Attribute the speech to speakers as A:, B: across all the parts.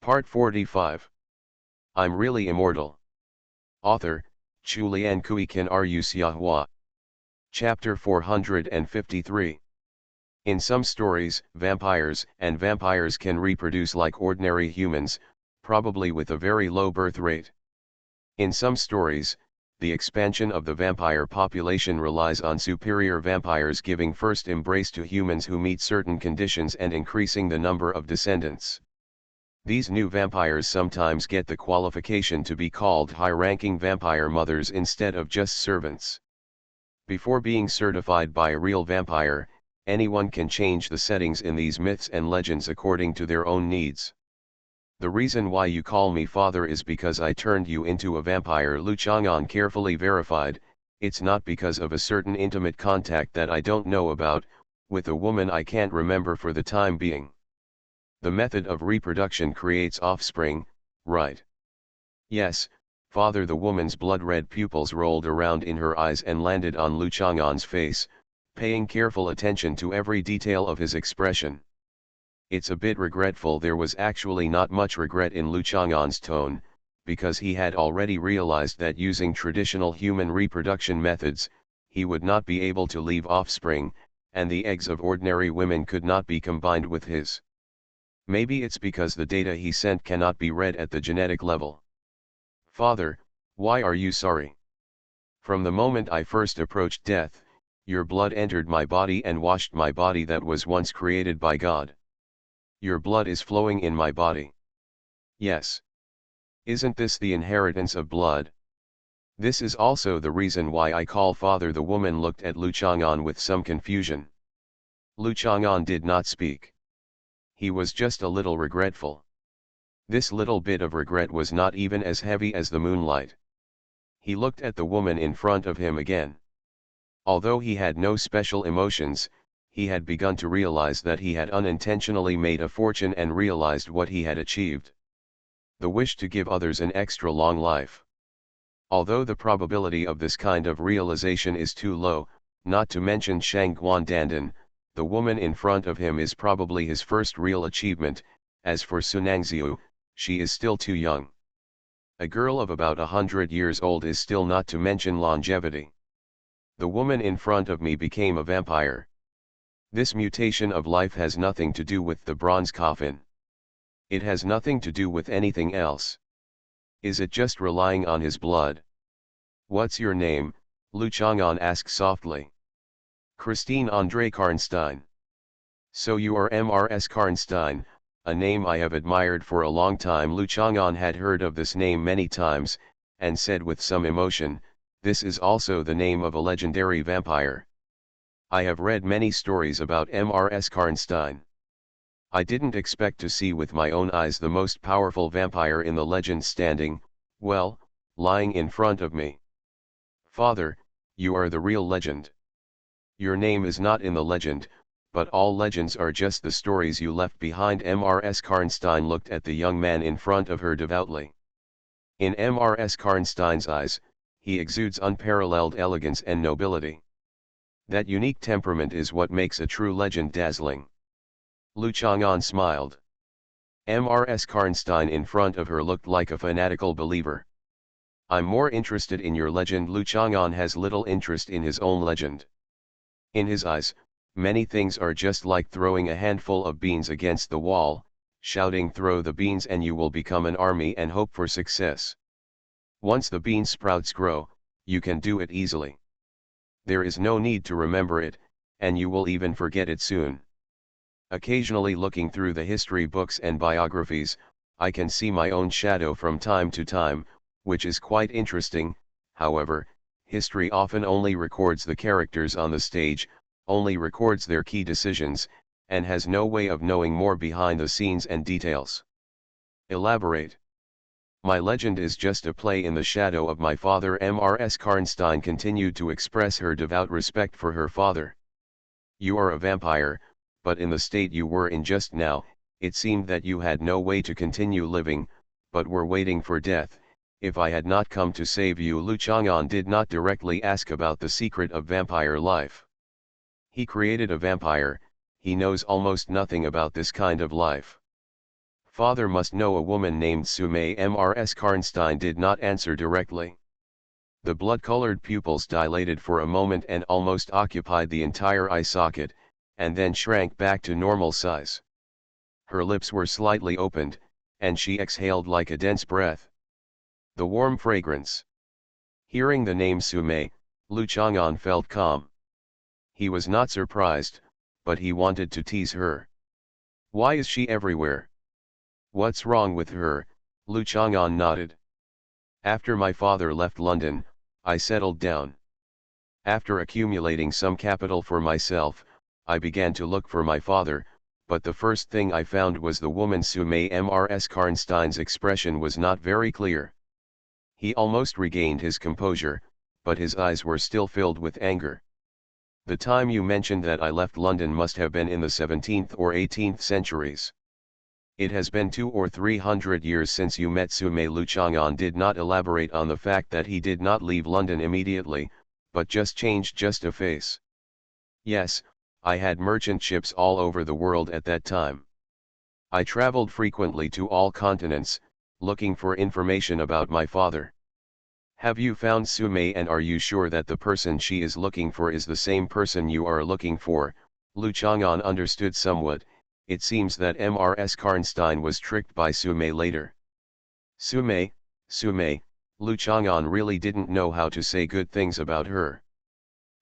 A: Part 45. I'm Really Immortal. Author, Chulian Kuikan Rusiahua. Chapter 453. In some stories, vampires can reproduce like ordinary humans, probably with a very low birth rate. In some stories, the expansion of the vampire population relies on superior vampires giving first embrace to humans who meet certain conditions and increasing the number of descendants. These new vampires sometimes get the qualification to be called high-ranking vampire mothers instead of just servants. Before being certified by a real vampire, anyone can change the settings in these myths and legends according to their own needs. The reason why you call me father is because I turned you into a vampire, Lu Chang'an carefully verified. It's not because of a certain intimate contact that I don't know about, with a woman I can't remember for the time being. The method of reproduction creates offspring, right? Yes, father. The woman's blood-red pupils rolled around in her eyes and landed on Lu Chang'an's face, paying careful attention to every detail of his expression. It's a bit regretful. There was actually not much regret in Lu Chang'an's tone, because he had already realized that using traditional human reproduction methods, he would not be able to leave offspring, and the eggs of ordinary women could not be combined with his. Maybe it's because the data he sent cannot be read at the genetic level. Father, why are you sorry? From the moment I first approached death, your blood entered my body and washed my body that was once created by God. Your blood is flowing in my body. Yes. Isn't this the inheritance of blood? This is also the reason why I call father. The woman looked at Lu Chang'an with some confusion. Lu Chang'an did not speak. He was just a little regretful. This little bit of regret was not even as heavy as the moonlight. He looked at the woman in front of him again. Although he had no special emotions, he had begun to realize that he had unintentionally made a fortune and realized what he had achieved. The wish to give others an extra long life. Although the probability of this kind of realization is too low, not to mention Shang Guandandan, the woman in front of him is probably his first real achievement. As for Sunangziu, she is still too young. A girl of about 100 years old is still, not to mention longevity. The woman in front of me became a vampire. This mutation of life has nothing to do with the bronze coffin. It has nothing to do with anything else. Is it just relying on his blood? What's your name? Lu Chang'an asked softly. Christine Andre Karnstein. So you are Mrs. Karnstein, a name I have admired for a long time. Lu Chang'an had heard of this name many times, and said with some emotion, this is also the name of a legendary vampire. I have read many stories about Mrs. Karnstein. I didn't expect to see with my own eyes the most powerful vampire in the legend standing, well, lying in front of me. Father, you are the real legend. Your name is not in the legend, but all legends are just the stories you left behind. Mrs. Karnstein looked at the young man in front of her devoutly. In Mrs. Karnstein's eyes, he exudes unparalleled elegance and nobility. That unique temperament is what makes a true legend dazzling. Lu Chang'an smiled. Mrs. Karnstein in front of her looked like a fanatical believer. I'm more interested in your legend. Lu Chang'an has little interest in his own legend. In his eyes, many things are just like throwing a handful of beans against the wall, shouting throw the beans and you will become an army and hope for success. Once the bean sprouts grow, you can do it easily. There is no need to remember it, and you will even forget it soon. Occasionally looking through the history books and biographies, I can see my own shadow from time to time, which is quite interesting. However, history often only records the characters on the stage, only records their key decisions, and has no way of knowing more behind the scenes and details. Elaborate. My legend is just a play in the shadow of my father. Mrs. Karnstein continued to express her devout respect for her father. You are a vampire, but in the state you were in just now, it seemed that you had no way to continue living, but were waiting for death. If I had not come to save you. Lu Chang'an did not directly ask about the secret of vampire life. He created a vampire, he knows almost nothing about this kind of life. Father must know a woman named Sume. Mrs. Karnstein did not answer directly. The blood-colored pupils dilated for a moment and almost occupied the entire eye socket, and then shrank back to normal size. Her lips were slightly opened, and she exhaled like a dense breath. The warm fragrance. Hearing the name Sume, Lu Chang'an felt calm. He was not surprised, but he wanted to tease her. Why is she everywhere? What's wrong with her? Lu Chang'an nodded. After my father left London, I settled down. After accumulating some capital for myself, I began to look for my father, but the first thing I found was the woman Sume. Mrs. Karnstein's expression was not very clear. He almost regained his composure, but his eyes were still filled with anger. The time you mentioned that I left London must have been in the 17th or 18th centuries. It has been 200 or 300 years since you met Sume. Lu Chang'an did not elaborate on the fact that he did not leave London immediately, but just changed just a face. Yes, I had merchant ships all over the world at that time. I traveled frequently to all continents, looking for information about my father. Have you found Sume, and are you sure that the person she is looking for is the same person you are looking for? Lu Chang'an understood somewhat. It seems that Mrs. Karnstein was tricked by Sume later. Sume, Lu Chang'an really didn't know how to say good things about her.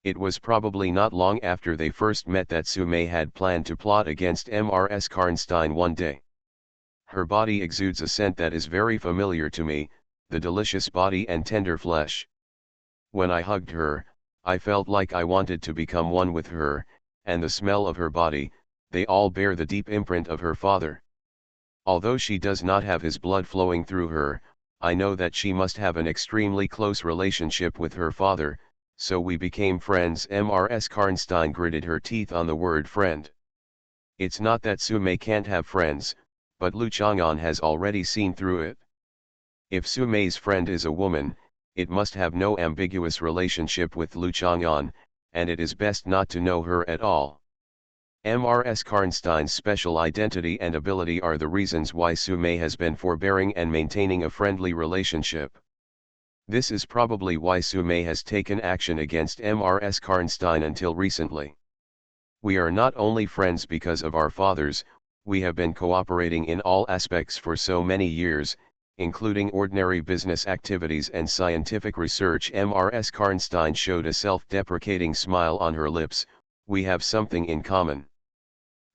A: It was probably not long after they first met that Sume had planned to plot against Mrs. Karnstein one day. Her body exudes a scent that is very familiar to me, the delicious body and tender flesh. When I hugged her, I felt like I wanted to become one with her, and the smell of her body, they all bear the deep imprint of her father. Although she does not have his blood flowing through her, I know that she must have an extremely close relationship with her father, so we became friends. Mrs. Karnstein gritted her teeth on the word friend. It's not that Sume can't have friends, but Lu Chang'an has already seen through it. If Sume's friend is a woman, it must have no ambiguous relationship with Lu Chang'an, and it is best not to know her at all. Mrs. Karnstein's special identity and ability are the reasons why Sume has been forbearing and maintaining a friendly relationship. This is probably why Sume has taken action against Mrs. Karnstein until recently. We are not only friends because of our fathers, we have been cooperating in all aspects for so many years, including ordinary business activities and scientific research. Mrs. Karnstein showed a self-deprecating smile on her lips. We have something in common.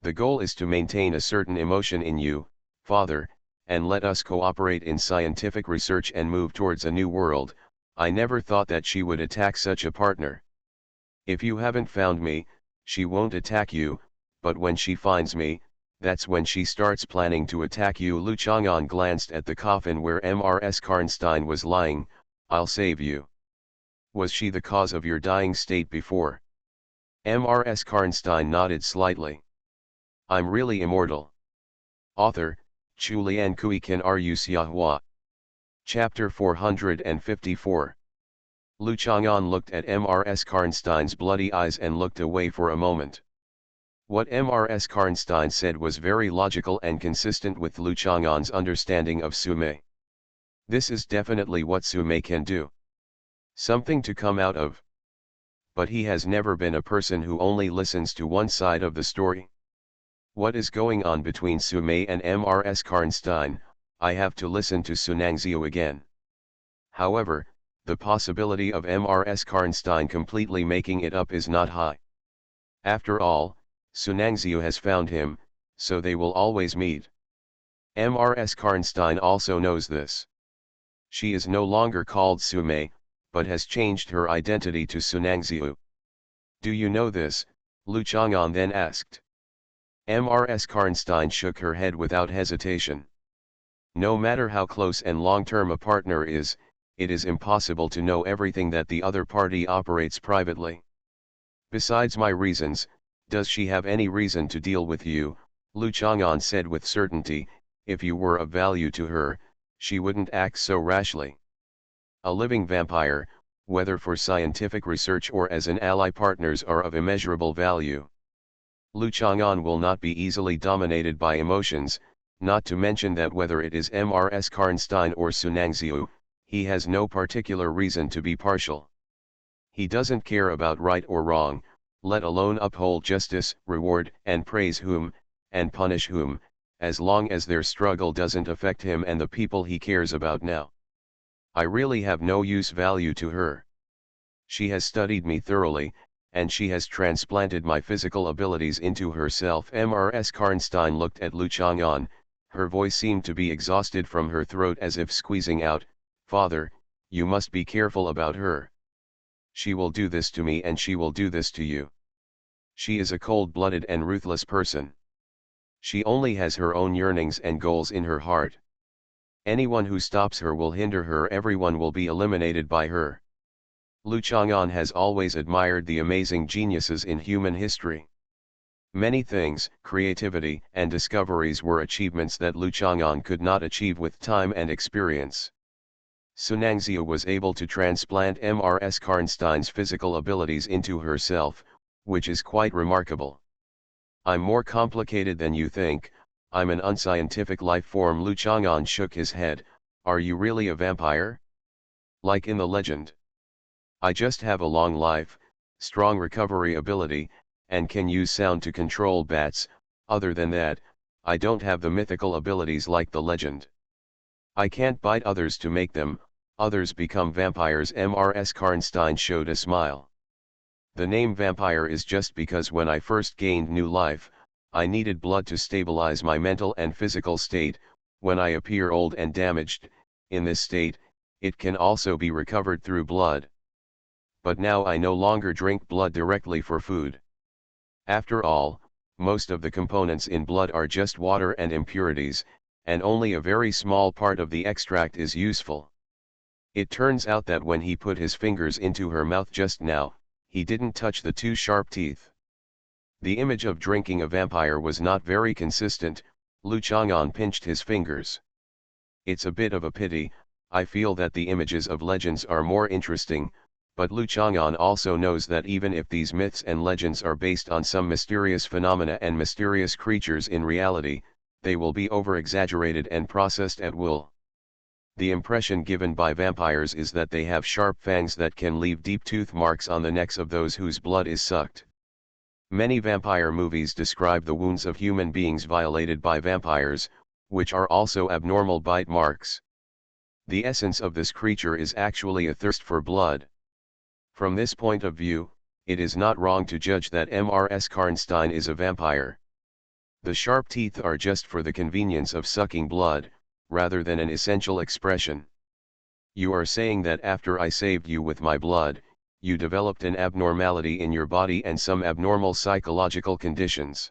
A: The goal is to maintain a certain emotion in you, Father, and let us cooperate in scientific research and move towards a new world. I never thought that she would attack such a partner. If you haven't found me, she won't attack you, but when she finds me, that's when she starts planning to attack you. Lu Chang'an glanced at the coffin where Mrs. Karnstein was lying. I'll save you. Was she the cause of your dying state before? Mrs. Karnstein nodded slightly. I'm really immortal. Author, Chulian Kui Kan Ru Xiahua. Chapter 454. Lu Chang'an looked at Mrs. Karnstein's bloody eyes and looked away for a moment. What Mrs. Karnstein said was very logical and consistent with Lu Chang'an's understanding of Sume. This is definitely what Sume can do. Something to come out of. But he has never been a person who only listens to one side of the story. What is going on between Sume and Mrs. Karnstein? I have to listen to Sunangxiu again. However, the possibility of Mrs. Karnstein completely making it up is not high. After all, Sunangxiu has found him, so they will always meet. Mrs. Karnstein also knows this. She is no longer called Sume, but has changed her identity to Sunangxiu. Do you know this? Lu Chang'an then asked. Mrs. Karnstein shook her head without hesitation. No matter how close and long-term a partner is, it is impossible to know everything that the other party operates privately. Besides my reasons, does she have any reason to deal with you? Lu Chang'an said with certainty. If you were of value to her, she wouldn't act so rashly. A living vampire, whether for scientific research or as an ally, partners are of immeasurable value. Lu Chang'an will not be easily dominated by emotions, not to mention that whether it is Mrs. Karnstein or Sunangziu, he has no particular reason to be partial. He doesn't care about right or wrong, let alone uphold justice, reward and praise whom, and punish whom, as long as their struggle doesn't affect him and the people he cares about now. I really have no use value to her. She has studied me thoroughly, and she has transplanted my physical abilities into herself. Mrs. Karnstein looked at Lu Chang'an, her voice seemed to be exhausted from her throat as if squeezing out, "Father, you must be careful about her. She will do this to me and she will do this to you. She is a cold-blooded and ruthless person. She only has her own yearnings and goals in her heart. Anyone who stops her will hinder her, everyone will be eliminated by her." Lu Chang'an has always admired the amazing geniuses in human history. Many things, creativity and discoveries were achievements that Lu Chang'an could not achieve with time and experience. Sunangziu was able to transplant Mrs. Karnstein's physical abilities into herself, which is quite remarkable. "I'm more complicated than you think, I'm an unscientific life form." Lu Chang'an shook his head. "Are you really a vampire? Like in the legend?" "I just have a long life, strong recovery ability, and can use sound to control bats. Other than that, I don't have the mythical abilities like the legend. I can't bite others to make them, others become vampires." Mrs. Karnstein showed a smile. "The name vampire is just because when I first gained new life, I needed blood to stabilize my mental and physical state. When I appear old and damaged, in this state, it can also be recovered through blood. But now I no longer drink blood directly for food. After all, most of the components in blood are just water and impurities, and only a very small part of the extract is useful." It turns out that when he put his fingers into her mouth just now, he didn't touch the two sharp teeth. The image of drinking a vampire was not very consistent. Lu Chang'an pinched his fingers. "It's a bit of a pity, I feel that the images of legends are more interesting, but Lu Chang'an also knows that even if these myths and legends are based on some mysterious phenomena and mysterious creatures, in reality, they will be over-exaggerated and processed at will. The impression given by vampires is that they have sharp fangs that can leave deep tooth marks on the necks of those whose blood is sucked. Many vampire movies describe the wounds of human beings violated by vampires, which are also abnormal bite marks. The essence of this creature is actually a thirst for blood. From this point of view, it is not wrong to judge that Mrs. Karnstein is a vampire. The sharp teeth are just for the convenience of sucking blood, rather than an essential expression. You are saying that after I saved you with my blood, you developed an abnormality in your body and some abnormal psychological conditions.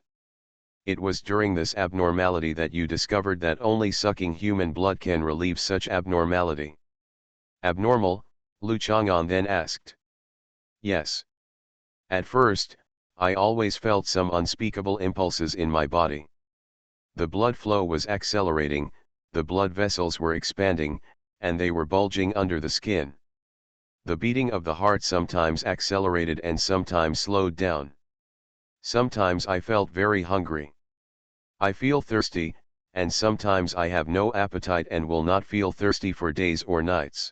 A: It was during this abnormality that you discovered that only sucking human blood can relieve such abnormality." "Abnormal?" Lu Chang'an then asked. "Yes. At first, I always felt some unspeakable impulses in my body. The blood flow was accelerating, the blood vessels were expanding, and they were bulging under the skin. The beating of the heart sometimes accelerated and sometimes slowed down. Sometimes I felt very hungry. I feel thirsty, and sometimes I have no appetite and will not feel thirsty for days or nights.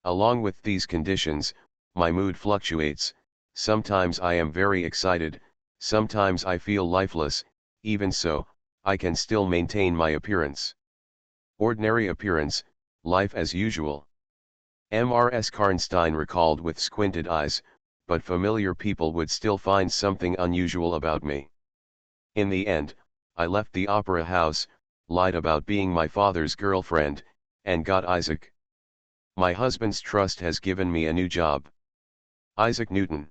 A: Along with these conditions, my mood fluctuates. Sometimes I am very excited, sometimes I feel lifeless. Even so, I can still maintain my appearance. Ordinary appearance, life as usual." Mrs. Karnstein recalled with squinted eyes, "But familiar people would still find something unusual about me. In the end, I left the opera house, lied about being my father's girlfriend, and got Isaac. My husband's trust has given me a new job." "Isaac Newton?"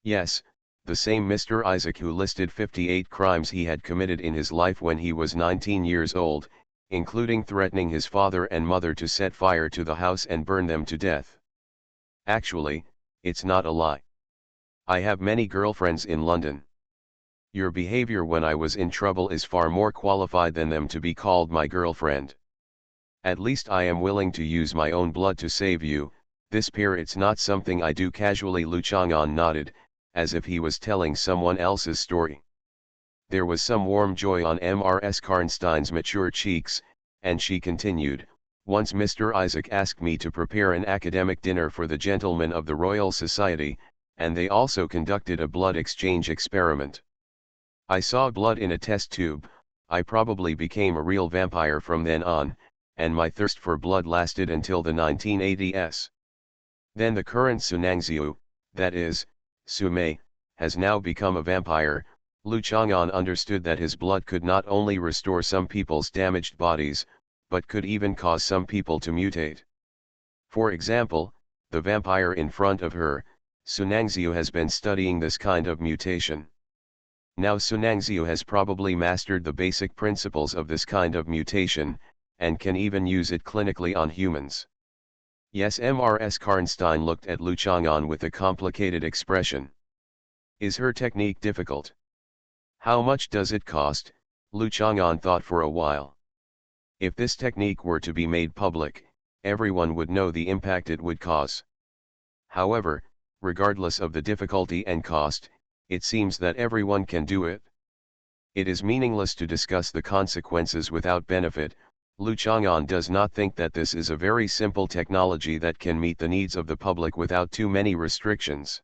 A: "Yes, the same Mr. Isaac who listed 58 crimes he had committed in his life when he was 19 years old, including threatening his father and mother to set fire to the house and burn them to death. Actually, it's not a lie. I have many girlfriends in London. Your behavior when I was in trouble is far more qualified than them to be called my girlfriend. At least I am willing to use my own blood to save you. This pair, it's not something I do casually." Lu Chang'an nodded, as if he was telling someone else's story. There was some warm joy on Mrs. Karnstein's mature cheeks, and she continued, "Once Mr. Isaac asked me to prepare an academic dinner for the gentlemen of the Royal Society, and they also conducted a blood exchange experiment. I saw blood in a test tube. I probably became a real vampire from then on, and my thirst for blood lasted until the 1980s. Then the current Sunangziu, that is, Sumei, has now become a vampire." Lu Chang'an understood that his blood could not only restore some people's damaged bodies, but could even cause some people to mutate. For example, the vampire in front of her, Sunangziu, has been studying this kind of mutation. Now Sunangziu has probably mastered the basic principles of this kind of mutation, and can even use it clinically on humans. Yes, Mrs. Karnstein looked at Lu Chang'an with a complicated expression. Is her technique difficult? How much does it cost? Lu Chang'an thought for a while. If this technique were to be made public, everyone would know the impact it would cause. However, regardless of the difficulty and cost, it seems that everyone can do it. It is meaningless to discuss the consequences without benefit. Lu Chang'an does not think that this is a very simple technology that can meet the needs of the public without too many restrictions.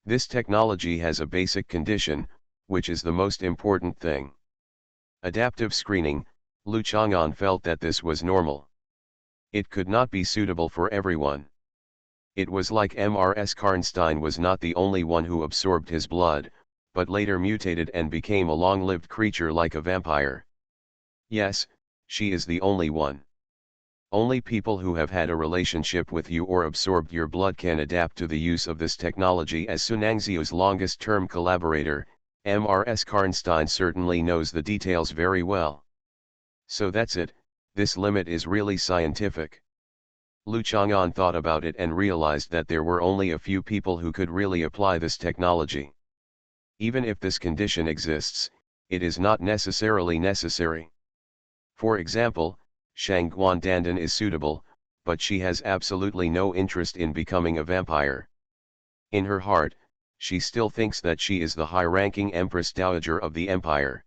A: This technology has a basic condition, which is the most important thing. Adaptive screening. Lu Chang'an felt that this was normal. It could not be suitable for everyone. It was like Mrs. Karnstein was not the only one who absorbed his blood, but later mutated and became a long-lived creature like a vampire. Yes, she is the only one. Only people who have had a relationship with you or absorbed your blood can adapt to the use of this technology. As Sunangziu's longest-term collaborator, Mrs. Karnstein certainly knows the details very well. So that's it, this limit is really scientific. Lu Chang'an thought about it and realized that there were only a few people who could really apply this technology. Even if this condition exists, it is not necessarily necessary. For example, Shang Guandandan is suitable, but she has absolutely no interest in becoming a vampire. In her heart, she still thinks that she is the high-ranking Empress Dowager of the Empire.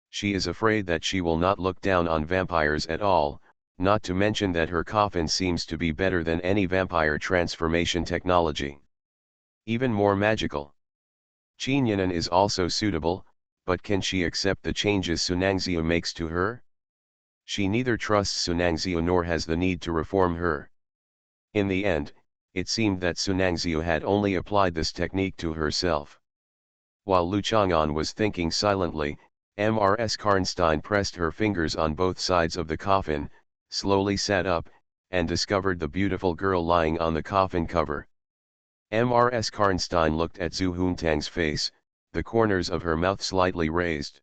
A: She is afraid that she will not look down on vampires at all, not to mention that her coffin seems to be better than any vampire transformation technology. Even more magical. Qinyanan is also suitable, but can she accept the changes Sunangziu makes to her? She neither trusts Sunangziu nor has the need to reform her. In the end, it seemed that Sunangziu had only applied this technique to herself. While Lu Chang'an was thinking silently, Mrs. Karnstein pressed her fingers on both sides of the coffin, slowly sat up, and discovered the beautiful girl lying on the coffin cover. Mrs. Karnstein looked at Zhu Huntang's face, the corners of her mouth slightly raised.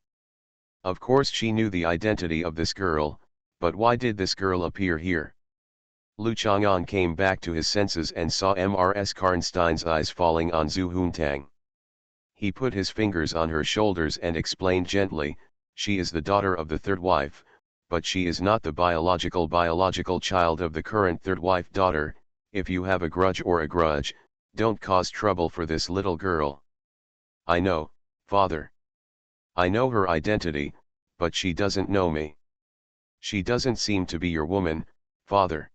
A: Of course she knew the identity of this girl, but why did this girl appear here? Lu Chang'an came back to his senses and saw Mrs. Karnstein's eyes falling on Zhu Huntang. He put his fingers on her shoulders and explained gently, "She is the daughter of the third wife, but she is not the biological child of the current third wife daughter. If you have a grudge, don't cause trouble for this little girl." "I know, father. I know her identity, but she doesn't know me. She doesn't seem to be your woman, father.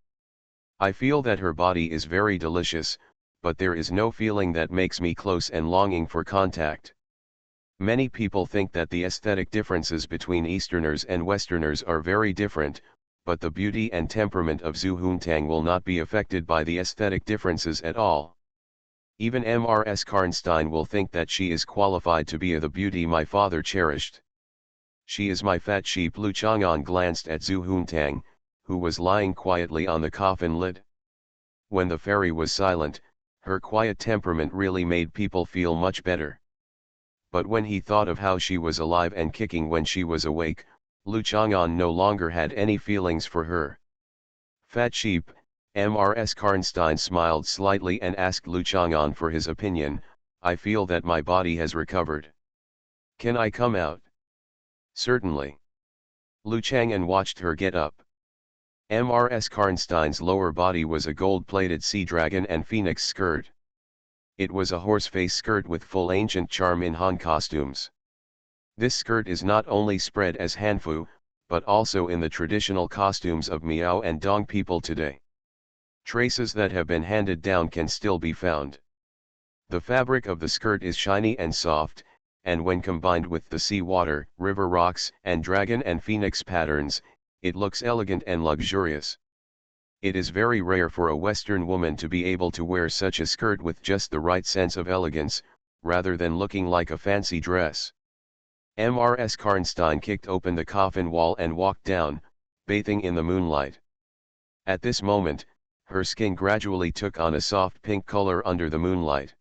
A: I feel that her body is very delicious, but there is no feeling that makes me close and longing for contact." Many people think that the aesthetic differences between Easterners and Westerners are very different, but the beauty and temperament of Zhu Huntang will not be affected by the aesthetic differences at all. Even Mrs. Karnstein will think that she is qualified to be the beauty my father cherished. She is my fat sheep. Lu Chang'an glanced at Zhu Huntang, who was lying quietly on the coffin lid. When the fairy was silent, her quiet temperament really made people feel much better. But when he thought of how she was alive and kicking when she was awake, Lu Chang'an no longer had any feelings for her. "Fat sheep," Mrs. Karnstein smiled slightly and asked Lu Chang'an for his opinion. "I feel that my body has recovered. Can I come out?" "Certainly." Lu Chang'an watched her get up. Mrs. Karnstein's lower body was a gold-plated sea dragon and phoenix skirt. It was a horseface skirt with full ancient charm in Han costumes. This skirt is not only spread as hanfu, but also in the traditional costumes of Miao and Dong people today. Traces that have been handed down can still be found. The fabric of the skirt is shiny and soft, and when combined with the sea water, river rocks, and dragon and phoenix patterns, it looks elegant and luxurious. It is very rare for a Western woman to be able to wear such a skirt with just the right sense of elegance, rather than looking like a fancy dress. Mrs. Karnstein kicked open the coffin wall and walked down, bathing in the moonlight. At this moment, her skin gradually took on a soft pink color under the moonlight.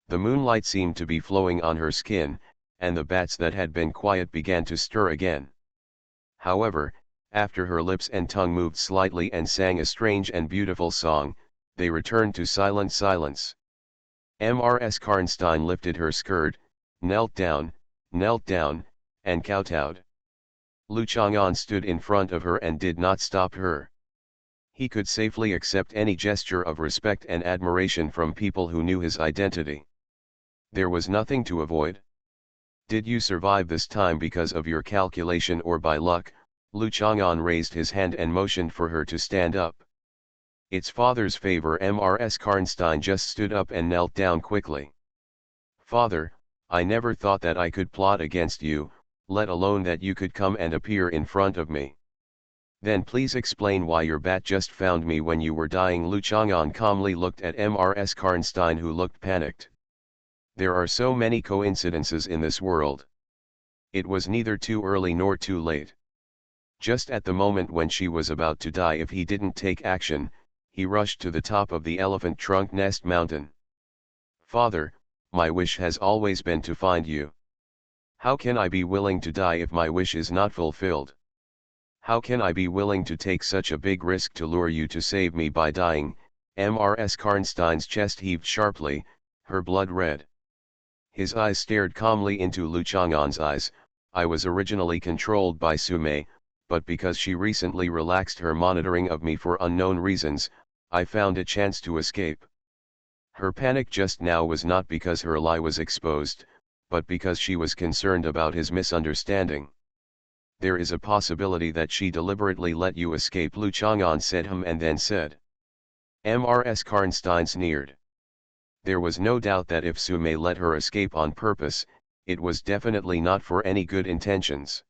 A: The moonlight seemed to be flowing on her skin, and the bats that had been quiet began to stir again. However, after her lips and tongue moved slightly and sang a strange and beautiful song, they returned to silent silence. Mrs. Karnstein lifted her skirt, knelt down, and kowtowed. Lu Chang'an stood in front of her and did not stop her. He could safely accept any gesture of respect and admiration from people who knew his identity. There was nothing to avoid. Did you survive this time because of your calculation or by luck? Lu Chang'an raised his hand and motioned for her to stand up. Its father's favor. Mrs. Karnstein just stood up and knelt down quickly. Father, I never thought that I could plot against you, let alone that you could come and appear in front of me. Then please explain why your bat just found me when you were dying. Lu Chang'an calmly looked at Mrs. Karnstein, who looked panicked. There are so many coincidences in this world. It was neither too early nor too late. Just at the moment when she was about to die if he didn't take action, he rushed to the top of the elephant trunk nest mountain. Father, my wish has always been to find you. How can I be willing to die if my wish is not fulfilled? How can I be willing to take such a big risk to lure you to save me by dying? Mrs. Karnstein's chest heaved sharply, her blood red. His eyes stared calmly into Lu Chang'an's eyes. I was originally controlled by Sumei, but because she recently relaxed her monitoring of me for unknown reasons, I found a chance to escape. Her panic just now was not because her lie was exposed, but because she was concerned about his misunderstanding. There is a possibility that she deliberately let you escape, Lu Chang'an said and then said. Mrs. Karnstein sneered. There was no doubt that if Sumei let her escape on purpose, it was definitely not for any good intentions.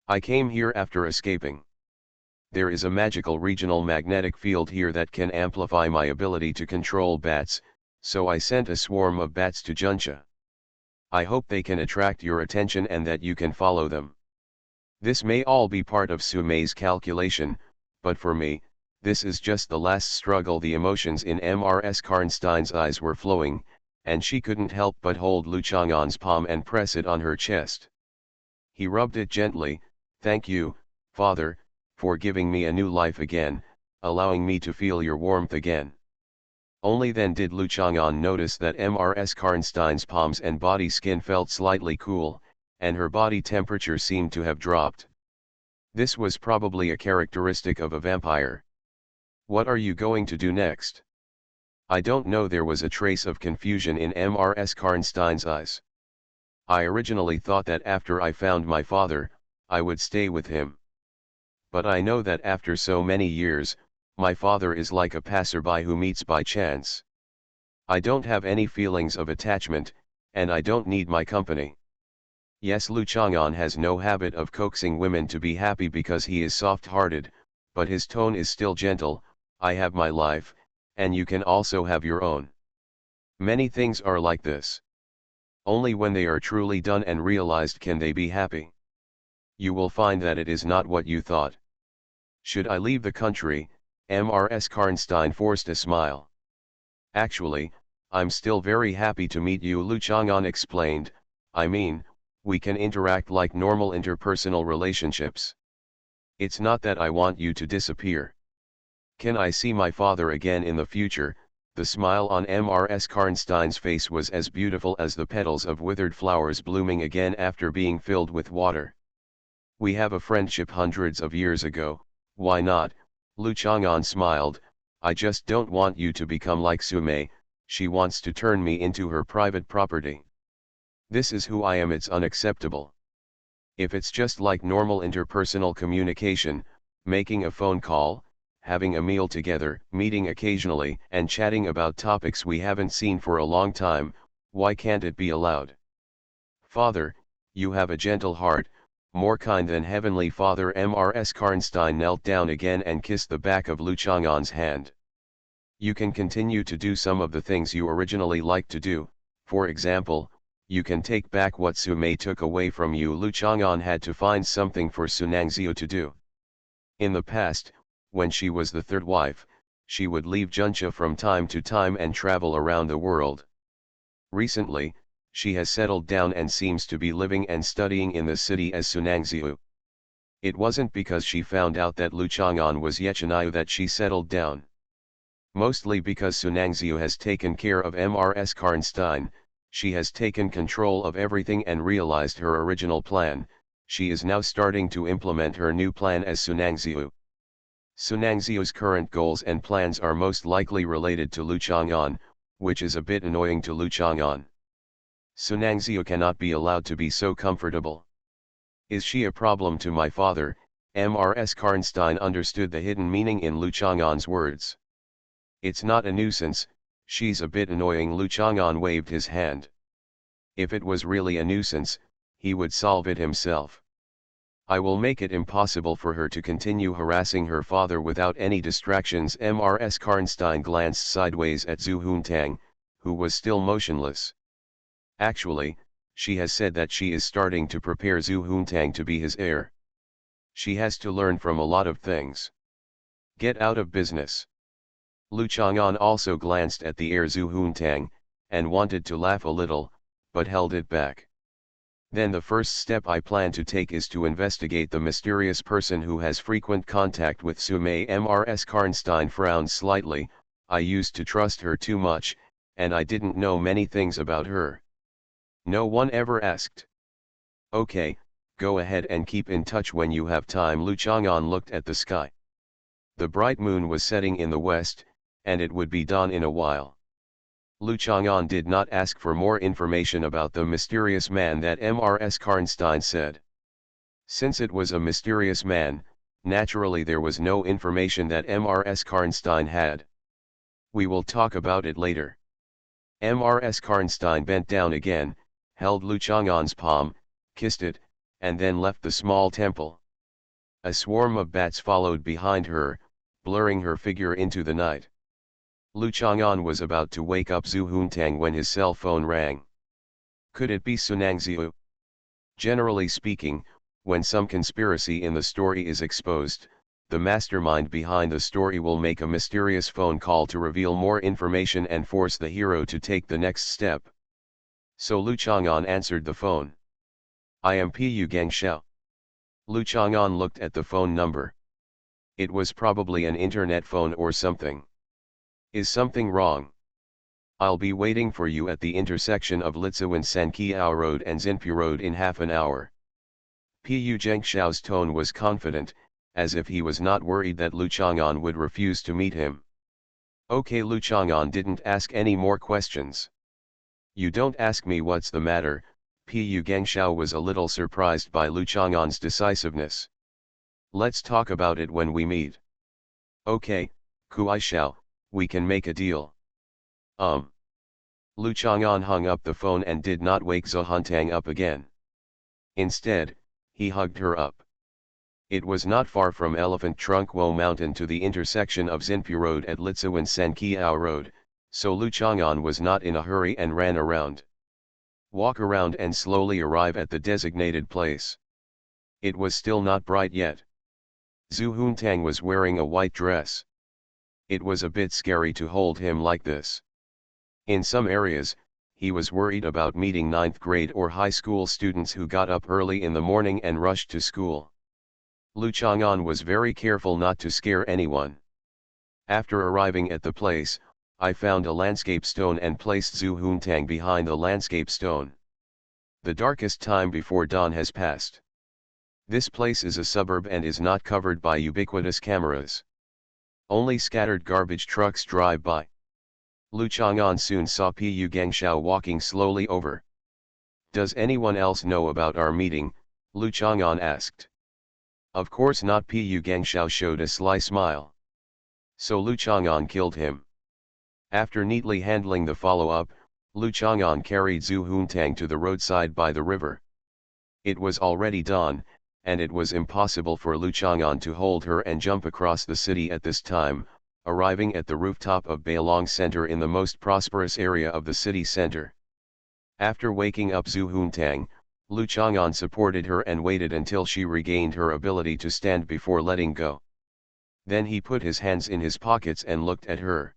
A: I came here after escaping. There is a magical regional magnetic field here that can amplify my ability to control bats, so I sent a swarm of bats to Juncha. I hope they can attract your attention and that you can follow them. This may all be part of Sumei's calculation, but for me, this is just the last struggle. The emotions in Mrs. Karnstein's eyes were flowing, and she couldn't help but hold Lu Chang'an's palm and press it on her chest. He rubbed it gently. Thank you, Father, for giving me a new life again, allowing me to feel your warmth again. Only then did Lu Chang'an notice that Mrs. Karnstein's palms and body skin felt slightly cool, and her body temperature seemed to have dropped. This was probably a characteristic of a vampire. What are you going to do next? I don't know. There was a trace of confusion in Mrs. Karnstein's eyes. I originally thought that after I found my father, I would stay with him. But I know that after so many years, my father is like a passerby who meets by chance. I don't have any feelings of attachment, and I don't need my company. Yes, Lu Chang'an has no habit of coaxing women to be happy because he is soft-hearted, but his tone is still gentle. I have my life, and you can also have your own. Many things are like this. Only when they are truly done and realized can they be happy. You will find that it is not what you thought. Should I leave the country? Mrs. Karnstein forced a smile. Actually, I'm still very happy to meet you, Lu Chang'an explained. I mean, we can interact like normal interpersonal relationships. It's not that I want you to disappear. Can I see my father again in the future? The smile on Mrs. Karnstein's face was as beautiful as the petals of withered flowers blooming again after being filled with water. We have a friendship hundreds of years ago, why not? Lu Chang'an smiled. I just don't want you to become like Sumei. She wants to turn me into her private property. This is who I am. It's unacceptable. If it's just like normal interpersonal communication, making a phone call, having a meal together, meeting occasionally, and chatting about topics we haven't seen for a long time, why can't it be allowed? Father, you have a gentle heart, more kind than Heavenly Father. Mrs. Karnstein knelt down again and kissed the back of Lu Chang'an's hand. You can continue to do some of the things you originally liked to do. For example, you can take back what Su Mei took away from you. Lu Chang'an had to find something for Su Nangxiu to do. In the past, when she was the third wife, she would leave Junxia from time to time and travel around the world. Recently, she has settled down and seems to be living and studying in the city as Su Nangxiu. It wasn't because she found out that Lu Chang'an was Yechinayu that she settled down. Mostly because Su Nangxiu has taken care of Mrs. Karnstein, she has taken control of everything and realized her original plan. She is now starting to implement her new plan as Su Nangxiu. Su Nangxiu's current goals and plans are most likely related to Lu Chang'an, which is a bit annoying to Lu Chang'an. Su Nangxiu cannot be allowed to be so comfortable. Is she a problem to my father? Mrs. Karnstein understood the hidden meaning in Lu Chang'an's words. It's not a nuisance, she's a bit annoying. Lu Chang'an waved his hand. If it was really a nuisance, he would solve it himself. I will make it impossible for her to continue harassing her father without any distractions. Mrs. Karnstein glanced sideways at Zhu Huntang, who was still motionless. Actually, she has said that she is starting to prepare Zhu Huntang to be his heir. She has to learn from a lot of things. Get out of business. Lu Chang'an also glanced at the heir Zhu Huntang, and wanted to laugh a little, but held it back. Then the first step I plan to take is to investigate the mysterious person who has frequent contact with Su Mei. Mrs. Karnstein frowned slightly. I used to trust her too much, and I didn't know many things about her. No one ever asked. Okay, go ahead and keep in touch when you have time. Lu Chang'an looked at the sky. The bright moon was setting in the west, and it would be dawn in a while. Lu Chang'an did not ask for more information about the mysterious man that Mrs. Karnstein said. Since it was a mysterious man, naturally there was no information that Mrs. Karnstein had. We will talk about it later. Mrs. Karnstein bent down again, held Lu Chang'an's palm, kissed it, and then left the small temple. A swarm of bats followed behind her, blurring her figure into the night. Lu Chang'an was about to wake up Zhu Huntang when his cell phone rang. Could it be Su Nangxiu? Generally speaking, when some conspiracy in the story is exposed, the mastermind behind the story will make a mysterious phone call to reveal more information and force the hero to take the next step. So Lu Chang'an answered the phone. I am Pu Gengxiao. Lu Chang'an looked at the phone number. It was probably an internet phone or something. Is something wrong? I'll be waiting for you at the intersection of Litsuan Sanqiao Road and Xinpu Road in half an hour. Pu Gengxiao's tone was confident, as if he was not worried that Lu Chang'an would refuse to meet him. Okay. Lu Chang'an didn't ask any more questions. You don't ask me what's the matter. Pu Gengxiao was a little surprised by Lu Chang'an's decisiveness. Let's talk about it when we meet. Okay, Kuai Xiao, we can make a deal. Lu Chang'an hung up the phone and did not wake Zhu Huntang up again. Instead, he hugged her up. It was not far from Elephant Trunk Wo Mountain to the intersection of Xinpu Road at Litsuan Sanqiao Road, so Lu Chang'an was not in a hurry and ran around. Walk around and slowly arrive at the designated place. It was still not bright yet. Zhu Huntang was wearing a white dress. It was a bit scary to hold him like this. In some areas, he was worried about meeting 9th grade or high school students who got up early in the morning and rushed to school. Lu Chang'an was very careful not to scare anyone. After arriving at the place, I found a landscape stone and placed Zhu Huntang behind the landscape stone. The darkest time before dawn has passed. This place is a suburb and is not covered by ubiquitous cameras. Only scattered garbage trucks drive by. Lu Chang'an soon saw Pu Gengxiao walking slowly over. Does anyone else know about our meeting? Lu Chang'an asked. Of course not. Pu Gangshao showed a sly smile. So Lu Chang'an killed him. After neatly handling the follow-up, Lu Chang'an carried Zhu Huntang to the roadside by the river. It was already dawn, and it was impossible for Lu Chang'an to hold her and jump across the city at this time, arriving at the rooftop of Bailong Center in the most prosperous area of the city center. After waking up Zhu Huntang, Lu Chang'an supported her and waited until she regained her ability to stand before letting go. Then he put his hands in his pockets and looked at her.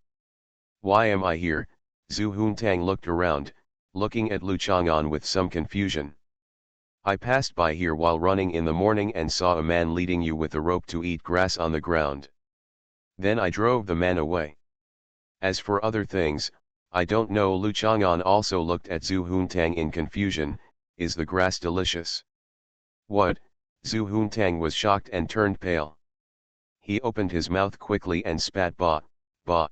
A: Why am I here? Zhu Huntang looked around, looking at Lu Chang'an with some confusion. I passed by here while running in the morning and saw a man leading you with a rope to eat grass on the ground. Then I drove the man away. As for other things, I don't know. Lu Chang'an also looked at Zhu Huntang in confusion. Is the grass delicious? What? Zhu Huntang was shocked and turned pale. He opened his mouth quickly and spat ba, ba.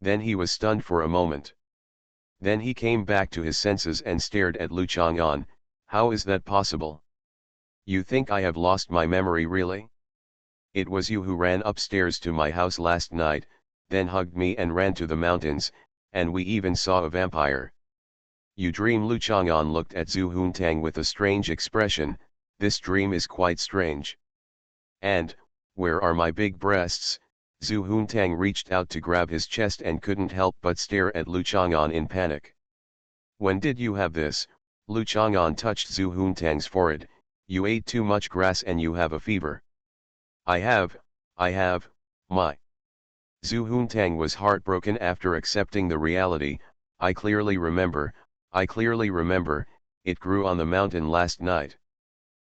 A: Then he was stunned for a moment. Then he came back to his senses and stared at Lu Chang'an. How is that possible? You think I have lost my memory really? It was you who ran upstairs to my house last night, then hugged me and ran to the mountains, and we even saw a vampire. You dream. Lu Chang'an looked at Zhu Huntang with a strange expression. This dream is quite strange. And, where are my big breasts? Zhu Huntang reached out to grab his chest and couldn't help but stare at Lu Chang'an in panic. When did you have this? Lu Chang'an touched Zhu Huntang's forehead. You ate too much grass and you have a fever. I have, my. Zhu Huntang was heartbroken after accepting the reality. I clearly remember, it grew on the mountain last night.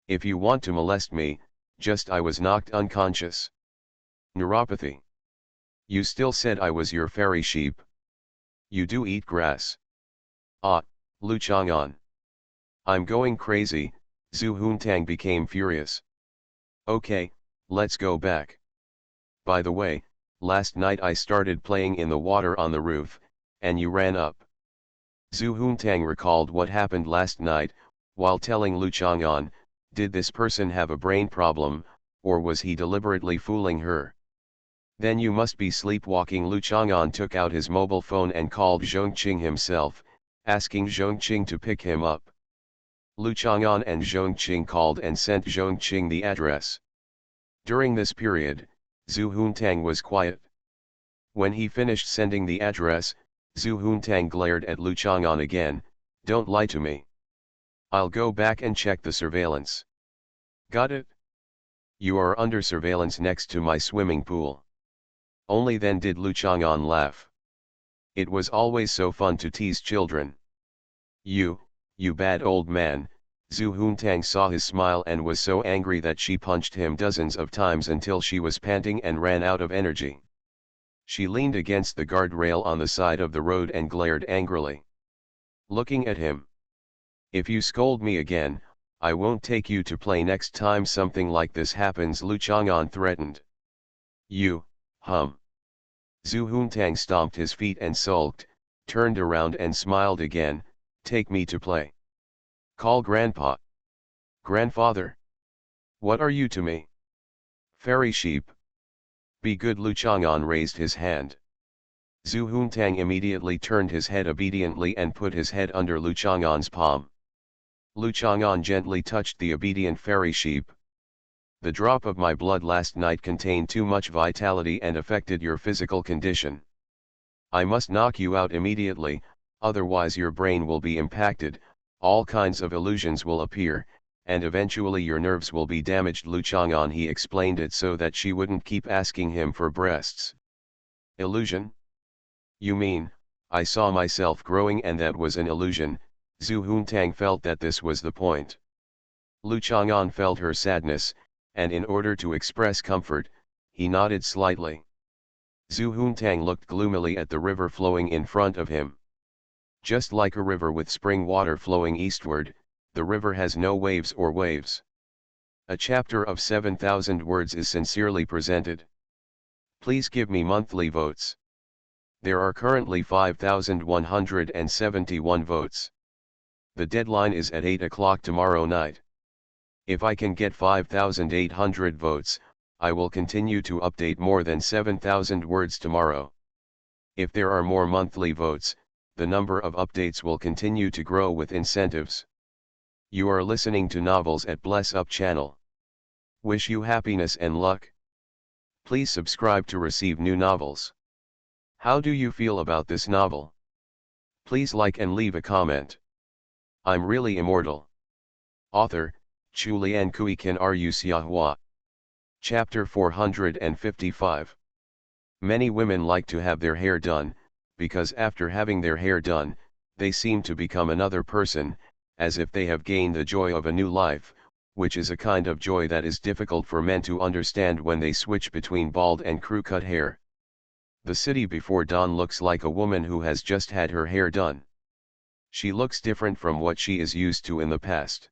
A: If you want to molest me, I was knocked unconscious. Neuropathy. You still said I was your fairy sheep. You do eat grass. Ah, Lu Chang'an. I'm going crazy. Zhu Huntang became furious. Okay, let's go back. By the way, last night I started playing in the water on the roof, and you ran up. Zhu Huntang recalled what happened last night, while telling Lu Chang'an, did this person have a brain problem, or was he deliberately fooling her? Then you must be sleepwalking. Lu Chang'an took out his mobile phone and called Zhongqing himself, asking Zhongqing to pick him up. Lu Chang'an and Zhongqing called and sent Zhongqing the address. During this period, Zhu Huntang was quiet. When he finished sending the address, Zhu Huntang glared at Lu Chang'an again. Don't lie to me. I'll go back and check the surveillance. Got it? You are under surveillance next to my swimming pool. Only then did Lu Chang'an laugh. It was always so fun to tease children. You bad old man. Zhu Huntang saw his smile and was so angry that she punched him dozens of times until she was panting and ran out of energy. She leaned against the guardrail on the side of the road and glared angrily. Looking at him. If you scold me again, I won't take you to play next time something like this happens, Lu Chang'an threatened. You, hum. Zhu Huntang stomped his feet and sulked, turned around and smiled again. Take me to play. Call grandpa. Grandfather. What are you to me? Fairy sheep. Be good. Lu Chang'an raised his hand. Zhu Huntang immediately turned his head obediently and put his head under Lu Chang'an's palm. Lu Chang'an gently touched the obedient fairy sheep. The drop of my blood last night contained too much vitality and affected your physical condition. I must knock you out immediately, otherwise your brain will be impacted, all kinds of illusions will appear, and eventually your nerves will be damaged. Lu Chang'an he explained it so that she wouldn't keep asking him for breasts. Illusion? You mean, I saw myself growing and that was an illusion? Zhu Huntang felt that this was the point. Lu Chang'an felt her sadness, and in order to express comfort, he nodded slightly. Zhu Huntang looked gloomily at the river flowing in front of him. Just like a river with spring water flowing eastward, the river has no waves or waves. A chapter of 7,000 words is sincerely presented. Please give me monthly votes. There are currently 5,171 votes. The deadline is at 8 o'clock tomorrow night. If I can get 5,800 votes, I will continue to update more than 7,000 words tomorrow. If there are more monthly votes, the number of updates will continue to grow with incentives. You are listening to Novels at Bless Up channel. Wish you happiness and luck. Please subscribe to receive new novels. How do you feel about this novel? Please like and leave a comment. I'm really immortal. Author, Julian Kuiken Rusiahwa. Chapter 455. Many women like to have their hair done, because after having their hair done, they seem to become another person, as if they have gained the joy of a new life, which is a kind of joy that is difficult for men to understand when they switch between bald and crew-cut hair. The city before dawn looks like a woman who has just had her hair done. She looks different from what she is used to in the past.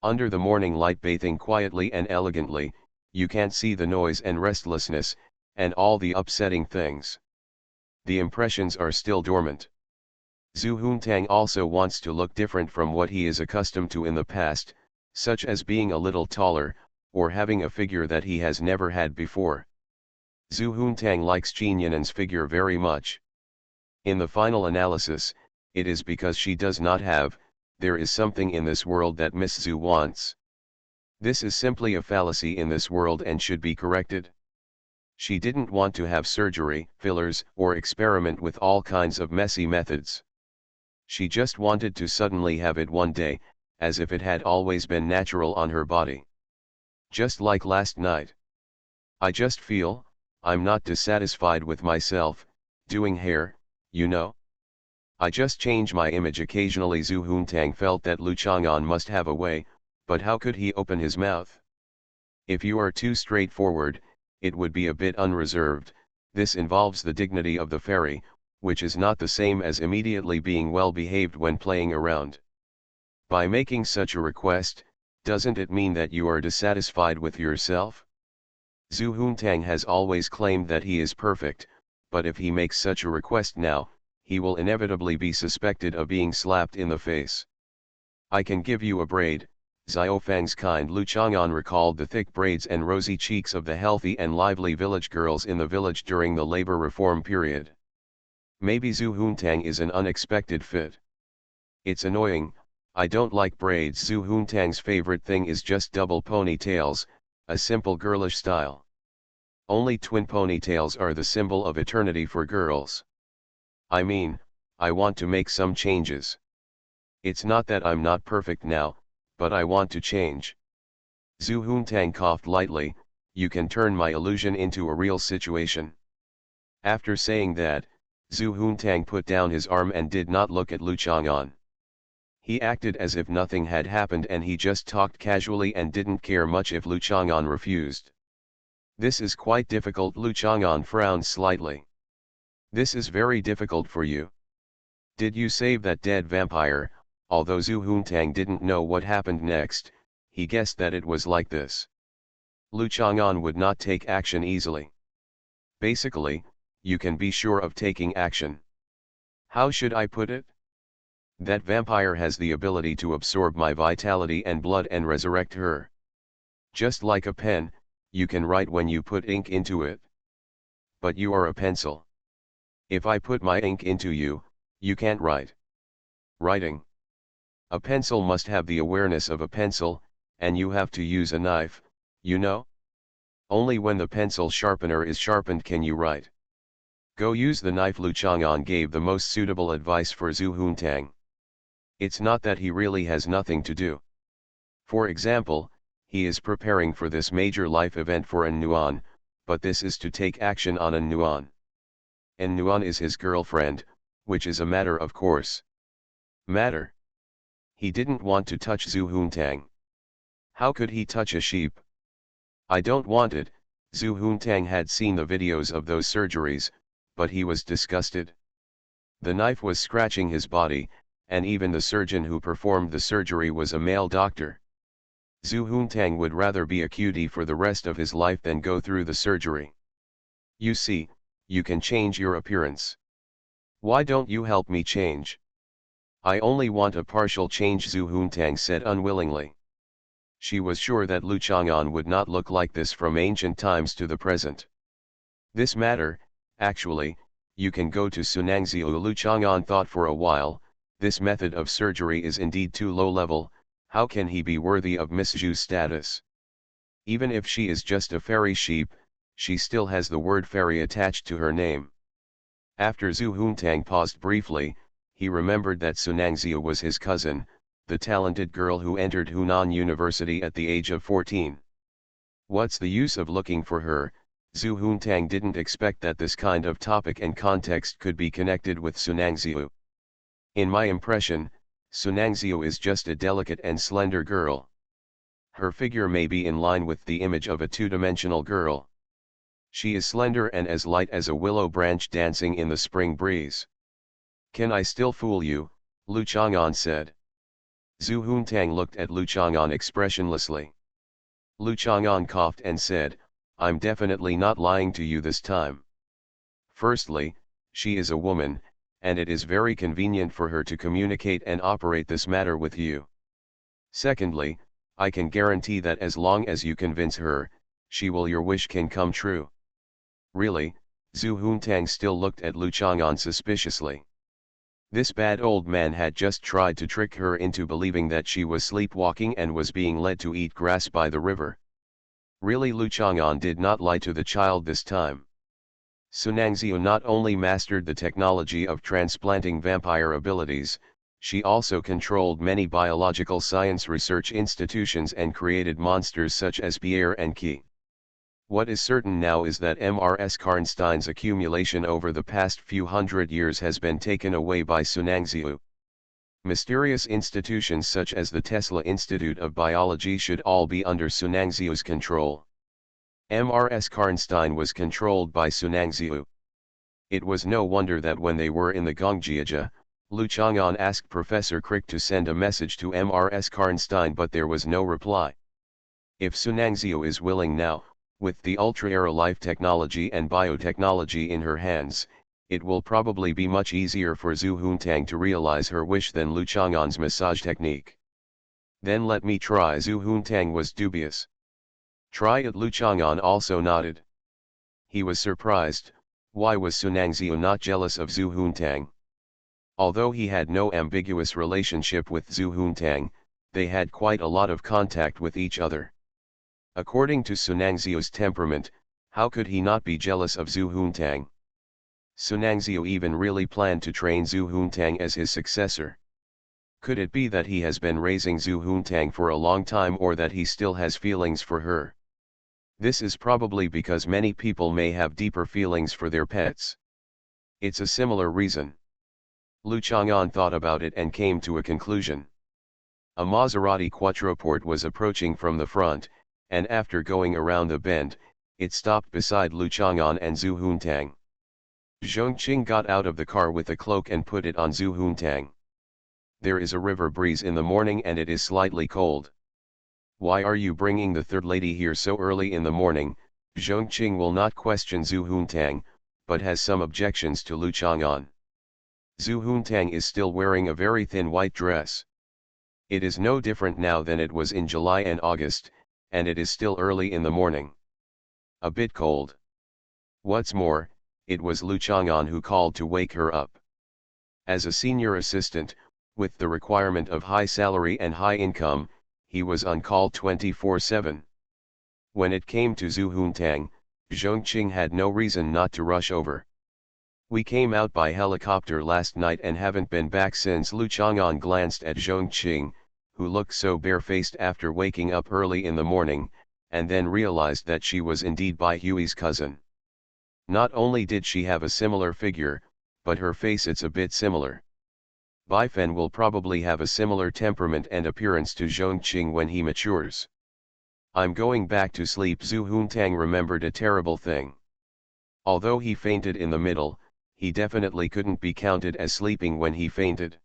A: Under the morning light bathing quietly and elegantly, you can't see the noise and restlessness, and all the upsetting things. The impressions are still dormant. Zhu Huntang also wants to look different from what he is accustomed to in the past, such as being a little taller, or having a figure that he has never had before. Zhu Huntang likes Jin Yinan's figure very much. In the final analysis, it is because she does not have, there is something in this world that Miss Zhu wants. This is simply a fallacy in this world and should be corrected. She didn't want to have surgery, fillers, or experiment with all kinds of messy methods. She just wanted to suddenly have it one day, as if it had always been natural on her body. Just like last night. I just feel, I'm not dissatisfied with myself, doing hair, you know. I just change my image occasionally. Zhu Huntang felt that Lu Chang'an must have a way, but how could he open his mouth? If you are too straightforward, it would be a bit unreserved. This involves the dignity of the fairy, which is not the same as immediately being well behaved when playing around. By making such a request, doesn't it mean that you are dissatisfied with yourself? Zhu Huntang has always claimed that he is perfect, but if he makes such a request now, he will inevitably be suspected of being slapped in the face. I can give you a braid, Xiaofang's kind. Lu Chang'an recalled the thick braids and rosy cheeks of the healthy and lively village girls in the village during the labor reform period. Maybe Zhu Huntang is an unexpected fit. It's annoying, I don't like braids. Zhu Huntang's favorite thing is just double ponytails, a simple girlish style. Only twin ponytails are the symbol of eternity for girls. I mean, I want to make some changes. It's not that I'm not perfect now, but I want to change. Zhu Huntang coughed lightly. You can turn my illusion into a real situation. After saying that, Zhu Huntang put down his arm and did not look at Lu Chang'an. He acted as if nothing had happened and he just talked casually and didn't care much if Lu Chang'an refused. This is quite difficult. Lu Chang'an frowned slightly. This is very difficult for you. Did you save that dead vampire? Although Zhu Huntang didn't know what happened next, he guessed that it was like this. Lu Chang'an would not take action easily. Basically, you can be sure of taking action. How should I put it? That vampire has the ability to absorb my vitality and blood and resurrect her. Just like a pen, you can write when you put ink into it. But you are a pencil. If I put my ink into you, you can't write. Writing. A pencil must have the awareness of a pencil, and you have to use a knife, you know? Only when the pencil sharpener is sharpened can you write. Go use the knife. Lu Chang'an gave the most suitable advice for Zhu Huntang. It's not that he really has nothing to do. For example, he is preparing for this major life event for An Nuan, but this is to take action on An Nuan. An Nuan is his girlfriend, which is a matter of course. Matter? He didn't want to touch Zhu Huntang. How could he touch a sheep? I don't want it. Zhu Huntang had seen the videos of those surgeries, but he was disgusted. The knife was scratching his body, and even the surgeon who performed the surgery was a male doctor. Zhu Huntang would rather be a cutie for the rest of his life than go through the surgery. You see, you can change your appearance. Why don't you help me change? I only want a partial change, Zhu Huntang said unwillingly. She was sure that Lu Chang'an would not look like this from ancient times to the present. This matter, actually, you can go to Sunangziu. Lu Chang'an thought for a while. This method of surgery is indeed too low level. How can he be worthy of Miss Zhu's status? Even if she is just a fairy sheep, she still has the word fairy attached to her name. After Zhu Huntang paused briefly, he remembered that Sunangziu was his cousin, the talented girl who entered Hunan University at the age of 14. What's the use of looking for her? Zhu Huntang didn't expect that this kind of topic and context could be connected with Sunangziu. In my impression, Sunangziu is just a delicate and slender girl. Her figure may be in line with the image of a two-dimensional girl. She is slender and as light as a willow branch dancing in the spring breeze. Can I still fool you? Lu Chang'an said. Zhu Huntang looked at Lu Chang'an expressionlessly. Lu Chang'an coughed and said, I'm definitely not lying to you this time. Firstly, she is a woman, and it is very convenient for her to communicate and operate this matter with you. Secondly, I can guarantee that as long as you convince her, your wish can come true. Really? Zhu Huntang still looked at Lu Chang'an suspiciously. This bad old man had just tried to trick her into believing that she was sleepwalking and was being led to eat grass by the river. Really, Lu Chang'an did not lie to the child this time. Sunangziu not only mastered the technology of transplanting vampire abilities, she also controlled many biological science research institutions and created monsters such as Pierre and Qi. What is certain now is that Mrs. Karnstein's accumulation over the past few hundred years has been taken away by Sunangziu. Mysterious institutions such as the Tesla Institute of Biology should all be under Sunangziu's control. Mrs. Karnstein was controlled by Sunangziu. It was no wonder that when they were in the Gongjiaja, Lu Chang'an asked Professor Crick to send a message to Mrs. Karnstein, but there was no reply. If Sunangziu is willing now, with the ultra-era life technology and biotechnology in her hands, it will probably be much easier for Zhu Huntang to realize her wish than Lu Chang'an's massage technique. Then let me try. Zhu Huntang was dubious. Try it. Lu Chang'an also nodded. He was surprised. Why was Sunangziu not jealous of Zhu Huntang? Although he had no ambiguous relationship with Zhu Huntang, they had quite a lot of contact with each other. According to Sunangziu's temperament, how could he not be jealous of Zhu Huntang? Sunangziu even really planned to train Zhu Huntang as his successor. Could it be that he has been raising Zhu Huntang for a long time, or that he still has feelings for her? This is probably because many people may have deeper feelings for their pets. It's a similar reason. Lu Chang'an thought about it and came to a conclusion. A Maserati Quattroporte was approaching from the front, and after going around the bend, it stopped beside Lu Chang'an and Zhu Huntang. Zhongqing got out of the car with a cloak and put it on Zhu Huntang. There is a river breeze in the morning and it is slightly cold. Why are you bringing the third lady here so early in the morning? Zhongqing will not question Zhu Huntang, but has some objections to Lu Chang'an. Zhu Huntang is still wearing a very thin white dress. It is no different now than it was in July and August, and it is still early in the morning. A bit cold. What's more, it was Lu Chang'an who called to wake her up. As a senior assistant, with the requirement of high salary and high income, he was on call 24/7. When it came to Zhu Huntang, Zhongqing had no reason not to rush over. We came out by helicopter last night and haven't been back since. Lu Chang'an glanced at Zhongqing, who looked so barefaced after waking up early in the morning, and then realized that she was indeed Bai Hui's cousin. Not only did she have a similar figure, but her face it's a bit similar. Bai Fen will probably have a similar temperament and appearance to Zhongqing when he matures. I'm going back to sleep. Zhu Huntang remembered a terrible thing. Although he fainted in the middle, he definitely couldn't be counted as sleeping when he fainted.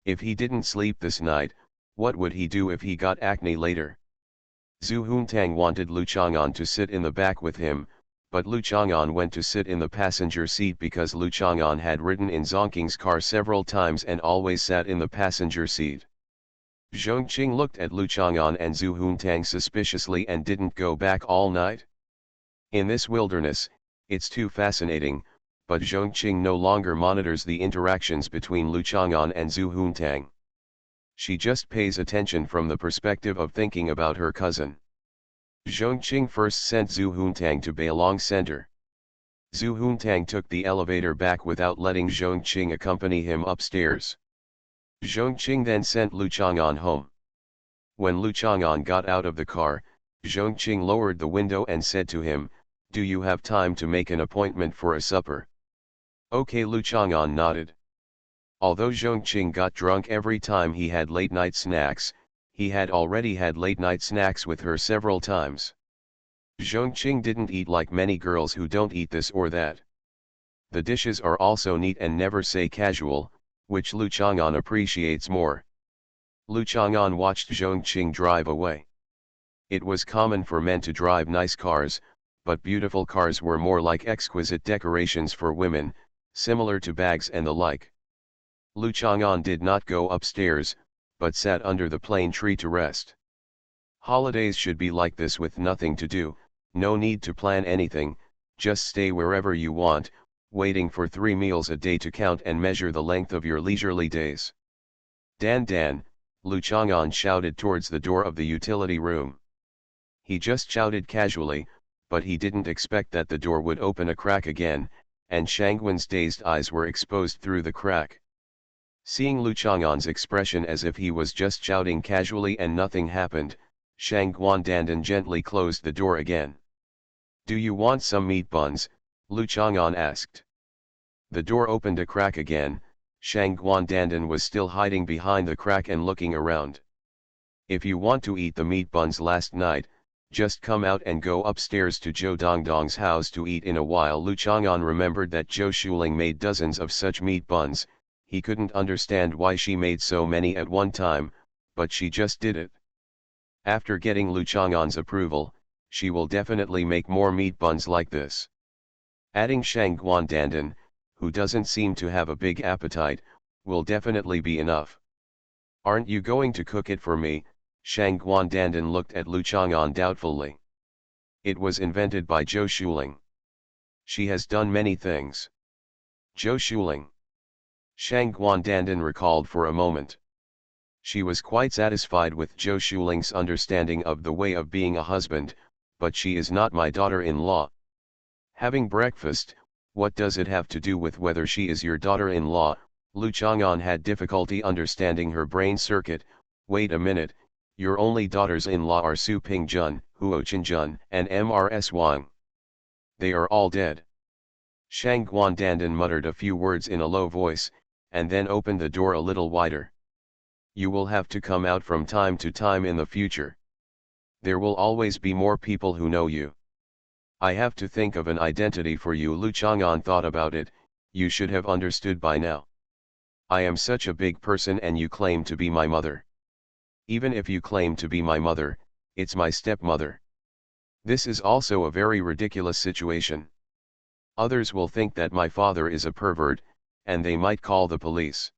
A: If he didn't sleep this night, what would he do if he got acne later? Zhu Huntang wanted Lu Chang'an to sit in the back with him, but Lu Chang'an went to sit in the passenger seat because Lu Chang'an had ridden in Zongqing's car several times and always sat in the passenger seat. Zhongqing looked at Lu Chang'an and Zhu Huntang suspiciously and didn't go back all night. In this wilderness, it's too fascinating, but Zhongqing no longer monitors the interactions between Lu Chang'an and Zhu Huntang. She just pays attention from the perspective of thinking about her cousin. Zhongqing first sent Zhu Huntang to Beilong Center. Zhu Huntang took the elevator back without letting Zhongqing accompany him upstairs. Zhongqing then sent Lu Chang'an home. When Lu Chang'an got out of the car, Zhongqing lowered the window and said to him, "Do you have time to make an appointment for a supper?" Okay, Lu Chang'an nodded. Although Zhongqing got drunk every time he had late-night snacks, he had already had late-night snacks with her several times. Zhongqing didn't eat like many girls who don't eat this or that. The dishes are also neat and never say casual, which Lu Chang'an appreciates more. Lu Chang'an watched Zhongqing drive away. It was common for men to drive nice cars, but beautiful cars were more like exquisite decorations for women, similar to bags and the like. Lu Chang'an did not go upstairs, but sat under the plane tree to rest. Holidays should be like this, with nothing to do, no need to plan anything, just stay wherever you want, waiting for 3 meals a day to count and measure the length of your leisurely days. Dan Dan, Lu Chang'an shouted towards the door of the utility room. He just shouted casually, but he didn't expect that the door would open a crack again, and Shangwen's dazed eyes were exposed through the crack. Seeing Lu Chang'an's expression as if he was just shouting casually and nothing happened, Shangguan Dandan gently closed the door again. "Do you want some meat buns?" Lu Chang'an asked. The door opened a crack again. Shangguan Dandan was still hiding behind the crack and looking around. "If you want to eat the meat buns last night, just come out and go upstairs to Zhou Dongdong's house to eat." In a while Lu Chang'an remembered that Zhou Shuling made dozens of such meat buns. He couldn't understand why she made so many at one time, but she just did it. After getting Lu Chang'an's approval, she will definitely make more meat buns like this. Adding Shangguan Dandan, who doesn't seem to have a big appetite, will definitely be enough. "Aren't you going to cook it for me?" Shangguan Dandan looked at Lu Chang'an doubtfully. "It was invented by Zhou Shuling. She has done many things." Zhou Shuling. Shangguan Dandan recalled for a moment. She was quite satisfied with Zhou Shuling's understanding of the way of being a husband, but she is not my daughter-in-law. Having breakfast, what does it have to do with whether she is your daughter-in-law? Lu Chang'an had difficulty understanding her brain circuit. Wait a minute, your only daughters-in-law are Su Pingjun, Huo Qinjun, and Mrs. Wang. They are all dead. Shangguan Dandan muttered a few words in a low voice, and then opened the door a little wider. "You will have to come out from time to time in the future. There will always be more people who know you. I have to think of an identity for you." Lu Chang'an thought about it. "You should have understood by now. I am such a big person and you claim to be my mother. Even if you claim to be my mother, it's my stepmother. This is also a very ridiculous situation. Others will think that my father is a pervert, and they might call the police.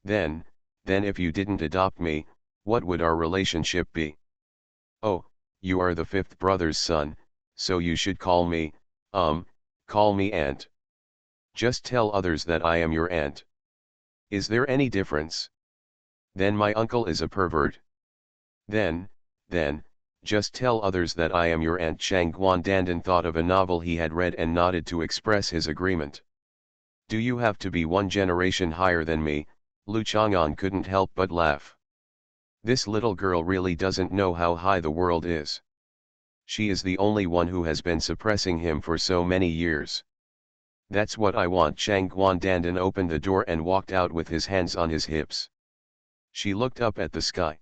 A: Then if you didn't adopt me, what would our relationship be? Oh, you are the fifth brother's son, so you should call me aunt. Just tell others that I am your aunt. Is there any difference? Then my uncle is a pervert. Then, just tell others that I am your aunt." Shangguan Dandan thought of a novel he had read and nodded to express his agreement. "Do you have to be one generation higher than me?" Lu Chang'an couldn't help but laugh. This little girl really doesn't know how high the world is. She is the only one who has been suppressing him for so many years. "That's what I want." Shangguan Dandan opened the door and walked out with his hands on his hips. She looked up at the sky.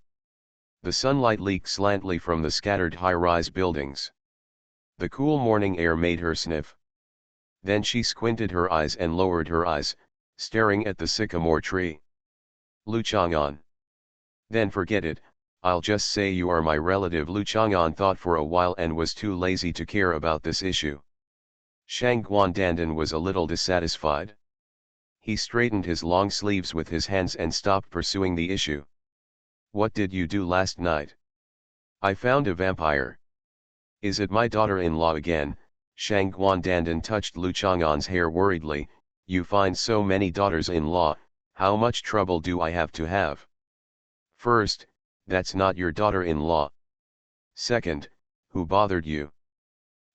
A: The sunlight leaked slantly from the scattered high-rise buildings. The cool morning air made her sniff. Then she squinted her eyes and lowered her eyes, staring at the sycamore tree. "Lu Chang'an. Then forget it, I'll just say you are my relative." Lu Chang'an thought for a while and was too lazy to care about this issue. Shang Guandandan was a little dissatisfied. He straightened his long sleeves with his hands and stopped pursuing the issue. What did you do last night? I found a vampire. Is it my daughter-in-law again? Shang Guandandan touched Lu Chang'an's hair worriedly. You find so many daughters-in-law, how much trouble do I have to have? First, that's not your daughter-in-law. Second, who bothered you?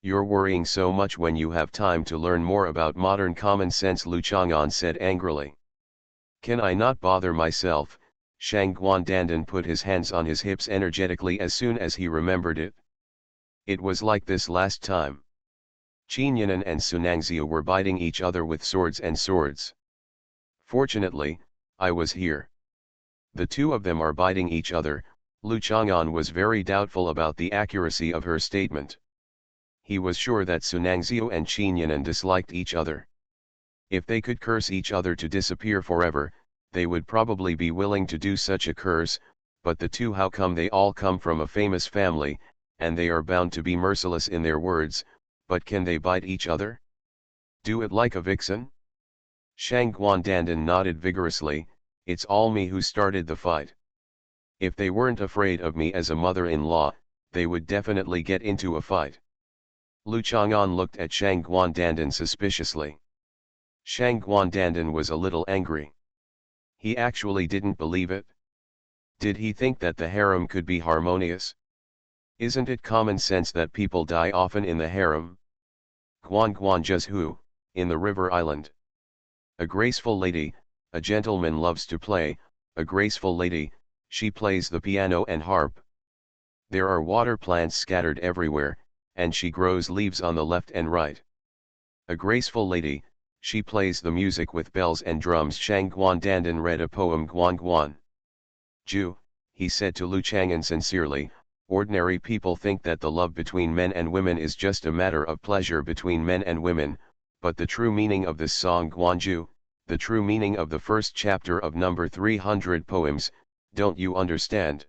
A: You're worrying so much when you have time to learn more about modern common sense, Lu Chang'an said angrily. Can I not bother myself? Shang Guandandan put his hands on his hips energetically as soon as he remembered it. It was like this last time. Qinyanan and Sunangxiu were biting each other with swords and swords. Fortunately, I was here. The two of them are biting each other. Lu Chang'an was very doubtful about the accuracy of her statement. He was sure that Sunangxiu and Qinyanan disliked each other. If they could curse each other to disappear forever, they would probably be willing to do such a curse, but the two, how come they all come from a famous family, and they are bound to be merciless in their words, but can they bite each other? Do it like a vixen? Shang Guandandan nodded vigorously. It's all me who started the fight. If they weren't afraid of me as a mother-in-law, they would definitely get into a fight. Lu Chang'an looked at Shang Guandandan suspiciously. Shang Guandandan was a little angry. He actually didn't believe it. Did he think that the harem could be harmonious? Isn't it common sense that people die often in the harem? Guan Guan just who, in the river island. A graceful lady, a gentleman loves to play, a graceful lady, she plays the piano and harp. There are water plants scattered everywhere, and she grows leaves on the left and right. A graceful lady, she plays the music with bells and drums. Shang Guandandan read a poem. Guan Guan. Ju, he said to Lu Chang'an sincerely, ordinary people think that the love between men and women is just a matter of pleasure between men and women, but the true meaning of this song Guanju, the true meaning of the first chapter of number 300 poems, don't you understand?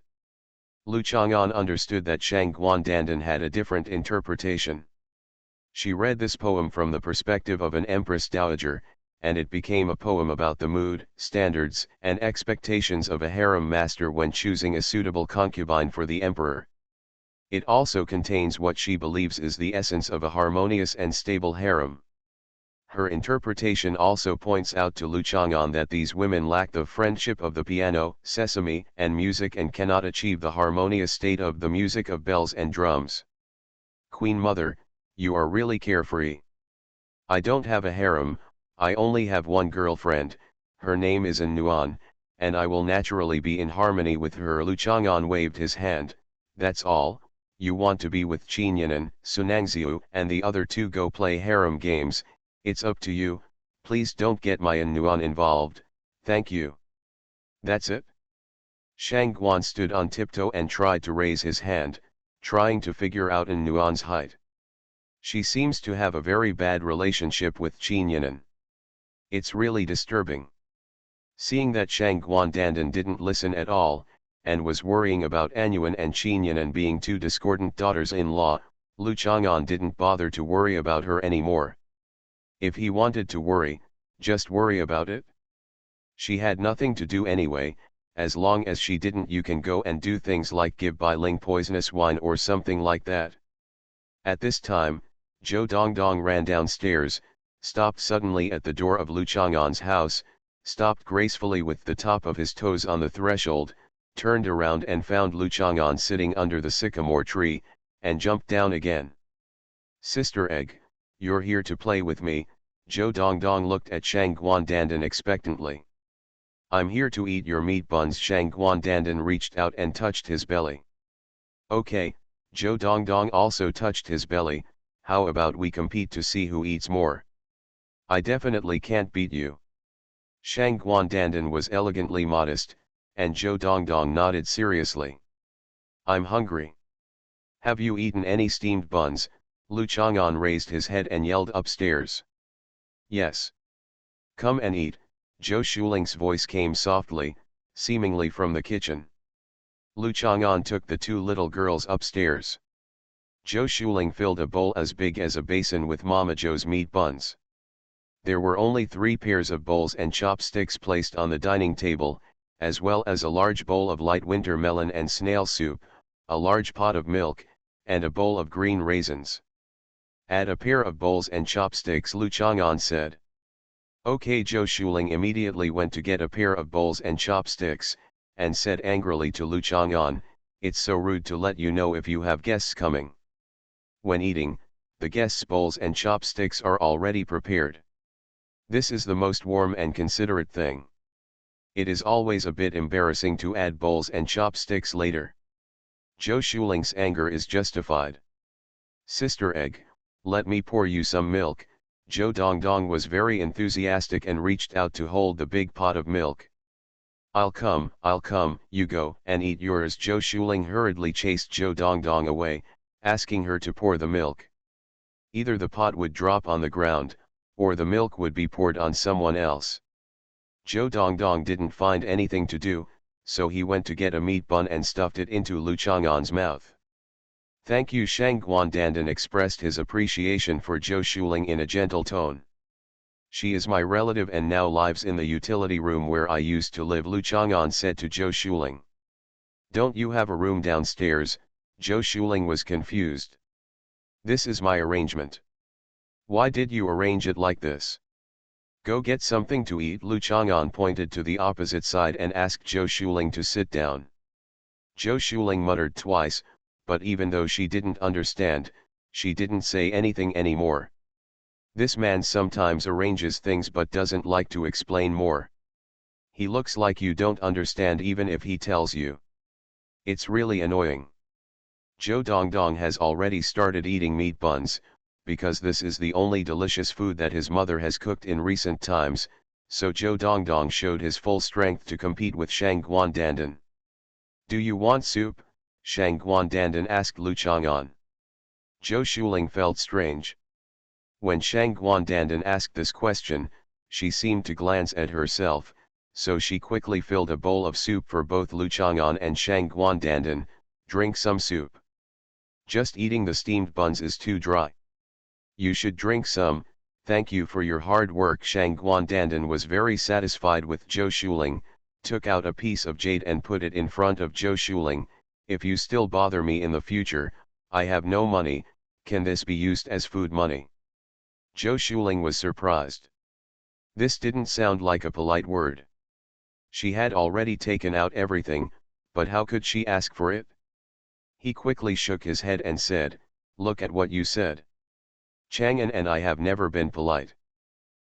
A: Lu Chang'an understood that Shang Guandandan had a different interpretation. She read this poem from the perspective of an empress dowager, and it became a poem about the mood, standards, and expectations of a harem master when choosing a suitable concubine for the emperor. It also contains what she believes is the essence of a harmonious and stable harem. Her interpretation also points out to Lu Chang'an that these women lack the friendship of the piano, sesame, and music and cannot achieve the harmonious state of the music of bells and drums. Queen Mother, you are really carefree. I don't have a harem, I only have one girlfriend, her name is Nuan, and I will naturally be in harmony with her. Lu Chang'an waved his hand. That's all. You want to be with Qinyanan, Sunangxiu, and the other two go play harem games. It's up to you, please don't get my Nuan involved, thank you. That's it? Shang Guan stood on tiptoe and tried to raise his hand, trying to figure out Nuan's height. She seems to have a very bad relationship with Qinyanan. It's really disturbing. Seeing that Shang Guandandan didn't listen at all, and was worrying about Anyuan and Qinyanan being two discordant daughters-in-law, Lu Chang'an didn't bother to worry about her anymore. If he wanted to worry, just worry about it. She had nothing to do anyway, as long as she didn't. You can go and do things like give Bai Ling poisonous wine or something like that. At this time, Zhou Dongdong ran downstairs, stopped suddenly at the door of Lu Chang'an's house, stopped gracefully with the top of his toes on the threshold, turned around and found Lu Chang'an sitting under the sycamore tree, and jumped down again. Sister Egg, you're here to play with me. Zhou Dongdong looked at Shang Guandandan expectantly. I'm here to eat your meat buns. Shang Guandandan reached out and touched his belly. Okay, Zhou Dongdong also touched his belly. How about we compete to see who eats more? I definitely can't beat you. Shang Guandandan was elegantly modest, and Zhou Dongdong nodded seriously. I'm hungry. Have you eaten any steamed buns? Lu Chang'an raised his head and yelled upstairs. Yes. Come and eat. Zhou Shuling's voice came softly, seemingly from the kitchen. Lu Chang'an took the two little girls upstairs. Zhou Shuling filled a bowl as big as a basin with Mama Zhou's meat buns. There were only 3 pairs of bowls and chopsticks placed on the dining table, as well as a large bowl of light winter melon and snail soup, a large pot of milk, and a bowl of green raisins. Add a pair of bowls and chopsticks, Lu Chang'an said. Okay. Zhou Shuling immediately went to get a pair of bowls and chopsticks, and said angrily to Lu Chang'an, "It's so rude to let you know if you have guests coming. When eating, the guests' bowls and chopsticks are already prepared. This is the most warm and considerate thing. It is always a bit embarrassing to add bowls and chopsticks later." Zhou Shuling's anger is justified. "Sister Egg, let me pour you some milk." Zhou Dongdong was very enthusiastic and reached out to hold the big pot of milk. I'll come, you go and eat yours." Zhou Shuling hurriedly chased Zhou Dongdong away, asking her to pour the milk. Either the pot would drop on the ground, or the milk would be poured on someone else. Zhou Dongdong didn't find anything to do, so he went to get a meat bun and stuffed it into Lu Chang'an's mouth. "Thank you." Shang Guandandan expressed his appreciation for Zhou Shuling in a gentle tone. "She is my relative and now lives in the utility room where I used to live," Lu Chang'an said to Zhou Shuling. "Don't you have a room downstairs?" Zhou Shuling was confused. "This is my arrangement." "Why did you arrange it like this?" "Go get something to eat." Lu Chang'an pointed to the opposite side and asked Zhou Shuling to sit down. Zhou Shuling muttered twice, but even though she didn't understand, she didn't say anything anymore. This man sometimes arranges things but doesn't like to explain more. He looks like you don't understand even if he tells you. It's really annoying. Zhou Dongdong has already started eating meat buns, because this is the only delicious food that his mother has cooked in recent times, so Zhou Dongdong showed his full strength to compete with Shang Guandandan. "Do you want soup?" Shang Guandandan asked Lu Chang'an. Zhou Shuling felt strange. When Shang Guandandan asked this question, she seemed to glance at herself, so she quickly filled a bowl of soup for both Lu Chang'an and Shang Guandandan. "Drink some soup. Just eating the steamed buns is too dry. You should drink some. Thank you for your hard work." Shang Guandandan was very satisfied with Zhou Shuling, took out a piece of jade and put it in front of Zhou Shuling. "If you still bother me in the future, I have no money. Can this be used as food money?" Zhou Shuling was surprised. This didn't sound like a polite word. She had already taken out everything, but how could she ask for it? He quickly shook his head and said, "Look at what you said. Chang'an and I have never been polite.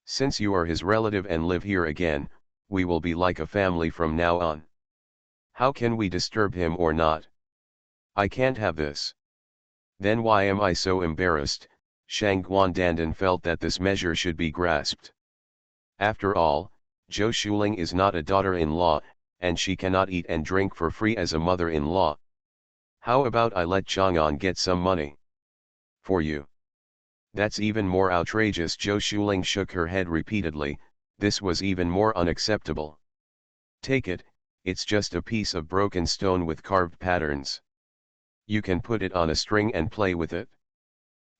A: Since you are his relative and live here again, we will be like a family from now on. How can we disturb him or not? I can't have this." "Then why am I so embarrassed?" Shang Guandandan felt that this measure should be grasped. After all, Zhou Shuling is not a daughter-in-law, and she cannot eat and drink for free as a mother-in-law. "How about I let Chang'an get some money? For you?" "That's even more outrageous." Zhou Shuling shook her head repeatedly. This was even more unacceptable. "Take it, it's just a piece of broken stone with carved patterns. You can put it on a string and play with it.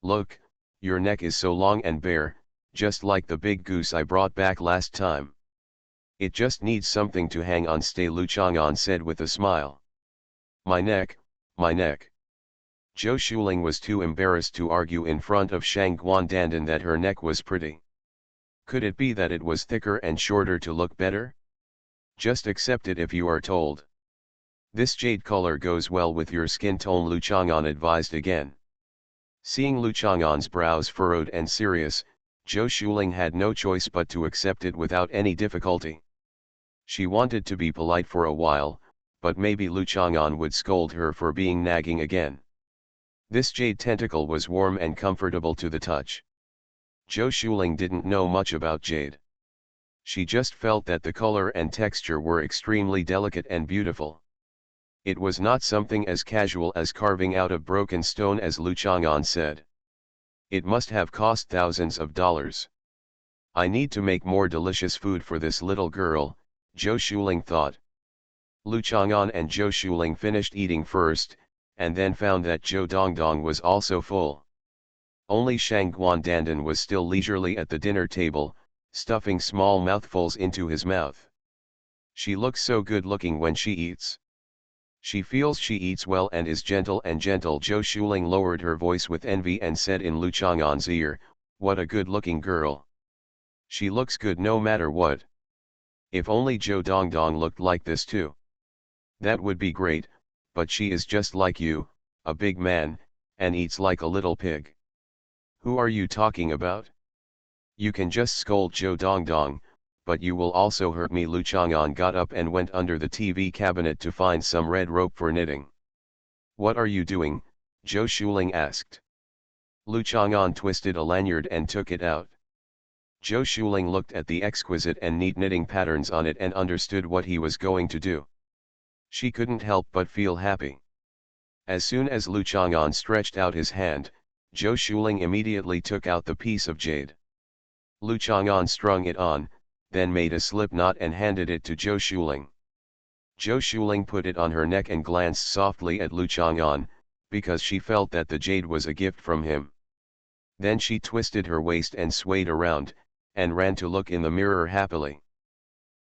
A: Look, your neck is so long and bare, just like the big goose I brought back last time. It just needs something to hang on." Lu Chang'an said with a smile. My neck. Zhou Shuling was too embarrassed to argue in front of Shang Guandandan that her neck was pretty. Could it be that it was thicker and shorter to look better? Just accept it if you are told. This jade color goes well with your skin tone, Lu Chang'an advised again. Seeing Lu Chang'an's brows furrowed and serious, Zhou Shuling had no choice but to accept it without any difficulty. She wanted to be polite for a while, but maybe Lu Chang'an would scold her for being nagging again. This jade tentacle was warm and comfortable to the touch. Zhou Shuling didn't know much about jade. She just felt that the color and texture were extremely delicate and beautiful. It was not something as casual as carving out of broken stone, as Lu Chang'an said. It must have cost thousands of dollars. I need to make more delicious food for this little girl, Zhou Shuling thought. Lu Chang'an and Zhou Shuling finished eating first, and then found that Zhou Dongdong was also full. Only Shang Guandandan was still leisurely at the dinner table, stuffing small mouthfuls into his mouth. She looks so good looking when she eats. She feels she eats well and is gentle and gentle. Zhou Shuling lowered her voice with envy and said in Lu Chang'an's ear, "What a good-looking girl. She looks good no matter what. If only Zhou Dongdong looked like this too. That would be great, but she is just like you, a big man, and eats like a little pig." "Who are you talking about? You can just scold Zhou Dongdong, but you will also hurt me." Lu Chang'an got up and went under the TV cabinet to find some red rope for knitting. "What are you doing?" Zhou Shuling asked. Lu Chang'an twisted a lanyard and took it out. Zhou Shuling looked at the exquisite and neat knitting patterns on it and understood what he was going to do. She couldn't help but feel happy. As soon as Lu Chang'an stretched out his hand, Zhou Shuling immediately took out the piece of jade. Lu Chang'an strung it on, then made a slip knot and handed it to Zhou Shuling. Zhou Shuling put it on her neck and glanced softly at Lu Chang'an, because she felt that the jade was a gift from him. Then she twisted her waist and swayed around, and ran to look in the mirror happily.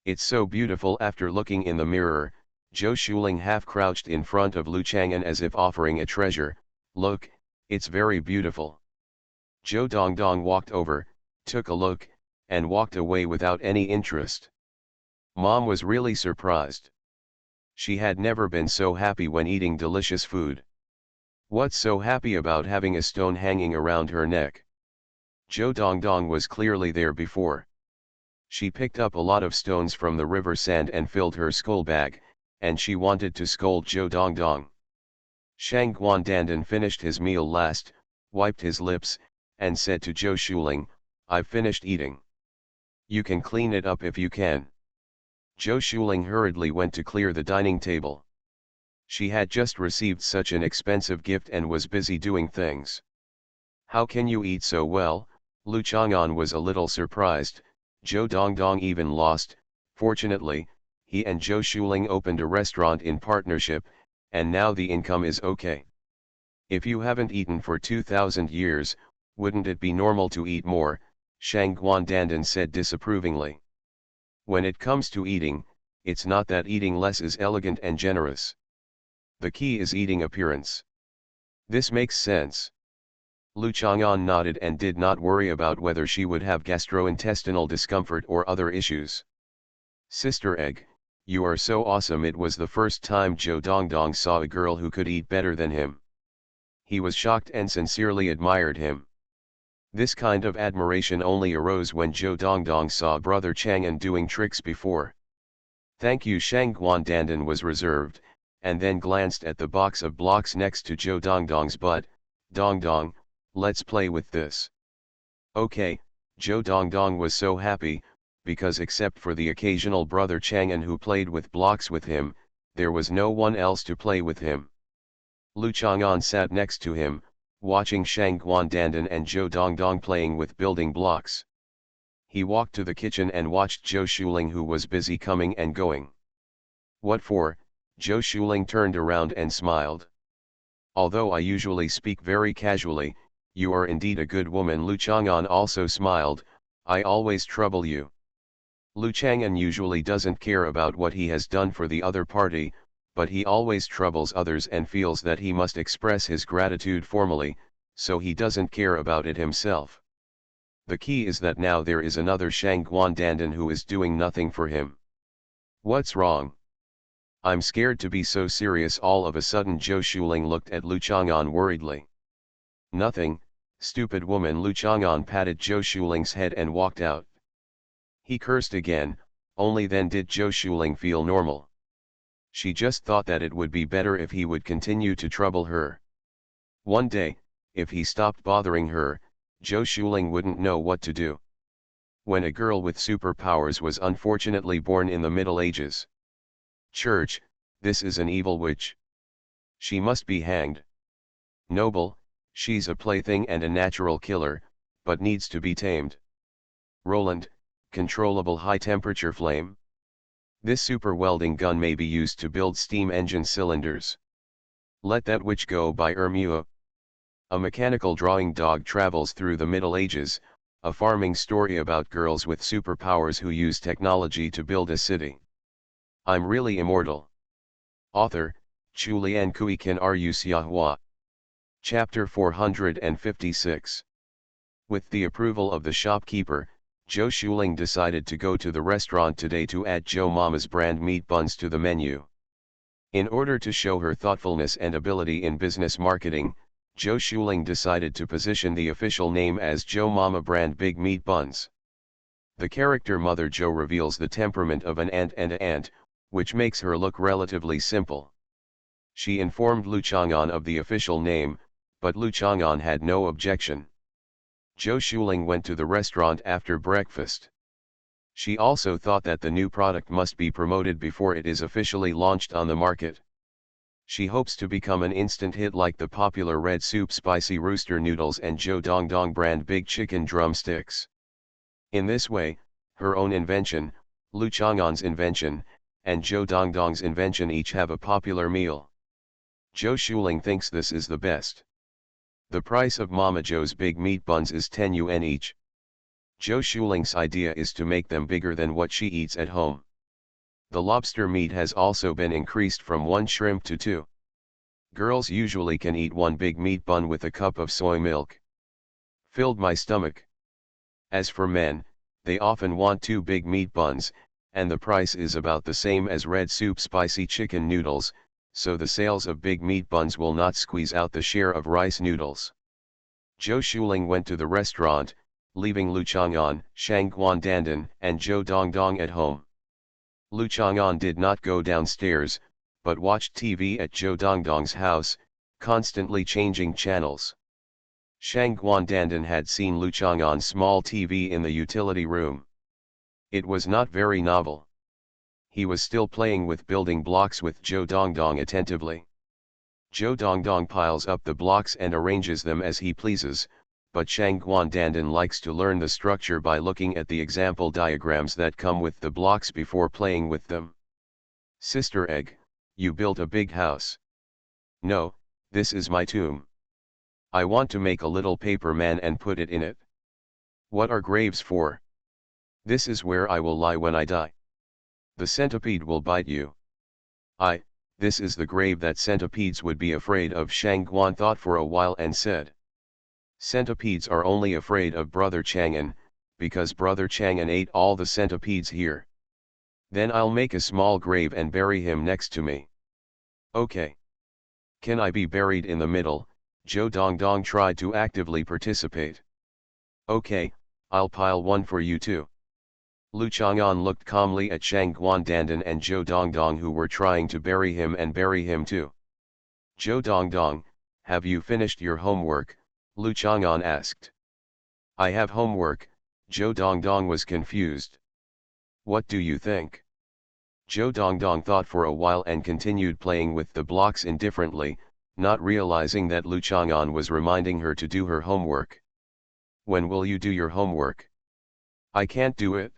A: "It's so beautiful." After looking in the mirror, Zhou Shuling half crouched in front of Lu Chang'an as if offering a treasure. "Look, it's very beautiful." Zhou Dongdong walked over, took a look, and walked away without any interest. Mom was really surprised. She had never been so happy when eating delicious food. What's so happy about having a stone hanging around her neck? Zhou Dongdong was clearly there before. She picked up a lot of stones from the river sand and filled her skull bag, and she wanted to scold Zhou Dongdong. Shang Guandandan finished his meal last, wiped his lips, and said to Zhou Shuling, "I've finished eating. You can clean it up if you can." Zhou Shuling hurriedly went to clear the dining table. She had just received such an expensive gift and was busy doing things. "How can you eat so well?" Lu Chang'an was a little surprised. Zhou Dongdong even lost. Fortunately, he and Zhou Shuling opened a restaurant in partnership, and now the income is okay. "If you haven't eaten for 2,000 years, wouldn't it be normal to eat more?" Shang Guandandan said disapprovingly. "When it comes to eating, it's not that eating less is elegant and generous. The key is eating appearance. This makes sense." Lu Chang'an nodded and did not worry about whether she would have gastrointestinal discomfort or other issues. "Sister Egg, you are so awesome." It was the first time Zhou Dongdong saw a girl who could eat better than him. He was shocked and sincerely admired him. This kind of admiration only arose when Zhou Dongdong saw brother Chang'an doing tricks before. "Thank you." Shang Guandandan was reserved, and then glanced at the box of blocks next to Zhou Dongdong's butt. "Dongdong, let's play with this." "Okay." Zhou Dongdong was so happy, because except for the occasional brother Chang'an who played with blocks with him, there was no one else to play with him. Lu Chang'an sat next to him, watching Shang Guandandan and Zhou Dongdong playing with building blocks. He walked to the kitchen and watched Zhou Shuling, who was busy coming and going. "What for?" Zhou Shuling turned around and smiled. "Although I usually speak very casually, you are indeed a good woman." Lu Chang'an also smiled. "I always trouble you." Lu Chang'an usually doesn't care about what he has done for the other party, but he always troubles others and feels that he must express his gratitude formally, so he doesn't care about it himself. The key is that now there is another Shang Guandandan who is doing nothing for him. "What's wrong?" "I'm scared to be so serious." All of a sudden Zhou Shuling looked at Lu Chang'an worriedly. "Nothing, stupid woman." Lu Chang'an patted Zhou Shuling's head and walked out. He cursed again. Only then did Zhou Shuling feel normal. She just thought that it would be better if he would continue to trouble her. One day, if he stopped bothering her, Zhou Shuling wouldn't know what to do. When a girl with superpowers was unfortunately born in the Middle Ages. Church, this is an evil witch. She must be hanged. Noble, she's a plaything and a natural killer, but needs to be tamed. Roland, controllable high-temperature flame. This super welding gun may be used to build steam engine cylinders. Let That Witch Go by Ermua. A mechanical drawing dog travels through the Middle Ages, a farming story about girls with superpowers who use technology to build a city. I'm Really Immortal. Author, Chulian Kuikan Ru Siahua. Chapter 456. With the approval of the shopkeeper, Zhou Shuling decided to go to the restaurant today to add Zhou Mama's brand meat buns to the menu. In order to show her thoughtfulness and ability in business marketing, Zhou Shuling decided to position the official name as Zhou Mama brand big meat buns. The character Mother Zhou reveals the temperament of an ant, which makes her look relatively simple. She informed Lu Chang'an of the official name, but Lu Chang'an had no objection. Zhou Shuling went to the restaurant after breakfast. She also thought that the new product must be promoted before it is officially launched on the market. She hopes to become an instant hit like the popular red soup spicy rooster noodles and Zhou Dongdong brand big chicken drumsticks. In this way, her own invention, Lu Chang'an's invention, and Zhou Dongdong's invention each have a popular meal. Zhou Shuling thinks this is the best. The price of Mama Zhou's big meat buns is 10 yuan each. Zhou Shuling's idea is to make them bigger than what she eats at home. The lobster meat has also been increased from 1 shrimp to 2. Girls usually can eat 1 big meat bun with a cup of soy milk. Filled my stomach. As for men, they often want 2 big meat buns, and the price is about the same as red soup spicy chicken noodles, so the sales of big meat buns will not squeeze out the share of rice noodles. Zhou Shuling went to the restaurant, leaving Lu Chang'an, Shang Guandandan, and Zhou Dongdong at home. Lu Chang'an did not go downstairs, but watched TV at Zhou Dongdong's house, constantly changing channels. Shang Guandandan had seen Lu Chang'an's small TV in the utility room. It was not very novel. He was still playing with building blocks with Zhou Dongdong attentively. Zhou Dongdong piles up the blocks and arranges them as he pleases, but Shang Guandandan likes to learn the structure by looking at the example diagrams that come with the blocks before playing with them. Sister Egg, you built a big house. No, this is my tomb. I want to make a little paper man and put it in it. What are graves for? This is where I will lie when I die. The centipede will bite you. This is the grave that centipedes would be afraid of. Shang Guan thought for a while and said. Centipedes are only afraid of Brother Chang'an, because Brother Chang'an ate all the centipedes here. Then I'll make a small grave and bury him next to me. Okay. Can I be buried in the middle? Zhou Dongdong tried to actively participate. Okay, I'll pile one for you too. Lu Chang'an looked calmly at Shang Guandandan and Zhou Dongdong, who were trying to bury him and bury him too. Zhou Dongdong, have you finished your homework? Lu Chang'an asked. I have homework. Zhou Dongdong was confused. What do you think? Zhou Dongdong thought for a while and continued playing with the blocks indifferently, not realizing that Lu Chang'an was reminding her to do her homework. When will you do your homework? I can't do it.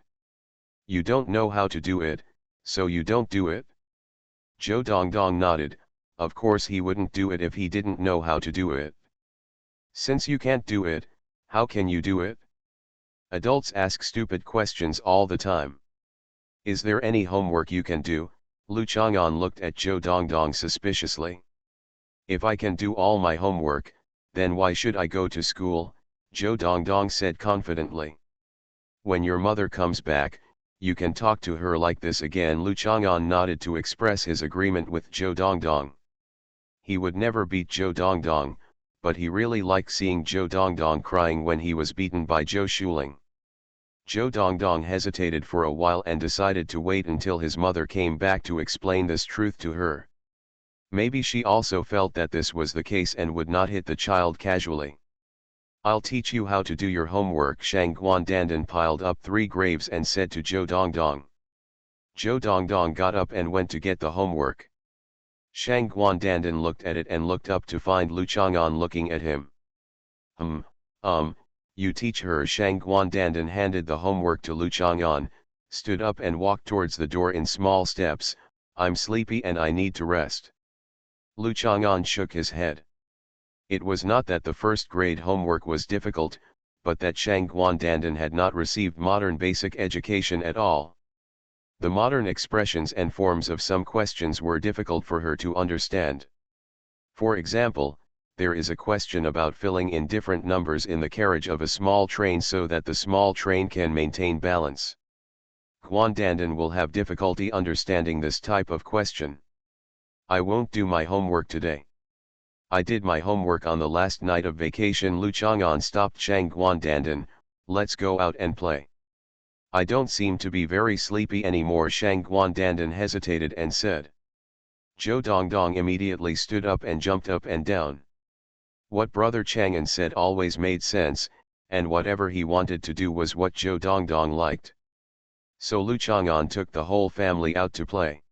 A: You don't know how to do it, so you don't do it? Zhou Dongdong nodded. Of course he wouldn't do it if he didn't know how to do it. Since you can't do it, how can you do it? Adults ask stupid questions all the time. Is there any homework you can do? Lu Chang'an looked at Zhou Dongdong suspiciously. If I can do all my homework, then why should I go to school? Zhou Dongdong said confidently. When your mother comes back, you can talk to her like this again. Lu Chang'an nodded to express his agreement with Zhou Dongdong. He would never beat Zhou Dongdong, but he really liked seeing Zhou Dongdong crying when he was beaten by Zhou Shuling. Zhou Dongdong hesitated for a while and decided to wait until his mother came back to explain this truth to her. Maybe she also felt that this was the case and would not hit the child casually. I'll teach you how to do your homework. Shang Guandandan piled up 3 graves and said to Zhou Dongdong. Zhou Dongdong got up and went to get the homework. Shang Guandandan looked at it and looked up to find Lu Chang'an looking at him. You teach her. Shang Guandandan handed the homework to Lu Chang'an, stood up and walked towards the door in small steps. I'm sleepy and I need to rest. Lu Chang'an shook his head. It was not that the first grade homework was difficult, but that Shang Guandandan had not received modern basic education at all. The modern expressions and forms of some questions were difficult for her to understand. For example, there is a question about filling in different numbers in the carriage of a small train so that the small train can maintain balance. Guandandan will have difficulty understanding this type of question. I won't do my homework today. I did my homework on the last night of vacation. Lu Chang'an stopped Shang Guandandan. Let's go out and play. I don't seem to be very sleepy anymore. Shang Guandandan hesitated and said. Zhou Dongdong immediately stood up and jumped up and down. What Brother Chang'an said always made sense, and whatever he wanted to do was what Zhou Dongdong liked. So Lu Chang'an took the whole family out to play.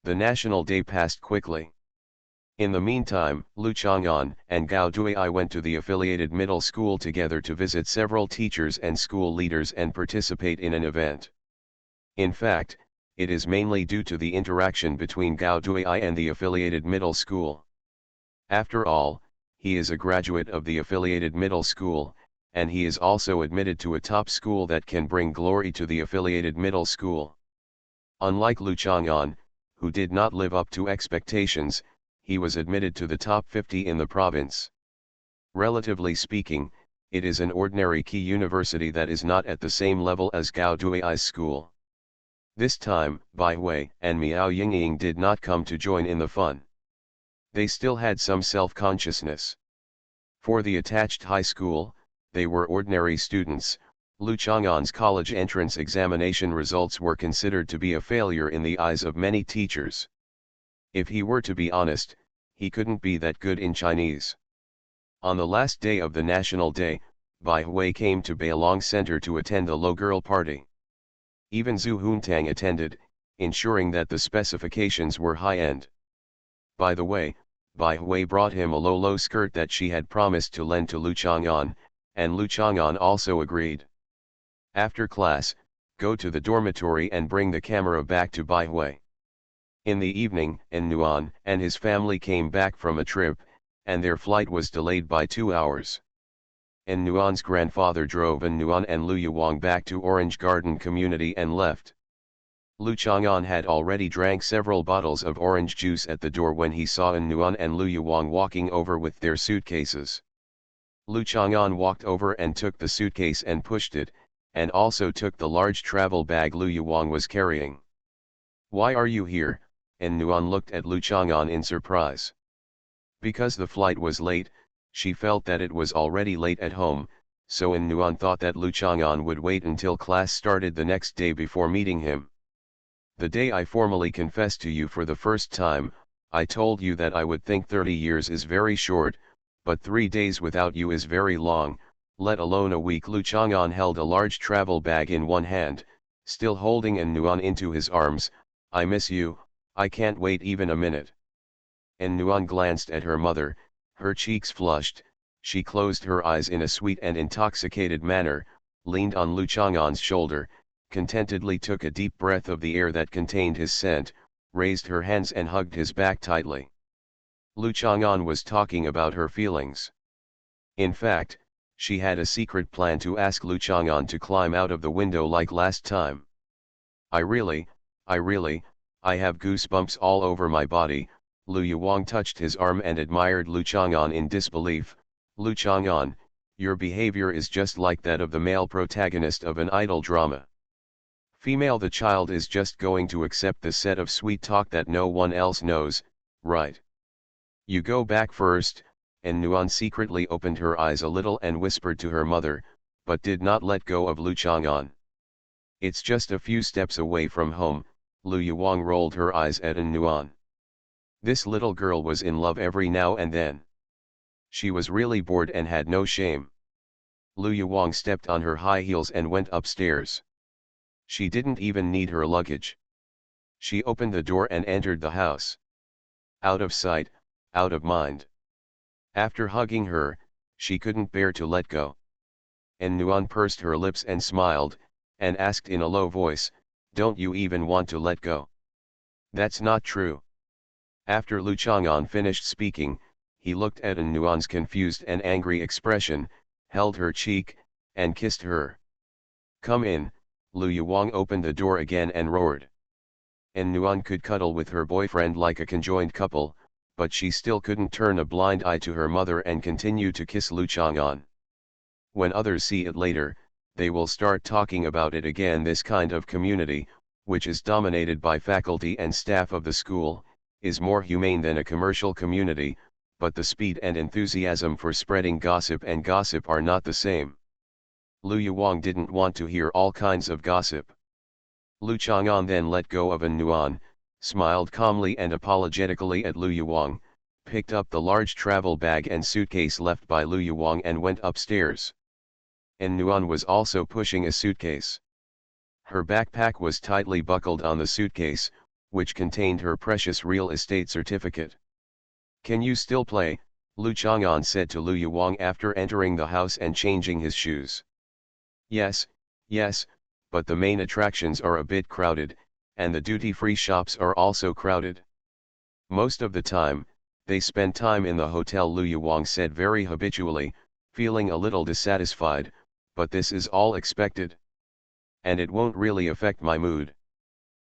A: The National Day passed quickly. In the meantime, Lu Chang'an and Gao Duai went to the affiliated middle school together to visit several teachers and school leaders and participate in an event. In fact, it is mainly due to the interaction between Gao Duai and the affiliated middle school. After all, he is a graduate of the affiliated middle school, and he is also admitted to a top school that can bring glory to the affiliated middle school. Unlike Lu Chang'an, who did not live up to expectations, he was admitted to the top 50 in the province. Relatively speaking, it is an ordinary key university that is not at the same level as Gao Duai's school. This time, Bai Hui and Miao Yingying did not come to join in the fun. They still had some self-consciousness. For the attached high school, they were ordinary students. Lu Chang'an's college entrance examination results were considered to be a failure in the eyes of many teachers. If he were to be honest, he couldn't be that good in Chinese. On the last day of the National Day, Bai Hui came to Bailong Center to attend the Lo Girl party. Even Zhu Huntang attended, ensuring that the specifications were high-end. By the way, Bai Hui brought him a low skirt that she had promised to lend to Lu Chang'an, and Lu Chang'an also agreed. After class, go to the dormitory and bring the camera back to Bai Hui. In the evening, Nuan and his family came back from a trip, and their flight was delayed by 2 hours. Nuan's grandfather drove Nuan and Lu Yuwang back to Orange Garden Community and left. Lu Chang'an had already drank several bottles of orange juice at the door when he saw Nuan and Lu Yuwang walking over with their suitcases. Lu Chang'an walked over and took the suitcase and pushed it, and also took the large travel bag Lu Yuwang was carrying. Why are you here? Nuan looked at Lu Chang'an in surprise. Because the flight was late, she felt that it was already late at home, so Nuan thought that Lu Chang'an would wait until class started the next day before meeting him. The day I formally confessed to you for the first time, I told you that I would think 30 years is very short, but 3 days without you is very long, let alone a week. Lu Chang'an held a large travel bag in one hand, still holding Nuan into his arms. I miss you, I can't wait even a minute. Nuan glanced at her mother, her cheeks flushed, she closed her eyes in a sweet and intoxicated manner, leaned on Lu Chang'an's shoulder, contentedly took a deep breath of the air that contained his scent, raised her hands and hugged his back tightly. Lu Chang'an was talking about her feelings. In fact, she had a secret plan to ask Lu Chang'an to climb out of the window like last time. I have goosebumps all over my body. Lu Yuwang touched his arm and admired Lu Chang'an in disbelief. Lu Chang'an, your behavior is just like that of the male protagonist of an idol drama. Female, the child is just going to accept the set of sweet talk that no one else knows, right? You go back first. Nuan secretly opened her eyes a little and whispered to her mother, but did not let go of Lu Chang'an. It's just a few steps away from home. Lu Yuwang rolled her eyes at Nuan. This little girl was in love every now and then. She was really bored and had no shame. Lu Yuwang stepped on her high heels and went upstairs. She didn't even need her luggage. She opened the door and entered the house. Out of sight, out of mind. After hugging her, she couldn't bear to let go. Nuan pursed her lips and smiled, and asked in a low voice, don't you even want to let go? That's not true. After Lu Chang'an finished speaking, he looked at An Nuan's confused and angry expression, held her cheek, and kissed her. "Come in." Lu Yuwang opened the door again and roared. An Nuan could cuddle with her boyfriend like a conjoined couple, but she still couldn't turn a blind eye to her mother and continue to kiss Lu Chang'an. When others see it later, they will start talking about it again. This kind of community, which is dominated by faculty and staff of the school, is more humane than a commercial community, but the speed and enthusiasm for spreading gossip and gossip are not the same. Lu Yuwang didn't want to hear all kinds of gossip. Lu Chang'an then let go of An Nuan, smiled calmly and apologetically at Lu Yuwang, picked up the large travel bag and suitcase left by Lu Yuwang and went upstairs. An Nuan was also pushing a suitcase. Her backpack was tightly buckled on the suitcase, which contained her precious real estate certificate. "Can you still play?" Lu Chang'an said to Lu Yuwang after entering the house and changing his shoes. Yes, but the main attractions are a bit crowded, and the duty-free shops are also crowded. Most of the time, they spend time in the hotel," Lu Yuwang said very habitually, feeling a little dissatisfied, "but this is all expected. And it won't really affect my mood.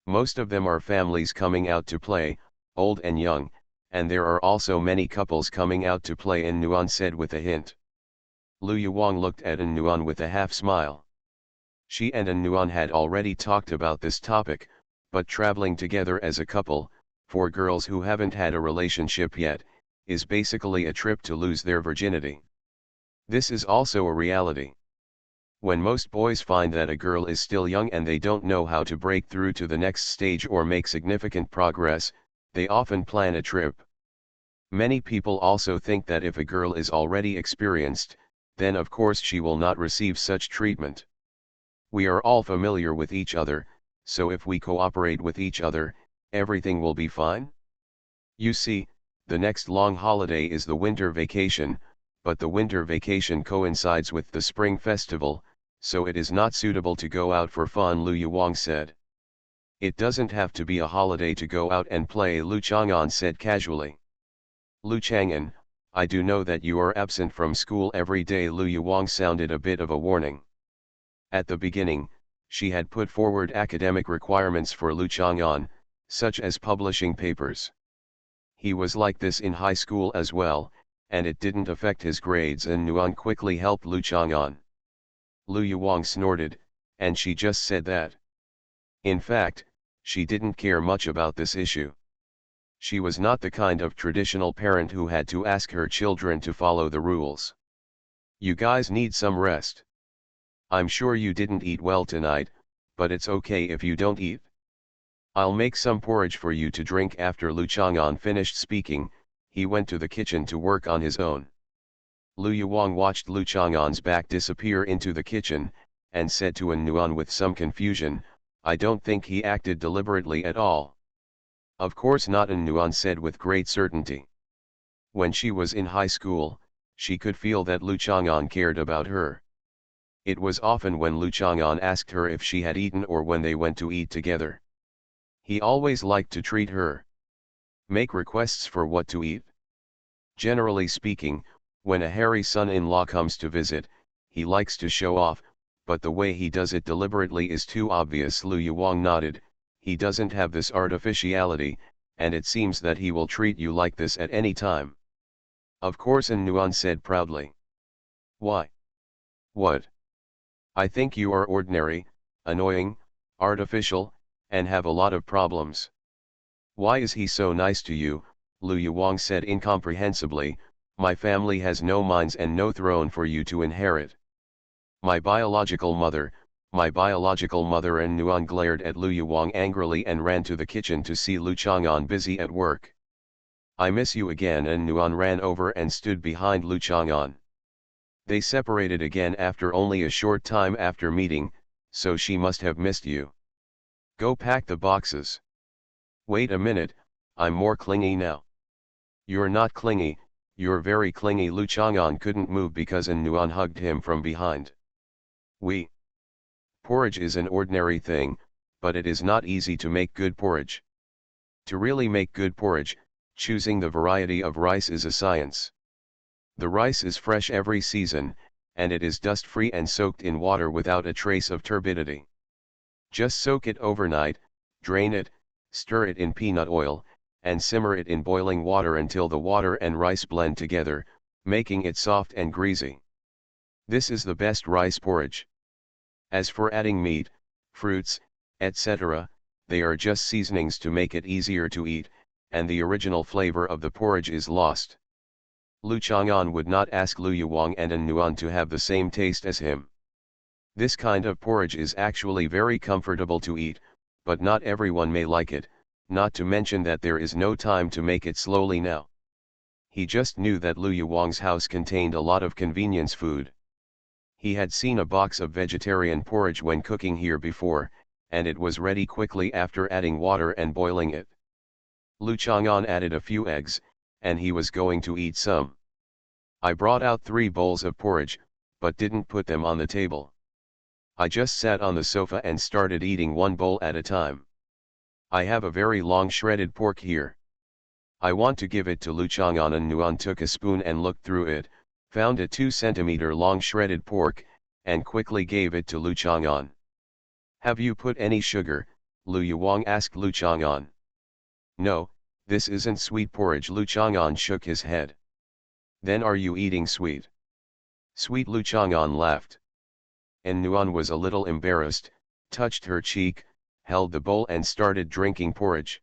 A: Most of them are families coming out to play, old and young, and there are also many couples coming out to play," An Nuan said with a hint. Lu Yuwang looked at An Nuan with a half-smile. She and An Nuan had already talked about this topic, but traveling together as a couple, for girls who haven't had a relationship yet, is basically a trip to lose their virginity. This is also a reality. When most boys find that a girl is still young and they don't know how to break through to the next stage or make significant progress, they often plan a trip. Many people also think that if a girl is already experienced, then of course she will not receive such treatment. We are all familiar with each other, so if we cooperate with each other, everything will be fine. You see, the next long holiday is the winter vacation, but the winter vacation coincides with the spring festival, so it is not suitable to go out for fun," Lu Yuwang said. "It doesn't have to be a holiday to go out and play," Lu Chang'an said casually. "Lu Chang'an, I do know that you are absent from school every day," Lu Yuwang sounded a bit of a warning. At the beginning, she had put forward academic requirements for Lu Chang'an, such as publishing papers. He was like this in high school as well, and it didn't affect his grades. An Nuan quickly helped Lu Chang'an. Lu Yuwang snorted, and she just said that. In fact, she didn't care much about this issue. She was not the kind of traditional parent who had to ask her children to follow the rules. "You guys need some rest. I'm sure you didn't eat well tonight, but it's okay if you don't eat. I'll make some porridge for you to drink." After Lu Chang'an finished speaking, he went to the kitchen to work on his own. Lu Yuwang watched Lu Chang'an's back disappear into the kitchen, and said to An Nuan with some confusion, "I don't think he acted deliberately at all." "Of course not," An Nuan said with great certainty. When she was in high school, she could feel that Lu Chang'an cared about her. It was often when Lu Chang'an asked her if she had eaten or when they went to eat together. He always liked to treat her. Make requests for what to eat. Generally speaking, when a hairy son-in-law comes to visit, he likes to show off, but the way he does it deliberately is too obvious. Lu Yuwang nodded. He doesn't have this artificiality, and it seems that he will treat you like this at any time. Of course, An Nuan said proudly. Why? What? I think you are ordinary, annoying, artificial, and have a lot of problems. Why is he so nice to you? Lu Yuwang said incomprehensibly. My family has no mines and no throne for you to inherit. My biological mother. An Nuan glared at Lu Yuwang angrily and ran to the kitchen to see Lu Chang'an busy at work. I miss you again. An Nuan ran over and stood behind Lu Chang'an. They separated again after only a short time after meeting, so she must have missed you. Go pack the boxes. Wait a minute, I'm more clingy now. You're not clingy, you're very clingy. Lu Chang'an couldn't move because An Nuan hugged him from behind. Porridge is an ordinary thing, but it is not easy to make good porridge. To really make good porridge, Choosing the variety of rice is a science. The rice is fresh every season, and it is dust-free and soaked in water without a trace of turbidity. Just soak it overnight, drain it, stir it in peanut oil, and simmer it in boiling water until the water and rice blend together, making it soft and greasy. This is the best rice porridge. As for adding meat, fruits, etc., they are just seasonings to make it easier to eat, and the original flavor of the porridge is lost. Lu Chang'an would not ask Lu Yuwang and An Nuan to have the same taste as him. This kind of porridge is actually very comfortable to eat, but not everyone may like it, not to mention that there is no time to make it slowly now. He just knew that Lu Yuwang's house contained a lot of convenience food. He had seen a box of vegetarian porridge when cooking here before, and it was ready quickly after adding water and boiling it. Lu Chang'an added a few eggs, and he was going to eat some. I brought out 3 bowls of porridge, but didn't put them on the table. I just sat on the sofa and started eating 1 bowl at a time. I have a very long shredded pork here. I want to give it to Lu Chang'an. And Nuan took a spoon and looked through it, found a 2 centimeter long shredded pork, and quickly gave it to Lu Chang'an. Have you put any sugar? Lu Yuwang asked Lu Chang'an. No, this isn't sweet porridge. Lu Chang'an shook his head. Then are you eating sweet? Sweet. Lu Chang'an laughed. And Nuan was a little embarrassed, touched her cheek, held the bowl and started drinking porridge.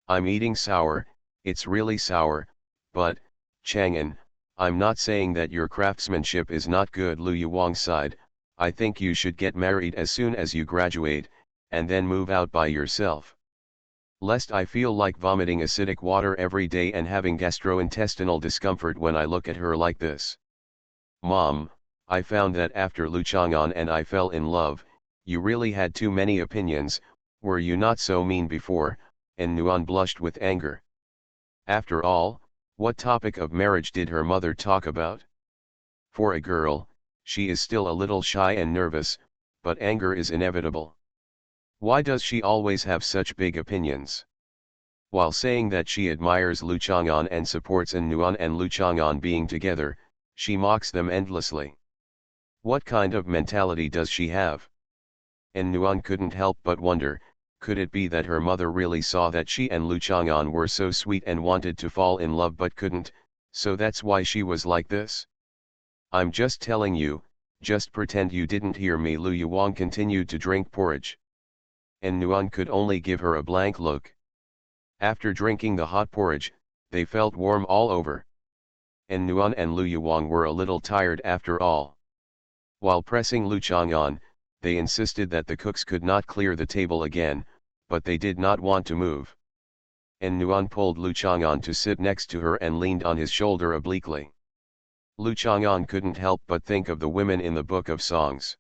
A: I'm eating sour, it's really sour, but, Chang'an, I'm not saying that your craftsmanship is not good. Lu Yuwang sighed. I think you should get married as soon as you graduate, and then move out by yourself. Lest I feel like vomiting acidic water every day and having gastrointestinal discomfort when I look at her like this. Mom, I found that after Lu Chang'an and I fell in love, you really had too many opinions, were you not so mean before? And Nuan blushed with anger. After all, what topic of marriage did her mother talk about? For a girl, she is still a little shy and nervous, but anger is inevitable. Why does she always have such big opinions? While saying that she admires Lu Chang'an and supports An Nuan and Lu Chang'an being together, she mocks them endlessly. What kind of mentality does she have? And Nuan couldn't help but wonder, could it be that her mother really saw that she and Lu Chang'an were so sweet and wanted to fall in love but couldn't, so that's why she was like this? I'm just telling you, just pretend you didn't hear me. Lu Yuwang continued to drink porridge. And Nuan could only give her a blank look. After drinking the hot porridge, they felt warm all over. And Nuan and Lu Yuwang were a little tired after all. While pressing Lu Chang'an, they insisted that the cooks could not clear the table again, but they did not want to move. And Nuan pulled Lu Chang'an to sit next to her and leaned on his shoulder obliquely. Lu Chang'an couldn't help but think of the women in the Book of Songs.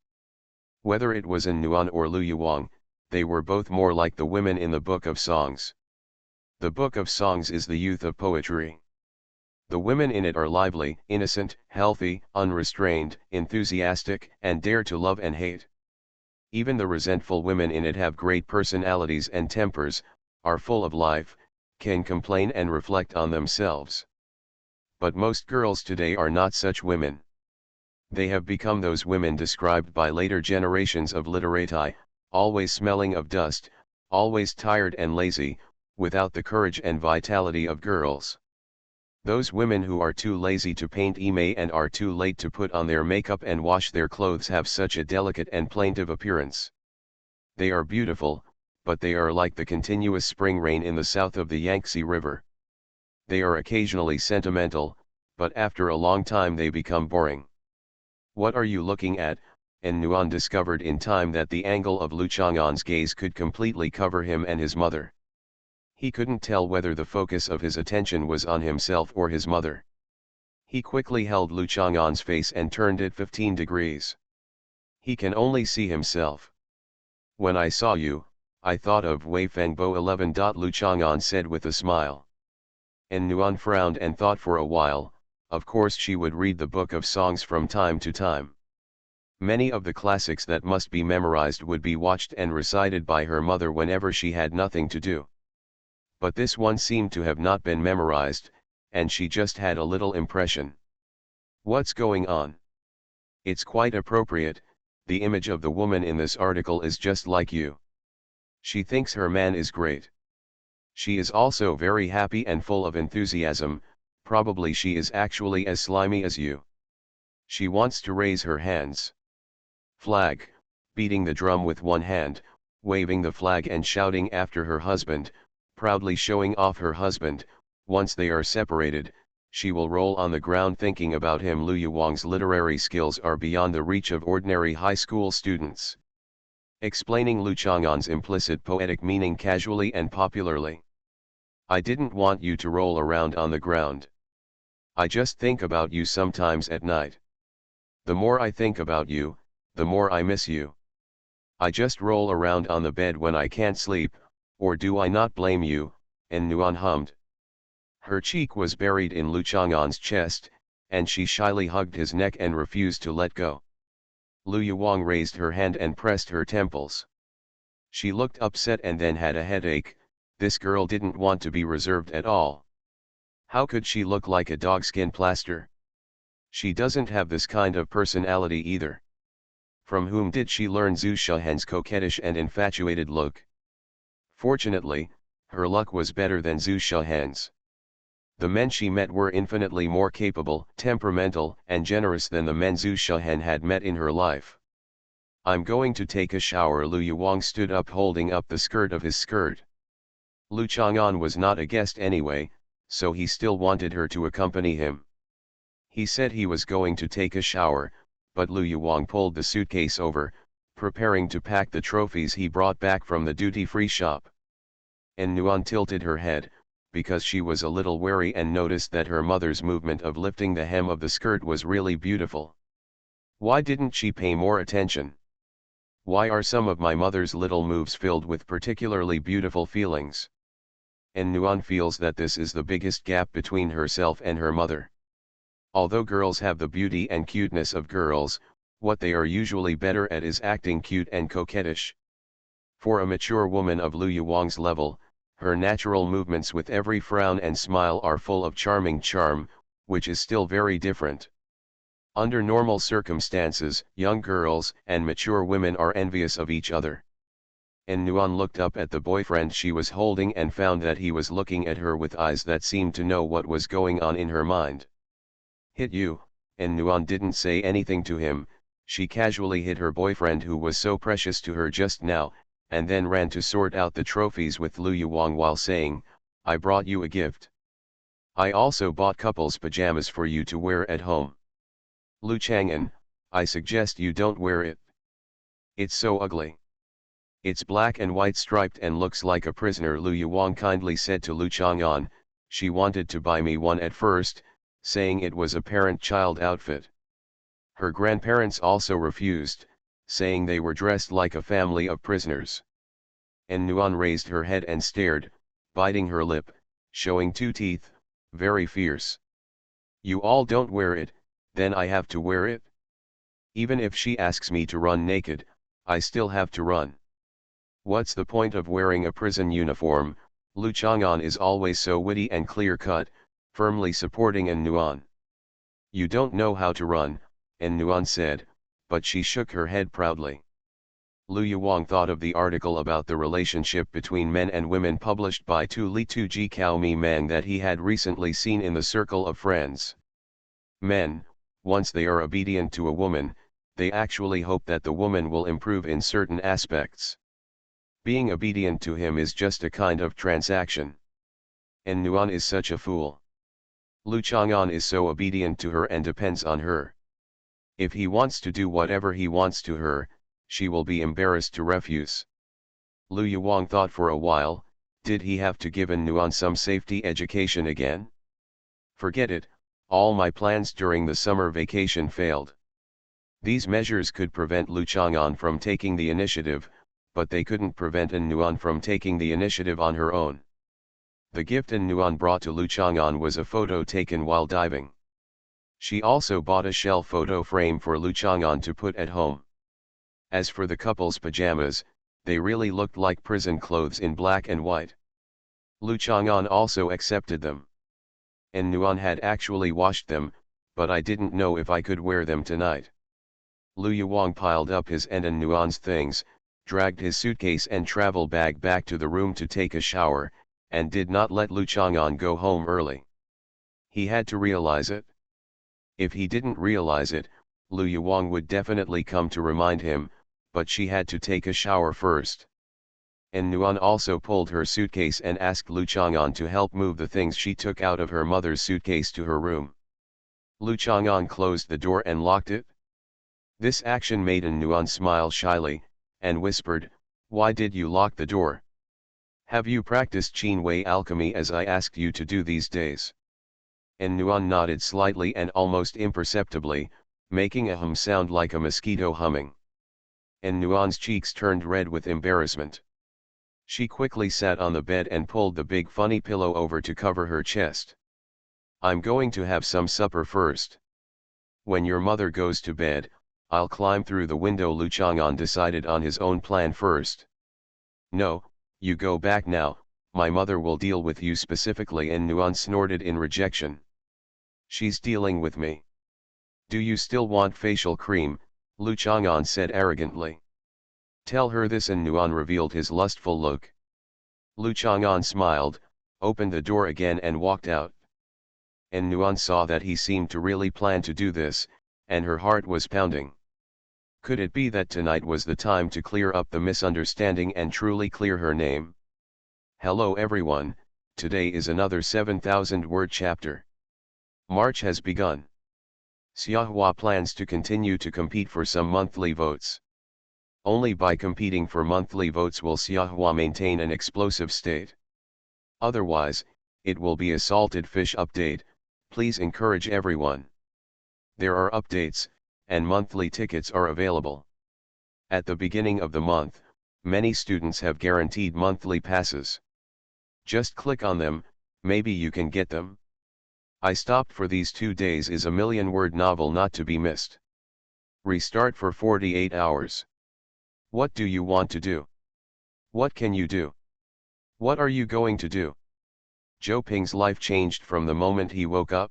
A: Whether it was An Nuan or Lu Yuwang, they were both more like the women in the Book of Songs. The Book of Songs is the youth of poetry. The women in it are lively, innocent, healthy, unrestrained, enthusiastic, and dare to love and hate. Even the resentful women in it have great personalities and tempers, are full of life, can complain and reflect on themselves. But most girls today are not such women. They have become those women described by later generations of literati, always smelling of dust, always tired and lazy, without the courage and vitality of girls. Those women who are too lazy to paint and are too late to put on their makeup and wash their clothes have such a delicate and plaintive appearance. They are beautiful, but they are like the continuous spring rain in the south of the Yangtze River. They are occasionally sentimental, but after a long time they become boring. What are you looking at? And Nuan discovered in time that the angle of Lu Chang'an's gaze could completely cover him and his mother. He couldn't tell whether the focus of his attention was on himself or his mother. He quickly held Lu Chang'an's face and turned it 15 degrees. He can only see himself. When I saw you, I thought of Wei Fengbo 11. Lu Chang'an said with a smile. And Nuan frowned and thought for a while. Of course she would read the Book of Songs from time to time. Many of the classics that must be memorized would be watched and recited by her mother whenever she had nothing to do. But this one seemed to have not been memorized, and she just had a little impression. What's going on? It's quite appropriate, the image of the woman in this article is just like you. She thinks her man is great. She is also very happy and full of enthusiasm, probably she is actually as slimy as you. She wants to raise her hands. Flag, beating the drum with one hand, waving the flag and shouting after her husband, proudly showing off her husband. Once they are separated, she will roll on the ground thinking about him. Lu Yuwang's literary skills are beyond the reach of ordinary high school students. Explaining Lu Chang'an's implicit poetic meaning casually and popularly. I didn't want you to roll around on the ground. I just think about you sometimes at night. The more I think about you, the more I miss you. I just roll around on the bed when I can't sleep, or do I not blame you? And Nuan hummed. Her cheek was buried in Lu Chang'an's chest, and she shyly hugged his neck and refused to let go. Lu Yuwang raised her hand and pressed her temples. She looked upset and then had a headache. This girl didn't want to be reserved at all. How could she look like a dogskin plaster? She doesn't have this kind of personality either. From whom did she learn Zhu Shahan's coquettish and infatuated look? Fortunately, her luck was better than Zhu Shahan's. The men she met were infinitely more capable, temperamental, and generous than the men Zhu Shahan had met in her life. I'm going to take a shower. Lu Yuwang stood up holding up the skirt of his skirt. Lu Chang'an was not a guest anyway, so he still wanted her to accompany him. He said he was going to take a shower, but Lu Yuwang pulled the suitcase over, preparing to pack the trophies he brought back from the duty-free shop. And Nuan tilted her head, because she was a little wary and noticed that her mother's movement of lifting the hem of the skirt was really beautiful. Why didn't she pay more attention? Why are some of my mother's little moves filled with particularly beautiful feelings? And Nuan feels that this is the biggest gap between herself and her mother. Although girls have the beauty and cuteness of girls, what they are usually better at is acting cute and coquettish. For a mature woman of Lu Yuwang's level, her natural movements with every frown and smile are full of charming charm, which is still very different. Under normal circumstances, young girls and mature women are envious of each other. And Nuan looked up at the boyfriend she was holding and found that he was looking at her with eyes that seemed to know what was going on in her mind. Hit you, and Nuan didn't say anything to him. She casually hit her boyfriend who was so precious to her just now, and then ran to sort out the trophies with Lu Yuwang while saying, I brought you a gift. I also bought couples pajamas for you to wear at home. Lu Chang'an, I suggest you don't wear it. It's so ugly. It's black and white striped and looks like a prisoner. Lu Yuwang kindly said to Lu Chang'an. She wanted to buy me one at first, saying it was a parent-child outfit. Her grandparents also refused, saying they were dressed like a family of prisoners. And Nuan raised her head and stared, biting her lip, showing 2 teeth, very fierce. You all don't wear it, then I have to wear it? Even if she asks me to run naked, I still have to run. What's the point of wearing a prison uniform? Lu Chang'an is always so witty and clear-cut, firmly supporting An Nuan. You don't know how to run, An Nuan said, but she shook her head proudly. Lu Yuwang thought of the article about the relationship between men and women published by Tu Li Tu Ji Kao Mi Mang that he had recently seen in the circle of friends. Men, once they are obedient to a woman, they actually hope that the woman will improve in certain aspects. Being obedient to him is just a kind of transaction. And Nuan is such a fool. Lu Chang'an is so obedient to her and depends on her. If he wants to do whatever he wants to her, she will be embarrassed to refuse. Lu Yuwang thought for a while, did he have to give An Nuan some safety education again? Forget it, all my plans during the summer vacation failed. These measures could prevent Lu Chang'an from taking the initiative, but they couldn't prevent An Nuan from taking the initiative on her own. The gift An Nuan brought to Lu Chang'an was a photo taken while diving. She also bought a shell photo frame for Lu Chang'an to put at home. As for the couple's pajamas, they really looked like prison clothes in black and white. Lu Chang'an also accepted them. And Nuan had actually washed them, but I didn't know if I could wear them tonight. Lu Yuang piled up his and Nuan's things, dragged his suitcase and travel bag back to the room to take a shower, and did not let Lu Chang'an go home early. He had to realize it. If he didn't realize it, Lu Yuang would definitely come to remind him, but she had to take a shower first. And Nuan also pulled her suitcase and asked Lu Chang'an to help move the things she took out of her mother's suitcase to her room. Lu Chang'an closed the door and locked it. This action made Nuan smile shyly, and whispered, "Why did you lock the door? Have you practiced Qin Wei alchemy as I asked you to do these days?" And Nuan nodded slightly and almost imperceptibly, making a hum sound like a mosquito humming. And Nuan's cheeks turned red with embarrassment. She quickly sat on the bed and pulled the big funny pillow over to cover her chest. "I'm going to have some supper first. When your mother goes to bed, I'll climb through the window." Lu Chang'an decided on his own plan first. "No, you go back now, my mother will deal with you specifically." And Nuan snorted in rejection. "She's dealing with me. Do you still want facial cream?" Lu Chang'an said arrogantly. "Tell her this." And Nuan revealed his lustful look. Lu Chang'an smiled, opened the door again and walked out. And Nuan saw that he seemed to really plan to do this, and her heart was pounding. Could it be that tonight was the time to clear up the misunderstanding and truly clear her name? Hello everyone, today is another 7,000-word chapter. March has begun. Xiahua plans to continue to compete for some monthly votes. Only by competing for monthly votes will Xiahua maintain an explosive state. Otherwise, it will be a salted fish update. Please encourage everyone. There are updates, and monthly tickets are available. At the beginning of the month, many students have guaranteed monthly passes. Just click on them, maybe you can get them. I Stopped for These 2 Days is a million-word novel not to be missed. Restart for 48 hours. What do you want to do? What can you do? What are you going to do? Zhou Ping's life changed from the moment he woke up.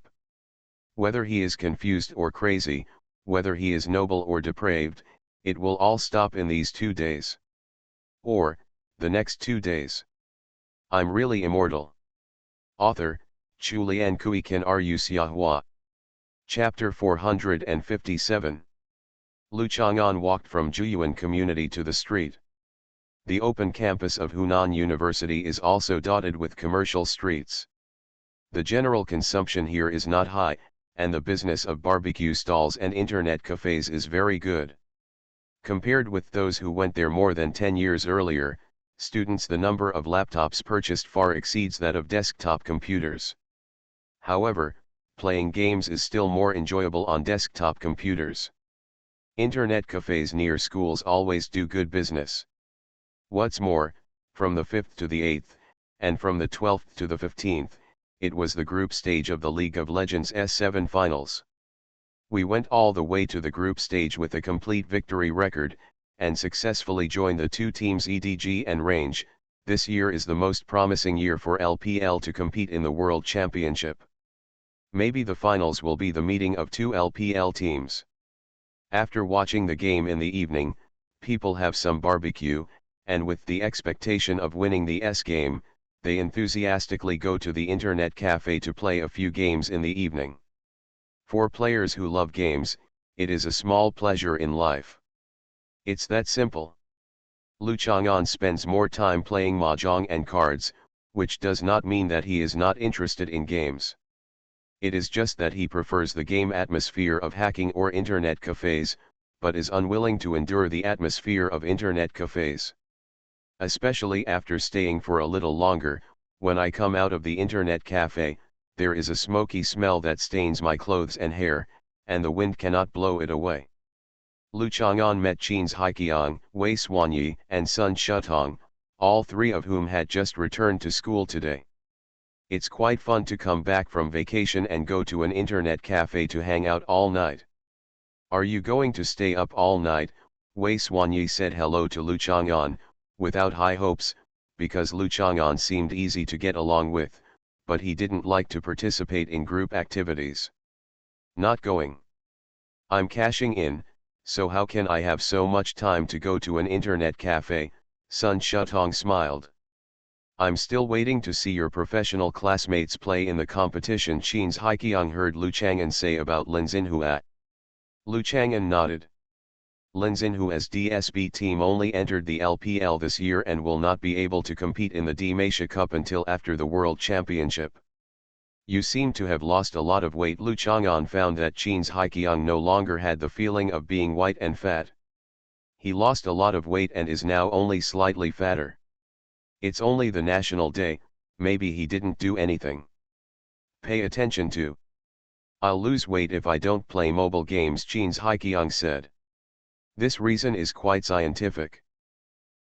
A: Whether he is confused or crazy, whether he is noble or depraved, it will all stop in these 2 days. Or, the next 2 days. I'm really immortal. Author, Chulian Kui Kan Ru Xiahua. Chapter 457. Lu Chang'an walked from Juyuan Community to the street. The open campus of Hunan University is also dotted with commercial streets. The general consumption here is not high, and the business of barbecue stalls and internet cafes is very good. Compared with those who went there more than 10 years earlier, students, the number of laptops purchased far exceeds that of desktop computers. However, playing games is still more enjoyable on desktop computers. Internet cafes near schools always do good business. What's more, from the 5th to the 8th, and from the 12th to the 15th, it was the group stage of the League of Legends S7 finals. We went all the way to the group stage with a complete victory record, and successfully joined the 2 teams EDG and Range. This year is the most promising year for LPL to compete in the World Championship. Maybe the finals will be the meeting of 2 LPL teams. After watching the game in the evening, people have some barbecue, and with the expectation of winning the S game, they enthusiastically go to the internet cafe to play a few games in the evening. For players who love games, it is a small pleasure in life. It's that simple. Lu Chang'an spends more time playing mahjong and cards, which does not mean that he is not interested in games. It is just that he prefers the game atmosphere of hacking or internet cafes, but is unwilling to endure the atmosphere of internet cafes. Especially after staying for a little longer, when I come out of the internet cafe, there is a smoky smell that stains my clothes and hair, and the wind cannot blow it away. Lu Chang'an met Qin's Haiqiang, Wei Xuanyi, and Sun Shutong, all 3 of whom had just returned to school today. It's quite fun to come back from vacation and go to an internet cafe to hang out all night. Are you going to stay up all night? Wei Xuanyi said hello to Lu Chang'an, without high hopes, because Lu Chang'an seemed easy to get along with, but he didn't like to participate in group activities. Not going. I'm cashing in, so how can I have so much time to go to an internet cafe? Sun Shutong smiled. I'm still waiting to see your professional classmates play in the competition. Qin's Haiqiang heard Lu Chang'an say about Lin Xinhua. Lu Chang'an nodded. Lin Xinhua's DSB team only entered the LPL this year and will not be able to compete in the D-Asia Cup until after the World Championship. You seem to have lost a lot of weight. Lu Chang'an found that Qin's Haiqiang no longer had the feeling of being white and fat. He lost a lot of weight and is now only slightly fatter. It's only the national day, maybe he didn't do anything. Pay attention to. I'll lose weight if I don't play mobile games, Qin's Haiqiang said. This reason is quite scientific.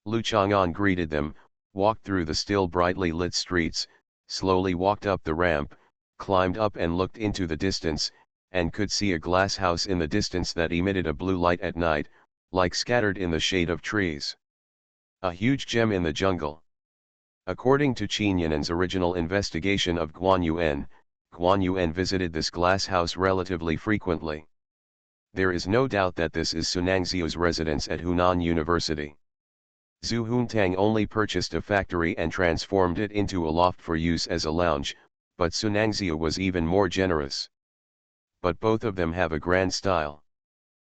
A: Lu Chang'an greeted them, walked through the still brightly lit streets, slowly walked up the ramp, climbed up and looked into the distance, and could see a glass house in the distance that emitted a blue light at night, like scattered in the shade of trees. A huge gem in the jungle. According to Qin Yinan's original investigation of Guan Yuan visited this glass house relatively frequently. There is no doubt that this is Sunangxiu's residence at Hunan University. Zhu Huntang only purchased a factory and transformed it into a loft for use as a lounge, but Sunangxiu was even more generous. But both of them have a grand style.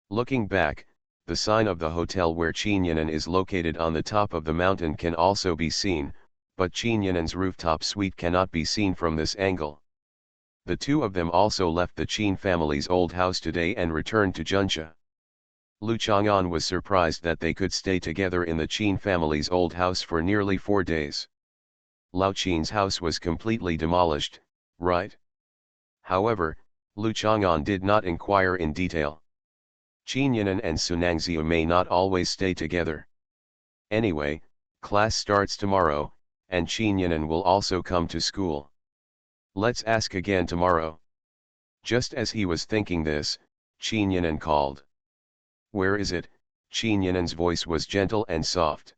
A: Looking back, the sign of the hotel where Qin Yinan is located on the top of the mountain can also be seen, but Qin Yinan's rooftop suite cannot be seen from this angle. The two of them also left the Qin family's old house today and returned to Junxia. Lu Chang'an was surprised that they could stay together in the Qin family's old house for nearly 4 days. Lao Qin's house was completely demolished, right? However, Lu Chang'an did not inquire in detail. Qin Yinan and Sunangxiu may not always stay together. Anyway, class starts tomorrow, and Qin Yinan will also come to school. Let's ask again tomorrow. Just as he was thinking this, Qin Yinan called. Where is it? Qin Yinan's voice was gentle and soft.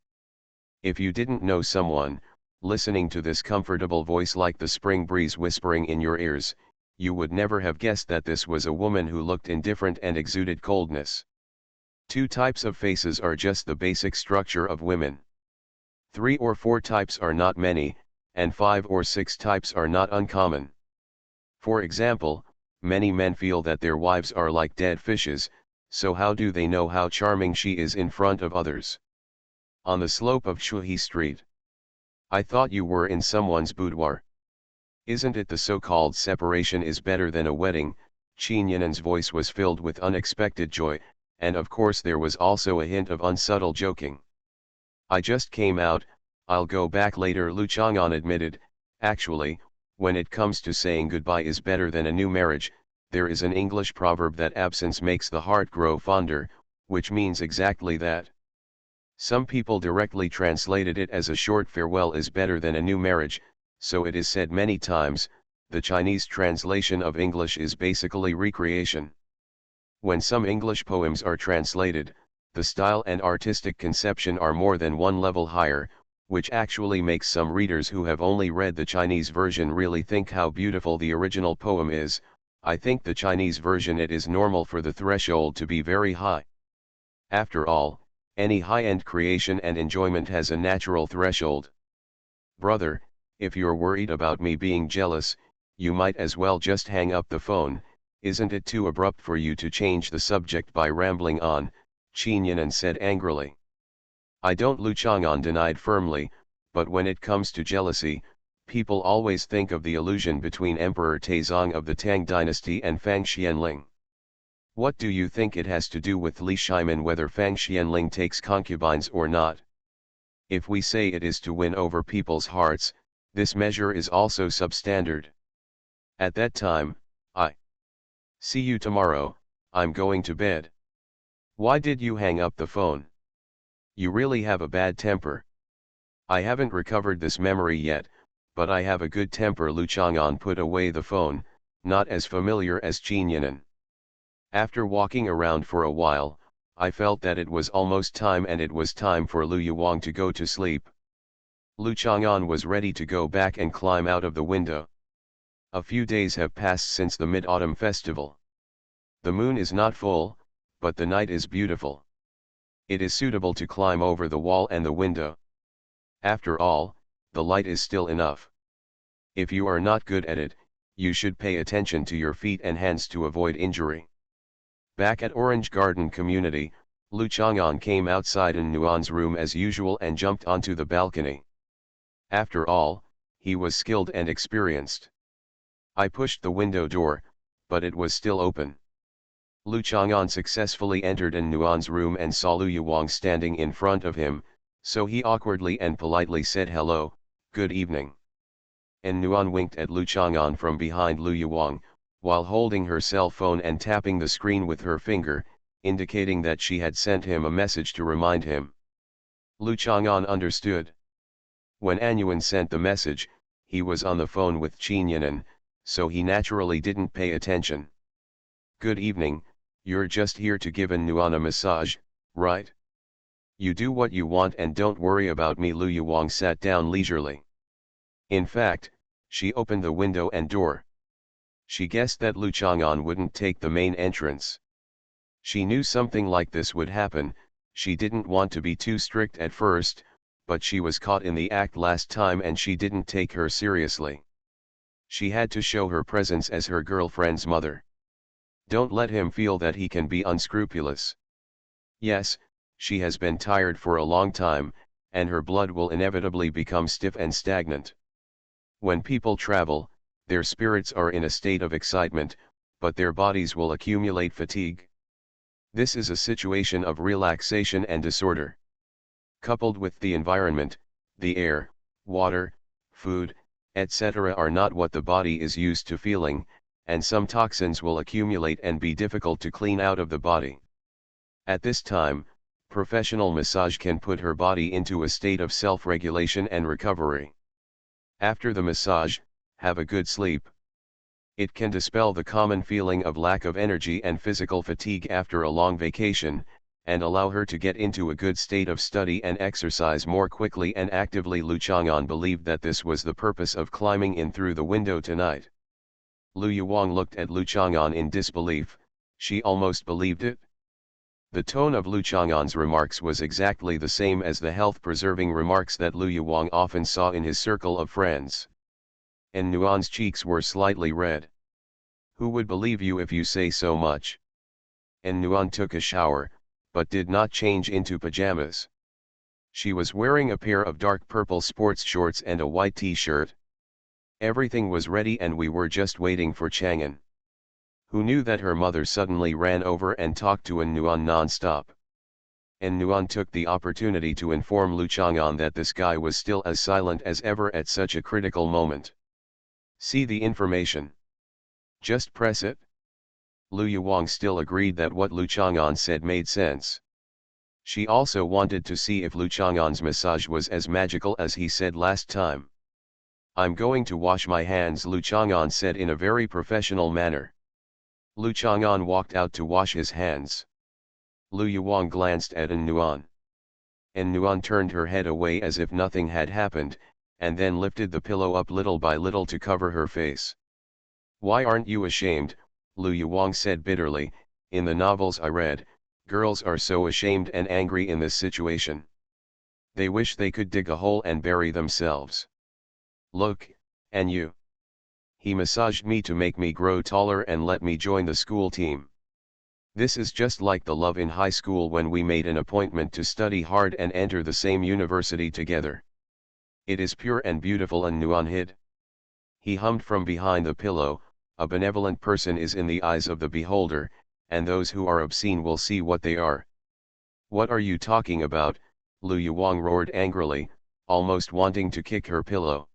A: If you didn't know someone, listening to this comfortable voice like the spring breeze whispering in your ears, you would never have guessed that this was a woman who looked indifferent and exuded coldness. 2 types of faces are just the basic structure of women. 3 or 4 types are not many, and 5 or 6 types are not uncommon. For example, many men feel that their wives are like dead fishes, so how do they know how charming she is in front of others? On the slope of Shuhi Street. I thought you were in someone's boudoir. Isn't it the so-called separation is better than a wedding? Qin Yinan's voice was filled with unexpected joy, and of course there was also a hint of unsubtle joking. I just came out, I'll go back later, Lu Chang'an admitted. Actually, when it comes to saying goodbye is better than a new marriage, there is an English proverb that absence makes the heart grow fonder, which means exactly that. Some people directly translated it as a short farewell is better than a new marriage, so it is said many times. The Chinese translation of English is basically recreation. When some English poems are translated, the style and artistic conception are more than one level higher, which actually makes some readers who have only read the Chinese version really think how beautiful the original poem is. I think the Chinese version it is normal for the threshold to be very high. After all, any high-end creation and enjoyment has a natural threshold. Brother, if you're worried about me being jealous, you might as well just hang up the phone. Isn't it too abrupt for you to change the subject by rambling on? Qin Yinan said angrily. I don't, Lu Chang'an denied firmly, but when it comes to jealousy, people always think of the illusion between Emperor Taizong of the Tang dynasty and Fang Xianling. What do you think it has to do with Li Shimin whether Fang Xianling takes concubines or not? If we say it is to win over people's hearts, this measure is also substandard. At that time, I see you tomorrow. I'm going to bed. Why did you hang up the phone? You really have a bad temper. I haven't recovered this memory yet, but I have a good temper. Lu Chang'an put away the phone, not as familiar as Qin Yinan. After walking around for a while, I felt that it was almost time and it was time for Lu Yuang to go to sleep. Lu Chang'an was ready to go back and climb out of the window. A few days have passed since the Mid-Autumn Festival. The moon is not full, but the night is beautiful. It is suitable to climb over the wall and the window. After all, the light is still enough. If you are not good at it, you should pay attention to your feet and hands to avoid injury. Back at Orange Garden Community, Lu Chang'an came outside in Nuan's room as usual and jumped onto the balcony. After all, he was skilled and experienced. I pushed the window door, but it was still open. Lu Chang'an successfully entered in Nuan's room and saw Lu Yuwang standing in front of him, so he awkwardly and politely said hello, good evening. And Nuan winked at Lu Chang'an from behind Lu Yuwang, while holding her cell phone and tapping the screen with her finger, indicating that she had sent him a message to remind him. Lu Chang'an understood. When Anyuan sent the message, he was on the phone with Qin Yanan, so he naturally didn't pay attention. Good evening, you're just here to give Nuan a massage, right? You do what you want and don't worry about me. Lu Yuwang sat down leisurely. In fact, she opened the window and door. She guessed that Lu Chang'an wouldn't take the main entrance. She knew something like this would happen. She didn't want to be too strict at first, but she was caught in the act last time and she didn't take her seriously. She had to show her presence as her girlfriend's mother. Don't let him feel that he can be unscrupulous. Yes, she has been tired for a long time, and her blood will inevitably become stiff and stagnant. When people travel, their spirits are in a state of excitement, but their bodies will accumulate fatigue. This is a situation of relaxation and disorder. Coupled with the environment, the air, water, food, etc. are not what the body is used to feeling, and some toxins will accumulate and be difficult to clean out of the body. At this time, professional massage can put her body into a state of self-regulation and recovery. After the massage, have a good sleep. It can dispel the common feeling of lack of energy and physical fatigue after a long vacation, and allow her to get into a good state of study and exercise more quickly and actively. Lu Chang'an believed that this was the purpose of climbing in through the window tonight. Lu Yuwang looked at Lu Chang'an in disbelief. She almost believed it. The tone of Lu Chang'an's remarks was exactly the same as the health-preserving remarks that Lu Yuwang often saw in his circle of friends. And Nuan's cheeks were slightly red. Who would believe you if you say so much? And Nuan took a shower, but did not change into pajamas. She was wearing a pair of dark purple sports shorts and a white t-shirt. Everything was ready and we were just waiting for Chang'an, who knew that her mother suddenly ran over and talked to Nuan non-stop. And Nuan took the opportunity to inform Lu Chang'an that this guy was still as silent as ever at such a critical moment. See the information. Just press it. Lu Yuwang still agreed that what Lu Chang'an said made sense. She also wanted to see if Lu Chang'an's massage was as magical as he said last time. I'm going to wash my hands, Lu Chang'an said in a very professional manner. Lu Chang'an walked out to wash his hands. Lu Yuwang glanced at Nuan. Nuan turned her head away as if nothing had happened, and then lifted the pillow up little by little to cover her face. Why aren't you ashamed? Lu Yuwang said bitterly. In the novels I read, girls are so ashamed and angry in this situation. They wish they could dig a hole and bury themselves. Look, and you. He massaged me to make me grow taller and let me join the school team. This is just like the love in high school when we made an appointment to study hard and enter the same university together. It is pure and beautiful, and Nuan hid. He hummed from behind the pillow. A benevolent person is in the eyes of the beholder, and those who are obscene will see what they are. What are you talking about? Lu Yuwang roared angrily, almost wanting to kick her pillow.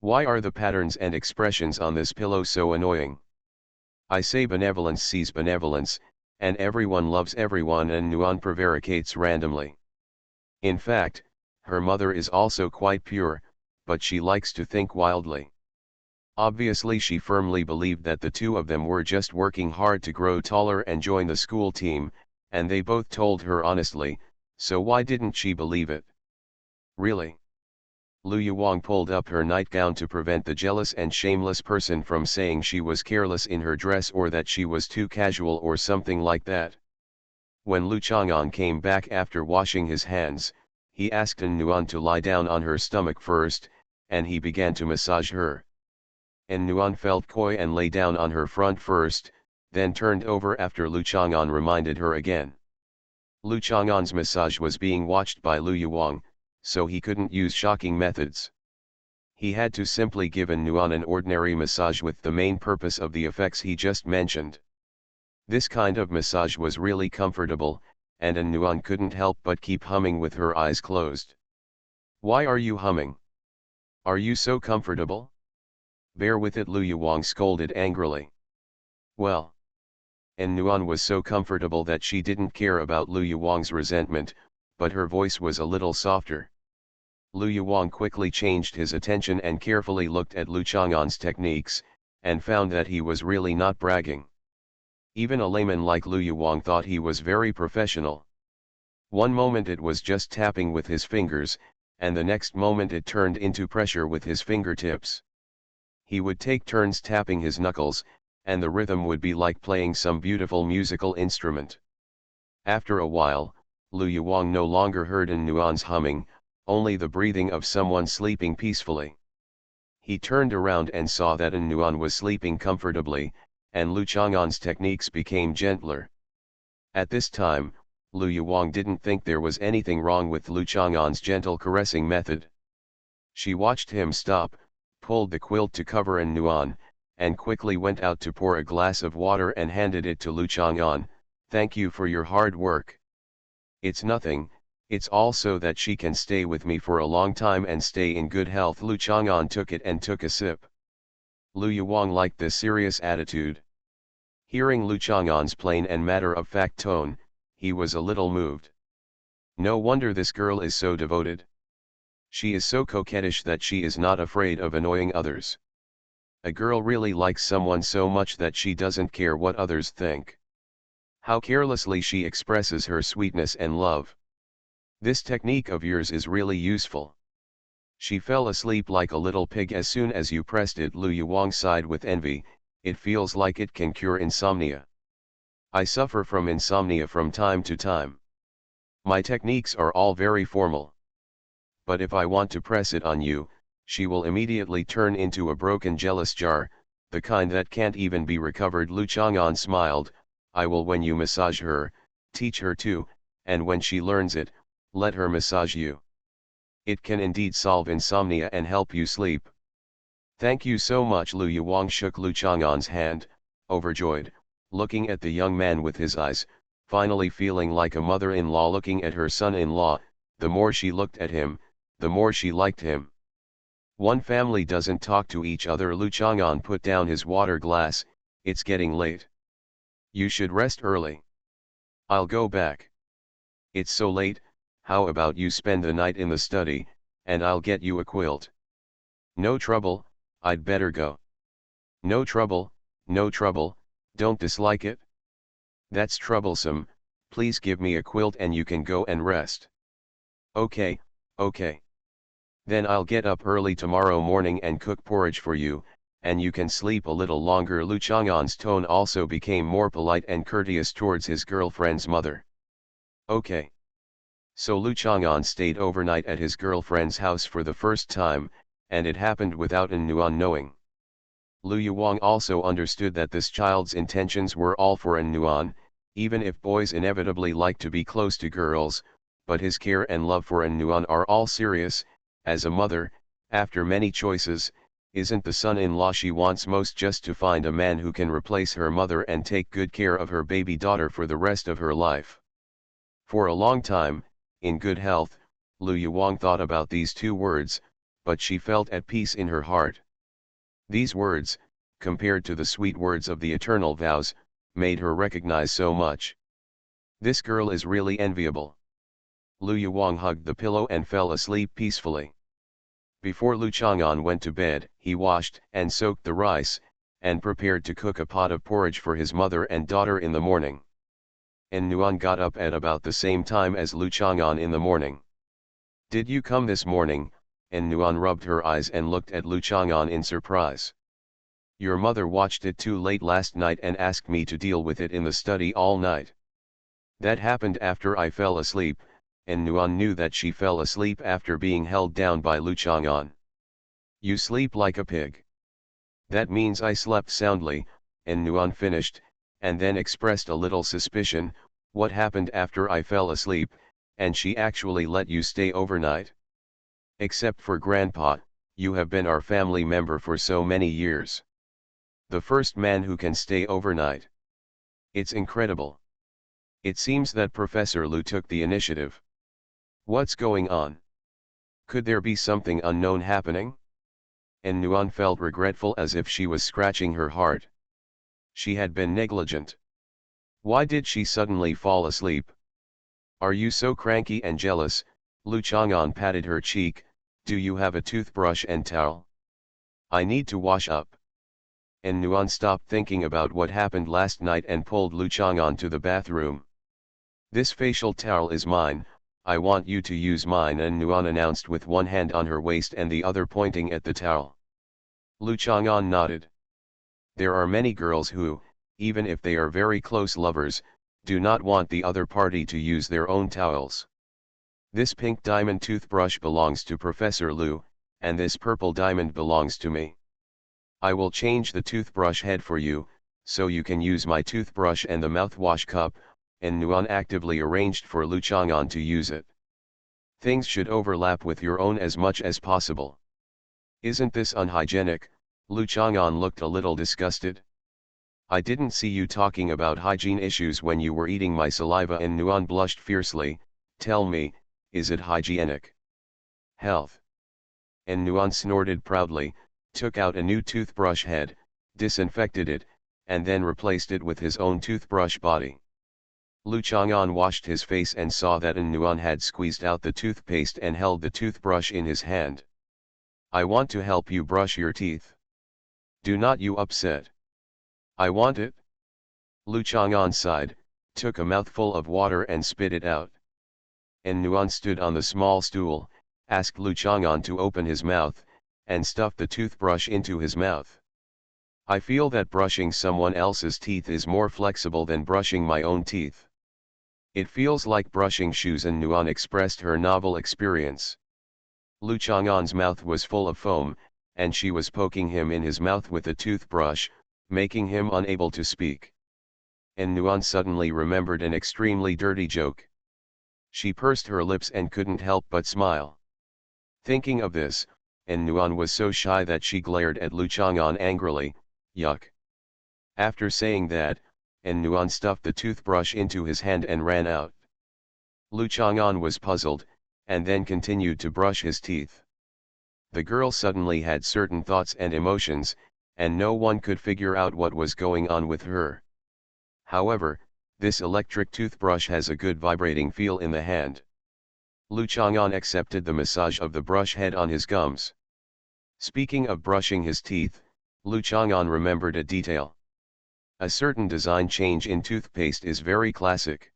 A: Why are the patterns and expressions on this pillow so annoying? I say benevolence sees benevolence, and everyone loves everyone, and Nuan prevaricates randomly. In fact, her mother is also quite pure, but she likes to think wildly. Obviously she firmly believed that the two of them were just working hard to grow taller and join the school team, and they both told her honestly, so why didn't she believe it? Really? Lu Yuwang pulled up her nightgown to prevent the jealous and shameless person from saying she was careless in her dress or that she was too casual or something like that. When Lu Chang'an came back after washing his hands, he asked En Nuan to lie down on her stomach first, and he began to massage her. En Nuan felt coy and lay down on her front first, then turned over after Lu Chang'an reminded her again. Lu Chang'an's massage was being watched by Lu Yuwang, so he couldn't use shocking methods. He had to simply give En Nuan an ordinary massage with the main purpose of the effects he just mentioned. This kind of massage was really comfortable, and En Nuan couldn't help but keep humming with her eyes closed. "Why are you humming? Are you so comfortable? Bear with it," Lu Yuwang scolded angrily. Well. En Nuan was so comfortable that she didn't care about Lu Yuwang's resentment, but her voice was a little softer. Lu Yuwang quickly changed his attention and carefully looked at Lu Chang'an's techniques, and found that he was really not bragging. Even a layman like Lu Yuwang thought he was very professional. One moment it was just tapping with his fingers, and the next moment it turned into pressure with his fingertips. He would take turns tapping his knuckles, and the rhythm would be like playing some beautiful musical instrument. After a while, Lu Yuwang no longer heard En Nuan's humming, only the breathing of someone sleeping peacefully. He turned around and saw that En Nuan was sleeping comfortably, and Lu Chang'an's techniques became gentler. At this time, Lu Yuwang didn't think there was anything wrong with Lu Chang'an's gentle caressing method. She watched him stop, pulled the quilt to cover En Nuan, and quickly went out to pour a glass of water and handed it to Lu Chang'an. "Thank you for your hard work." "It's nothing, it's all so that she can stay with me for a long time and stay in good health." Lu Chang'an took it and took a sip. Lu Yuwang liked this serious attitude. Hearing Lu Chang'an's plain and matter-of-fact tone, he was a little moved. No wonder this girl is so devoted. She is so coquettish that she is not afraid of annoying others. A girl really likes someone so much that she doesn't care what others think. How carelessly she expresses her sweetness and love. This technique of yours is really useful. She fell asleep like a little pig as soon as you pressed it. Lu Yuwang sighed with envy. It feels like it can cure insomnia. I suffer from insomnia from time to time. My techniques are all very formal. But if I want to press it on you, she will immediately turn into a broken jealous jar, the kind that can't even be recovered. Lu Chang'an smiled. "I will when you massage her, teach her too, and when she learns it, let her massage you. It can indeed solve insomnia and help you sleep." "Thank you so much." Lu Yuwang shook Lu Chang'an's hand, overjoyed, looking at the young man with his eyes, finally feeling like a mother-in-law looking at her son-in-law. The more she looked at him, the more she liked him. One family doesn't talk to each other. Lu Chang'an put down his water glass. "It's getting late. You should rest early." "I'll go back." "It's so late, how about you spend the night in the study, and I'll get you a quilt." "No trouble, I'd better go." "No trouble, no trouble, don't dislike it." "That's troublesome, please give me a quilt and you can go and rest." "Okay, okay. Then I'll get up early tomorrow morning and cook porridge for you, and you can sleep a little longer." Lu Chang'an's tone also became more polite and courteous towards his girlfriend's mother. "Okay." So Lu Chang'an stayed overnight at his girlfriend's house for the first time, and it happened without En Nuan knowing. Lu Yuwang also understood that this child's intentions were all for En Nuan, even if boys inevitably like to be close to girls, but his care and love for En Nuan are all serious. As a mother, after many choices, isn't the son-in-law she wants most just to find a man who can replace her mother and take good care of her baby daughter for the rest of her life? For a long time, in good health, Lu Yuwang thought about these two words, but she felt at peace in her heart. These words, compared to the sweet words of the eternal vows, made her recognize so much. This girl is really enviable. Lu Yuwang hugged the pillow and fell asleep peacefully. Before Lu Chang'an went to bed, he washed and soaked the rice, and prepared to cook a pot of porridge for his mother and daughter in the morning. En Nuan got up at about the same time as Lu Chang'an in the morning. "Did you come this morning?" and Nuan rubbed her eyes and looked at Lu Chang'an in surprise. Your mother watched it too late last night and asked me to deal with it in the study all night. That happened after I fell asleep, and Nuan knew that she fell asleep after being held down by Lu Chang'an. You sleep like a pig. That means I slept soundly, and Nuan finished, and then expressed a little suspicion. What happened after I fell asleep, and she actually let you stay overnight? Except for Grandpa, you have been our family member for so many years. The first man who can stay overnight. It's incredible. It seems that Professor Lu took the initiative. What's going on? Could there be something unknown happening? And Nuan felt regretful as if she was scratching her heart. She had been negligent. Why did she suddenly fall asleep? Are you so cranky and jealous? Lu Chang'an patted her cheek. Do you have a toothbrush and towel? I need to wash up. And Nuan stopped thinking about what happened last night and pulled Lu Chang'an to the bathroom. This facial towel is mine, I want you to use mine, and Nuan announced with one hand on her waist and the other pointing at the towel. Lu Chang'an nodded. There are many girls who, even if they are very close lovers, do not want the other party to use their own towels. This pink diamond toothbrush belongs to Professor Lu, and this purple diamond belongs to me. I will change the toothbrush head for you, so you can use my toothbrush and the mouthwash cup, and Nuan actively arranged for Lu Chang'an to use it. Things should overlap with your own as much as possible. Isn't this unhygienic? Lu Chang'an looked a little disgusted. I didn't see you talking about hygiene issues when you were eating my saliva, and Nuan blushed fiercely. Tell me, is it hygienic? Health. And Nuan snorted proudly, took out a new toothbrush head, disinfected it, and then replaced it with his own toothbrush body. Lu Chang'an washed his face and saw that Nuan had squeezed out the toothpaste and held the toothbrush in his hand. I want to help you brush your teeth. Do not you upset. I want it. Lu Chang'an sighed, took a mouthful of water and spit it out. And Nuan stood on the small stool, asked Lu Chang'an to open his mouth, and stuffed the toothbrush into his mouth. I feel that brushing someone else's teeth is more flexible than brushing my own teeth. It feels like brushing shoes, and Nuan expressed her novel experience. Lu Chang'an's mouth was full of foam, and she was poking him in his mouth with a toothbrush, making him unable to speak. And Nuan suddenly remembered an extremely dirty joke. She pursed her lips and couldn't help but smile. Thinking of this, and Nuan was so shy that she glared at Lu Chang'an angrily. Yuck. After saying that, and Nuan stuffed the toothbrush into his hand and ran out. Lu Chang'an was puzzled, and then continued to brush his teeth. The girl suddenly had certain thoughts and emotions, and no one could figure out what was going on with her. However, this electric toothbrush has a good vibrating feel in the hand. Lu Chang'an accepted the massage of the brush head on his gums. Speaking of brushing his teeth, Lu Chang'an remembered a detail. A certain design change in toothpaste is very classic.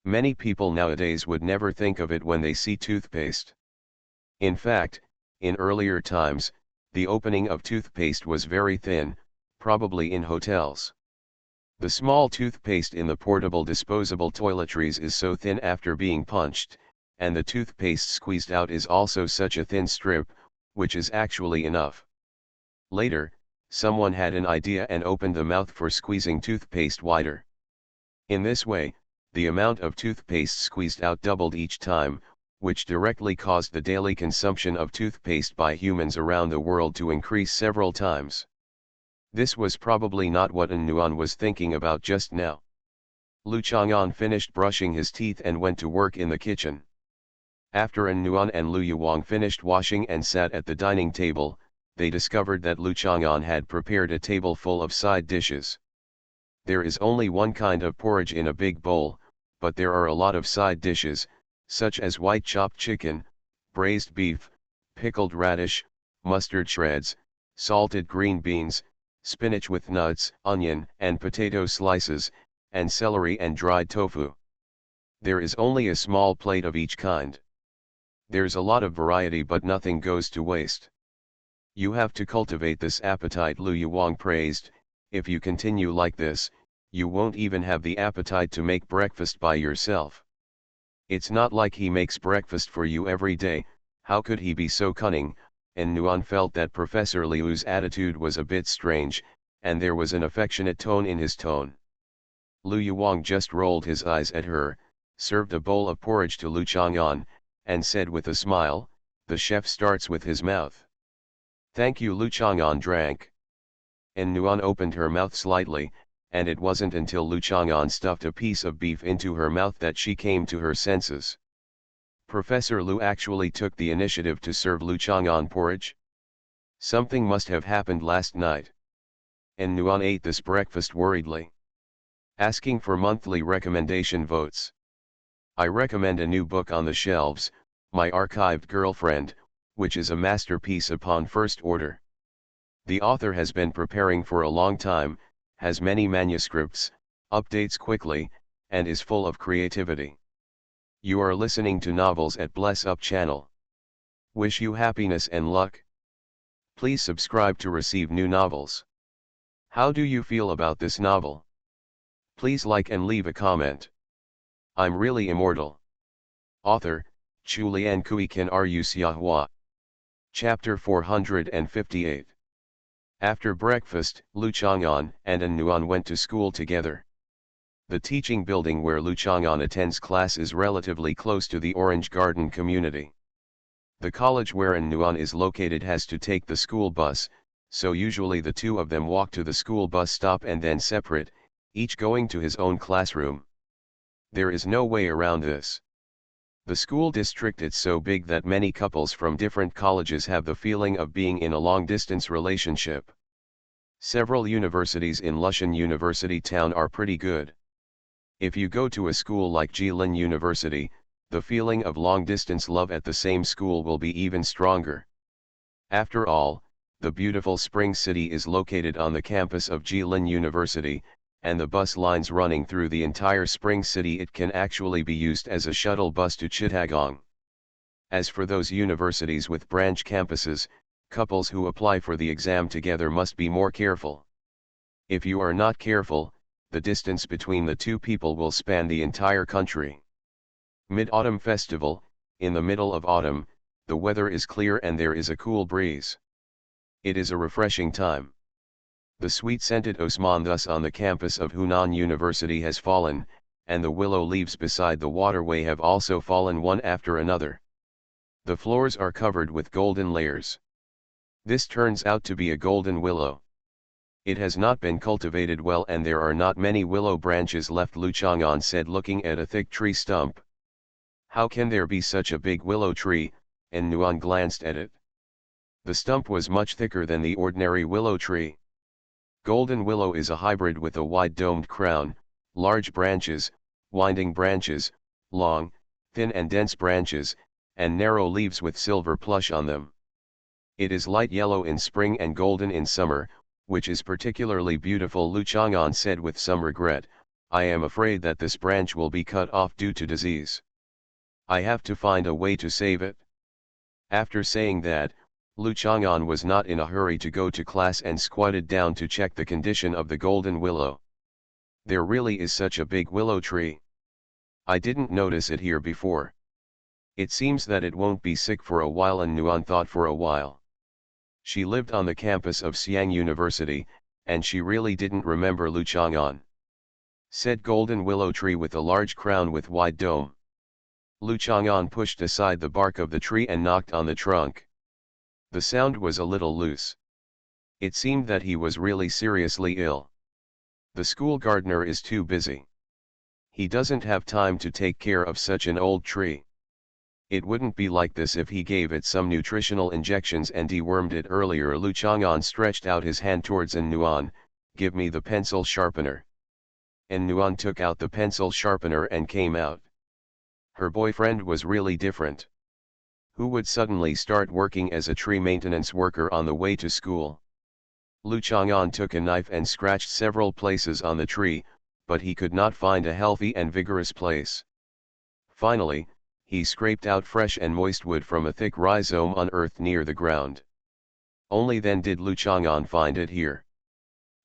A: Many people nowadays would never think of it when they see toothpaste. In fact, in earlier times, the opening of toothpaste was very thin, probably in hotels. The small toothpaste in the portable disposable toiletries is so thin after being punched, and the toothpaste squeezed out is also such a thin strip, which is actually enough. Later, someone had an idea and opened the mouth for squeezing toothpaste wider. In this way, the amount of toothpaste squeezed out doubled each time, which directly caused the daily consumption of toothpaste by humans around the world to increase several times. This was probably not what Nuan was thinking about just now. Lu Chang'an finished brushing his teeth and went to work in the kitchen. After Nuan and Lu Yuang finished washing and sat at the dining table, they discovered that Lu Chang'an had prepared a table full of side dishes. There is only one kind of porridge in a big bowl, but there are a lot of side dishes, such as white chopped chicken, braised beef, pickled radish, mustard shreds, salted green beans, spinach with nuts, onion and potato slices, and celery and dried tofu. There is only a small plate of each kind. There's a lot of variety but nothing goes to waste. You have to cultivate this appetite, Lu Yuwang praised. If you continue like this, you won't even have the appetite to make breakfast by yourself. It's not like he makes breakfast for you every day, how could he be so cunning? And Nuan felt that Professor Liu's attitude was a bit strange, and there was an affectionate tone in his tone. Lu Yuwang just rolled his eyes at her, served a bowl of porridge to Lu Chang'an, and said with a smile, "The chef starts with his mouth." "Thank you." Lu Chang'an drank. And Nuan opened her mouth slightly, and it wasn't until Lu Chang'an stuffed a piece of beef into her mouth that she came to her senses. Professor Lu actually took the initiative to serve Lu Chang'an porridge? Something must have happened last night. And Nuan ate this breakfast worriedly, asking for monthly recommendation votes. "I recommend a new book on the shelves, My Archived Girlfriend, which is a masterpiece upon first order. The author has been preparing for a long time, has many manuscripts, updates quickly, and is full of creativity. You are listening to Novels at Bless Up channel. Wish you happiness and luck. Please subscribe to receive new novels. How do you feel about this novel? Please like and leave a comment. I'm really immortal." Author, Chulian Kui Kan Ru Xiahua. Chapter 458. After breakfast, Lu Chang'an and An Nuan went to school together. The teaching building where Lu Chang'an attends class is relatively close to the Orange Garden community. The college where An Nuan is located has to take the school bus, so usually the two of them walk to the school bus stop and then separate, each going to his own classroom. There is no way around this. The school district is so big that many couples from different colleges have the feeling of being in a long-distance relationship. Several universities in Lushan University town are pretty good. If you go to a school like Jilin University, the feeling of long-distance love at the same school will be even stronger. After all, the beautiful Spring City is located on the campus of Jilin University, and the bus lines running through the entire Spring City, it can actually be used as a shuttle bus to Chittagong. As for those universities with branch campuses, couples who apply for the exam together must be more careful. If you are not careful, the distance between the two people will span the entire country. Mid-Autumn Festival. In the middle of autumn, the weather is clear and there is a cool breeze. It is a refreshing time. The sweet-scented osman thus on the campus of Hunan University has fallen, and the willow leaves beside the waterway have also fallen one after another. The floors are covered with golden layers. This turns out to be a golden willow. It has not been cultivated well and there are not many willow branches left, Lu Chang'an said, looking at a thick tree stump. "How can there be such a big willow tree?" And Nuan glanced at it. The stump was much thicker than the ordinary willow tree. Golden willow is a hybrid with a wide domed crown, large branches, winding branches, long, thin and dense branches, and narrow leaves with silver plush on them. It is light yellow in spring and golden in summer, which is particularly beautiful, Lu Chang'an said with some regret. "I am afraid that this branch will be cut off due to disease. I have to find a way to save it." After saying that, Lu Chang'an was not in a hurry to go to class and squatted down to check the condition of the golden willow. "There really is such a big willow tree. I didn't notice it here before. It seems that it won't be sick for a while." And Nuan thought for a while. She lived on the campus of Xiang University, and she really didn't remember Lu Chang'an. Said golden willow tree with a large crown with wide dome. Lu Chang'an pushed aside the bark of the tree and knocked on the trunk. The sound was a little loose. It seemed that he was really seriously ill. The school gardener is too busy. He doesn't have time to take care of such an old tree. It wouldn't be like this if he gave it some nutritional injections and dewormed it earlier. Lu Chang'an stretched out his hand towards An Nuan. "Give me the pencil sharpener." An Nuan took out the pencil sharpener and came out. Her boyfriend was really different. Who would suddenly start working as a tree maintenance worker on the way to school? Lu Chang'an took a knife and scratched several places on the tree, but he could not find a healthy and vigorous place. Finally, he scraped out fresh and moist wood from a thick rhizome unearthed near the ground. Only then did Lu Chang'an find it here.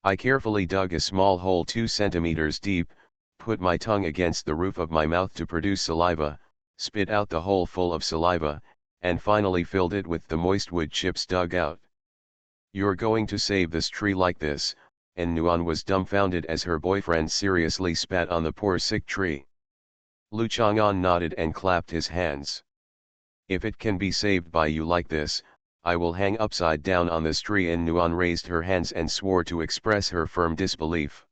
A: I carefully dug a small hole 2 centimeters deep, put my tongue against the roof of my mouth to produce saliva, spit out the hole full of saliva, and finally filled it with the moist wood chips dug out. You're going to save this tree like this? And Nuan was dumbfounded as her boyfriend seriously spat on the poor sick tree. Lu Chang'an nodded and clapped his hands. If it can be saved by you like this, I will hang upside down on this tree. And Nuan raised her hands and swore to express her firm disbelief.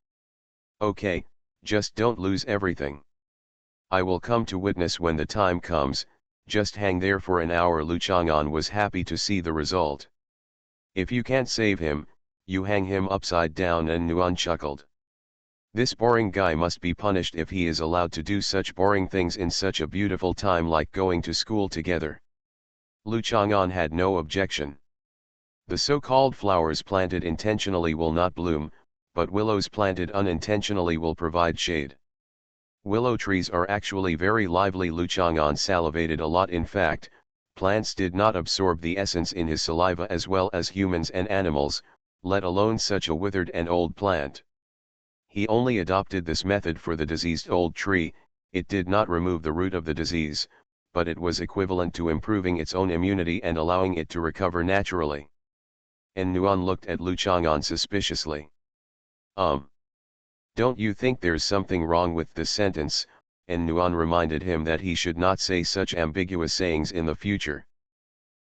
A: Okay, just don't lose everything. I will come to witness when the time comes, just hang there for an hour. Lu Chang'an was happy to see the result. If you can't save him, you hang him upside down. And Nuan chuckled. This boring guy must be punished if he is allowed to do such boring things in such a beautiful time like going to school together. Lu Chang'an had no objection. The so-called flowers planted intentionally will not bloom, but willows planted unintentionally will provide shade. Willow trees are actually very lively. Lu Chang'an salivated a lot. In fact, plants did not absorb the essence in his saliva as well as humans and animals, let alone such a withered and old plant. He only adopted this method for the diseased old tree. It did not remove the root of the disease, but it was equivalent to improving its own immunity and allowing it to recover naturally. And Nuan looked at Lu Chang'an suspiciously. Don't you think there's something wrong with this sentence? And Nuan reminded him that he should not say such ambiguous sayings in the future.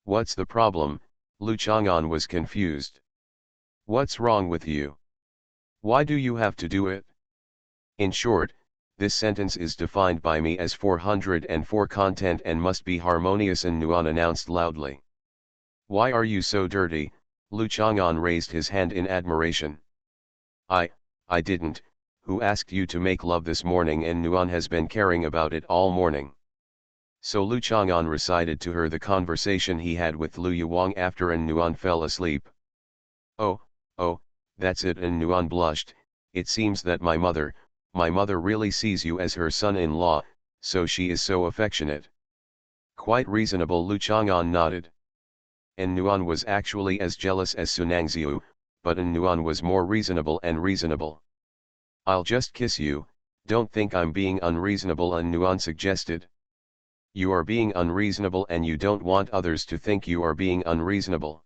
A: What's the problem? Lu Chang'an was confused. What's wrong with you? Why do you have to do it? In short, this sentence is defined by me as 404 content and must be harmonious. And Nuan announced loudly. Why are you so dirty? Lu Chang'an raised his hand in admiration. I didn't. Who asked you to make love this morning? And Nuan has been caring about it all morning. So Lu Chang'an recited to her the conversation he had with Lu Yuwang after and Nuan fell asleep. Oh, that's it. And Nuan blushed. It seems that my mother really sees you as her son-in-law, so she is so affectionate. Quite reasonable. Lu Chang'an nodded. And Nuan was actually as jealous as Sunangziu, but Nuan was more reasonable and reasonable. I'll just kiss you, don't think I'm being unreasonable. And Nuan suggested. You are being unreasonable and you don't want others to think you are being unreasonable.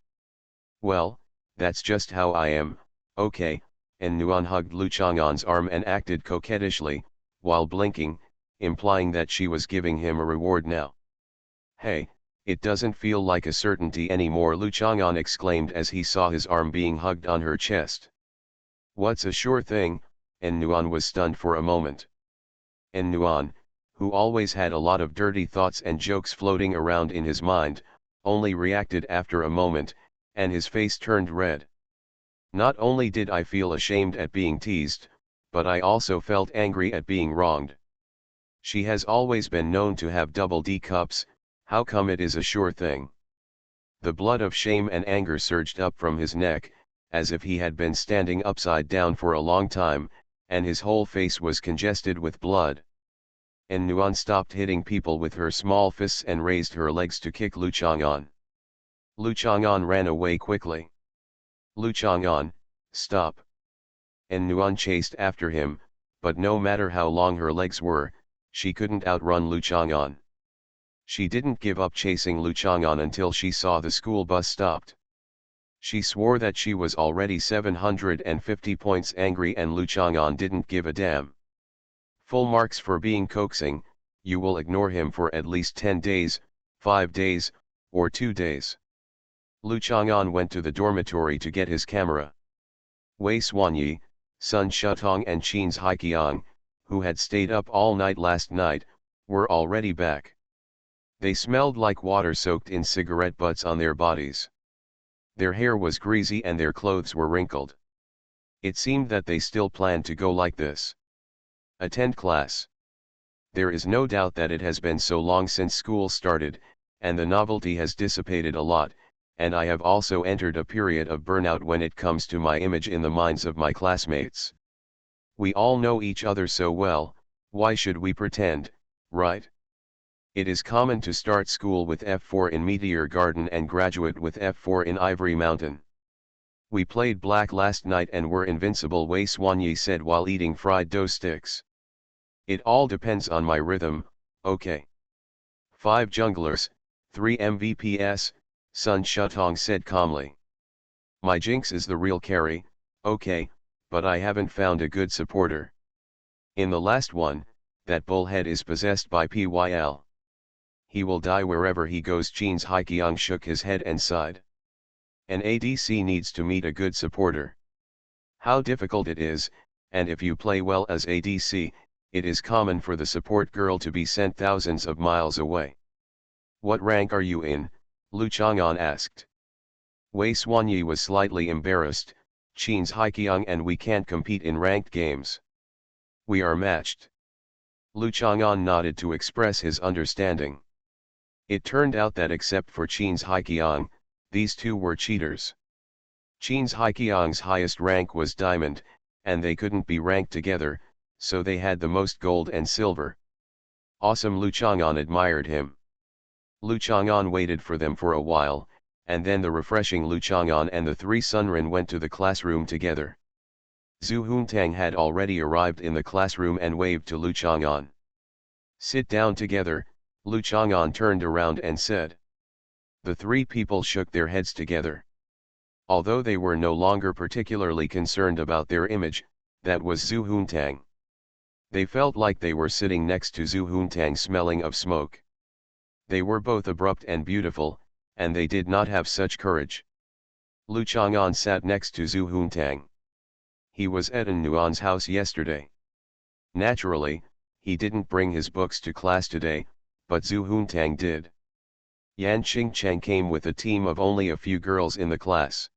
A: Well, that's just how I am, okay. And Nuan hugged Lu Chang'an's arm and acted coquettishly, while blinking, implying that she was giving him a reward now. Hey, it doesn't feel like a certainty anymore, Lu Chang'an exclaimed as he saw his arm being hugged on her chest. What's a sure thing? And Nuan was stunned for a moment. And Nuan, who always had a lot of dirty thoughts and jokes floating around in his mind, only reacted after a moment, and his face turned red. Not only did I feel ashamed at being teased, but I also felt angry at being wronged. She has always been known to have double D cups, how come it is a sure thing? The blood of shame and anger surged up from his neck, as if he had been standing upside down for a long time, and his whole face was congested with blood. And Nuan stopped hitting people with her small fists and raised her legs to kick Lu Chang'an. Lu Chang'an ran away quickly. Lu Chang'an, stop. And Nuan chased after him, but no matter how long her legs were, she couldn't outrun Lu Chang'an. She didn't give up chasing Lu Chang'an until she saw the school bus stopped. She swore that she was already 750 points angry and Lu Chang'an didn't give a damn. Full marks for being coaxing, you will ignore him for at least 10 days, 5 days, or 2 days. Lu Chang'an went to the dormitory to get his camera. Wei Xuanyi, Sun Shutong and Qin's Haiqiang, who had stayed up all night last night, were already back. They smelled like water soaked in cigarette butts on their bodies. Their hair was greasy and their clothes were wrinkled. It seemed that they still planned to go like this. Attend class. There is no doubt that it has been so long since school started, and the novelty has dissipated a lot, and I have also entered a period of burnout when it comes to my image in the minds of my classmates. We all know each other so well, why should we pretend, right? It is common to start school with F4 in Meteor Garden and graduate with F4 in Ivory Mountain. We played black last night and were invincible, Wei Xuanyi said while eating fried dough sticks. It all depends on my rhythm, okay. 5 junglers, 3 MVPs, Sun Shutong said calmly. My Jinx is the real carry, okay, but I haven't found a good supporter. In the last one, that bullhead is possessed by PYL. He will die wherever he goes. Chin's Haiqiang shook his head and sighed. An ADC needs to meet a good supporter. How difficult it is, and if you play well as ADC, it is common for the support girl to be sent thousands of miles away. What rank are you in? Lu Chang'an asked. Wei Xuanyi was slightly embarrassed. Chin's Haiqiang and we can't compete in ranked games. We are matched. Lu Chang'an nodded to express his understanding. It turned out that except for Chin's Haiqiang, these two were cheaters. Chin's Haiqiang's highest rank was Diamond, and they couldn't be ranked together, so they had the most gold and silver. Awesome, Lu Chang'an admired him. Lu Chang'an waited for them for a while, and then the refreshing Lu Chang'an and the 3 Sunrin went to the classroom together. Zhu Huntang had already arrived in the classroom and waved to Lu Chang'an. Sit down together, Lu Chang'an turned around and said. The 3 people shook their heads together. Although they were no longer particularly concerned about their image, that was Zhu Huntang. They felt like they were sitting next to Zhu Huntang smelling of smoke. They were both abrupt and beautiful, and they did not have such courage. Lu Chang'an sat next to Zhu Huntang. He was at An Nuan's house yesterday. Naturally, he didn't bring his books to class today, but Zhu Huntang did. Yan Qingcheng came with a team of only a few girls in the class.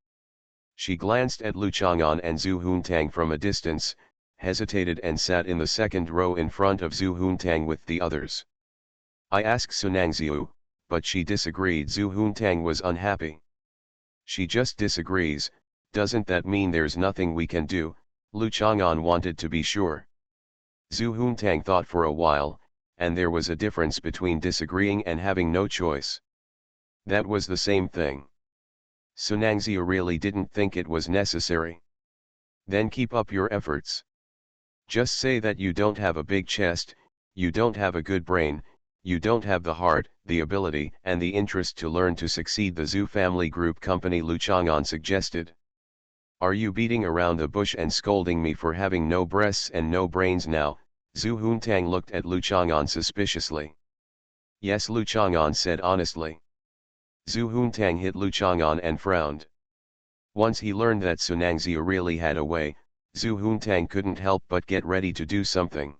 A: She glanced at Lu Chang'an and Zhu Huntang from a distance, hesitated and sat in the second row in front of Zhu Huntang with the others. I asked Sunangziu, but she disagreed. Zhu Huntang was unhappy. She just disagrees, doesn't that mean there's nothing we can do? Lu Chang'an wanted to be sure. Zhu Huntang thought for a while, and there was a difference between disagreeing and having no choice. That was the same thing. Sunangziu really didn't think it was necessary. Then keep up your efforts. Just say that you don't have a big chest, you don't have a good brain, you don't have the heart, the ability and the interest to learn to succeed. The Zhu family group company, Lu Chang'an suggested. Are you beating around the bush and scolding me for having no breasts and no brains now? Zhu Huntang looked at Lu Chang'an suspiciously. Yes, Lu Chang'an said honestly. Zhu Huntang hit Lu Chang'an and frowned. Once he learned that Sunangziu really had a way, Zhu Huntang couldn't help but get ready to do something.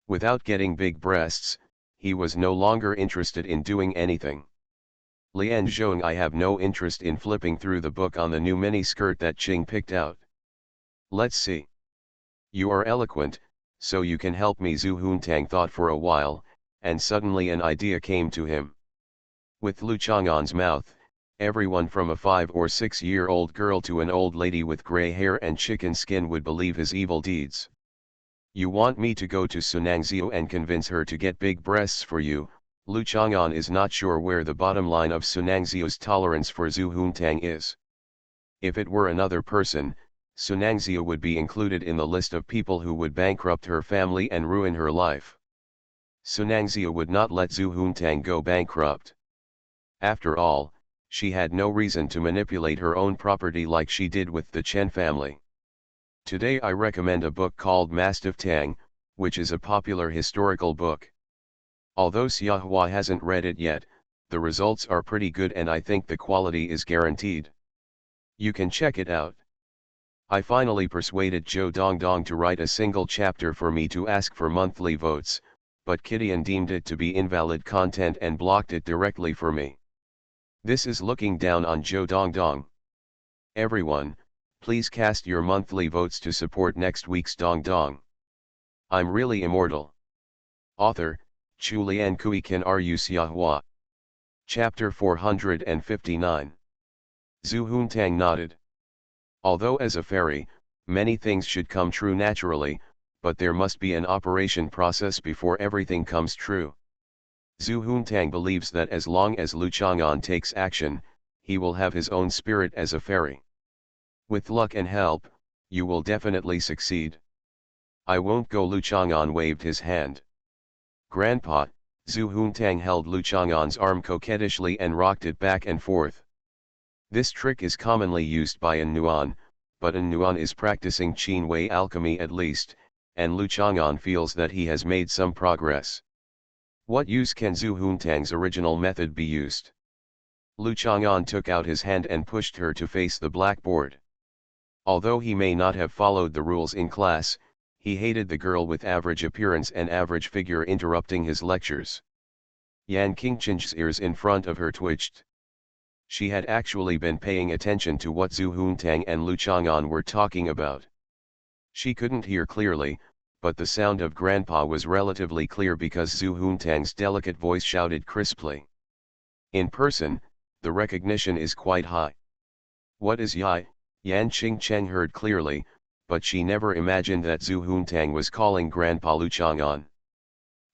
A: Without getting big breasts, he was no longer interested in doing anything. Lian Zhong, I have no interest in flipping through the book on the new mini-skirt that Qing picked out. Let's see. You are eloquent, so you can help me. Zhu Huntang thought for a while, and suddenly an idea came to him. With Lu Chang'an's mouth, everyone from a 5 or 6-year-old girl to an old lady with gray hair and chicken skin would believe his evil deeds. You want me to go to Sunangziu and convince her to get big breasts for you? Lu Chang'an is not sure where the bottom line of Sunangziu's tolerance for Zhu Huntang is. If it were another person, Sunangziu would be included in the list of people who would bankrupt her family and ruin her life. Sunangziu would not let Zhu Huntang go bankrupt. After all, she had no reason to manipulate her own property like she did with the Chen family. Today I recommend a book called Mastiff Tang, which is a popular historical book. Although Xiahua hasn't read it yet, the results are pretty good and I think the quality is guaranteed. You can check it out. I finally persuaded Zhou Dongdong to write a single chapter for me to ask for monthly votes, but Kidian deemed it to be invalid content and blocked it directly for me. This is looking down on Zhou Dongdong. Everyone, please cast your monthly votes to support next week's Dongdong. I'm really immortal. Author, Chulian Kui Kan Ru Xiahua. Chapter 459. Zhu Huntang nodded. Although as a fairy, many things should come true naturally, but there must be an operation process before everything comes true. Zhu Huntang believes that as long as Lu Chang'an takes action, he will have his own spirit as a fairy. With luck and help, you will definitely succeed. I won't go. Lu Chang'an waved his hand. Grandpa, Zhu Huntang held Lu Chang'an's arm coquettishly and rocked it back and forth. This trick is commonly used by An Nuan, but An Nuan is practicing Qin Wei alchemy at least, and Lu Chang'an feels that he has made some progress. What use can Zhu Huntang's original method be used? Lu Chang'an took out his hand and pushed her to face the blackboard. Although he may not have followed the rules in class, he hated the girl with average appearance and average figure interrupting his lectures. Yan Qingqing's ears in front of her twitched. She had actually been paying attention to what Zhu Huntang and Lu Chang'an were talking about. She couldn't hear clearly, but the sound of Grandpa was relatively clear because Zhu Huntang's delicate voice shouted crisply. In person, the recognition is quite high. What is Yi? Yan Qingcheng heard clearly, but she never imagined that Zhu Huntang was calling Grandpa Lu Chang'an.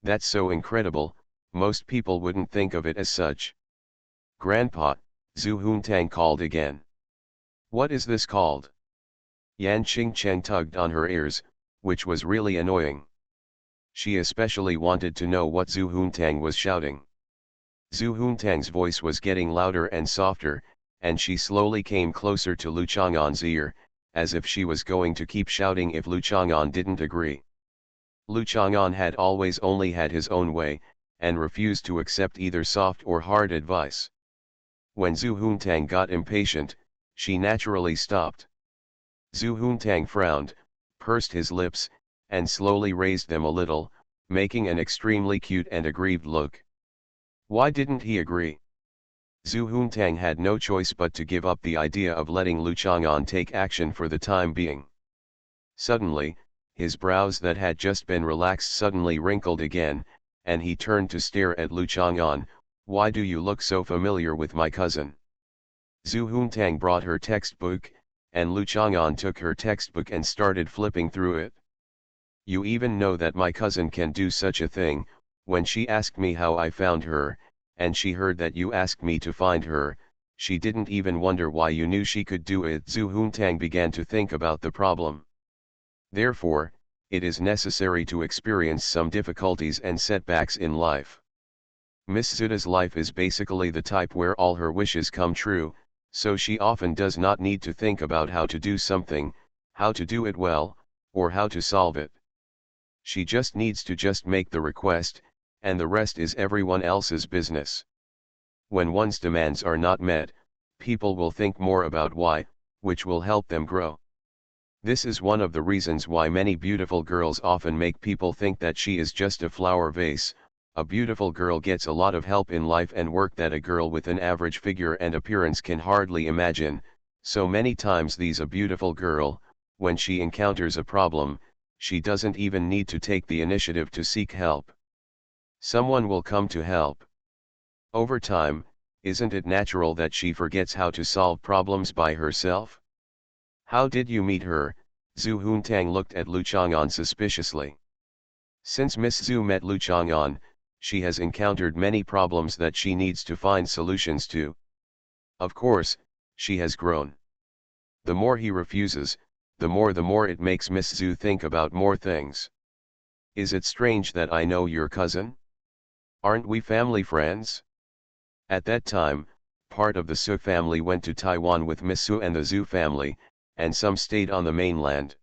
A: That's so incredible, most people wouldn't think of it as such. Grandpa, Zhu Huntang called again. What is this called? Yan Qingcheng tugged on her ears, which was really annoying. She especially wanted to know what Zhu Huntang was shouting. Zhu Huntang's voice was getting louder and softer, and she slowly came closer to Lu Chang'an's ear, as if she was going to keep shouting if Lu Chang'an didn't agree. Lu Chang'an had always only had his own way, and refused to accept either soft or hard advice. When Zhu Huntang got impatient, she naturally stopped. Zhu Huntang frowned, pursed his lips, and slowly raised them a little, making an extremely cute and aggrieved look. Why didn't he agree? Zhu Huntang had no choice but to give up the idea of letting Lu Chang'an take action for the time being. Suddenly, his brows that had just been relaxed suddenly wrinkled again, and he turned to stare at Lu Chang'an. Why do you look so familiar with my cousin? Zhu Huntang brought her textbook, and Lu Chang'an took her textbook and started flipping through it. You even know that my cousin can do such a thing. When she asked me how I found her, and she heard that you asked me to find her, she didn't even wonder why you knew she could do it. Zhu Huntang began to think about the problem. Therefore, it is necessary to experience some difficulties and setbacks in life. Miss Zuda's life is basically the type where all her wishes come true, so she often does not need to think about how to do something, how to do it well, or how to solve it. She just needs to just make the request, and the rest is everyone else's business. When one's demands are not met, people will think more about why, which will help them grow. This is one of the reasons why many beautiful girls often make people think that she is just a flower vase. A beautiful girl gets a lot of help in life and work that a girl with an average figure and appearance can hardly imagine. So many times a beautiful girl, when she encounters a problem, she doesn't even need to take the initiative to seek help. Someone will come to help. Over time, isn't it natural that she forgets how to solve problems by herself? How did you meet her? Zhu Huntang looked at Lu Chang'an suspiciously. Since Miss Zhu met Lu Chang'an, she has encountered many problems that she needs to find solutions to. Of course, she has grown. The more he refuses, the more it makes Miss Zhu think about more things. Is it strange that I know your cousin? Aren't we family friends? At that time, part of the Su family went to Taiwan with Miss Zhu and the Zhu family, and some stayed on the mainland.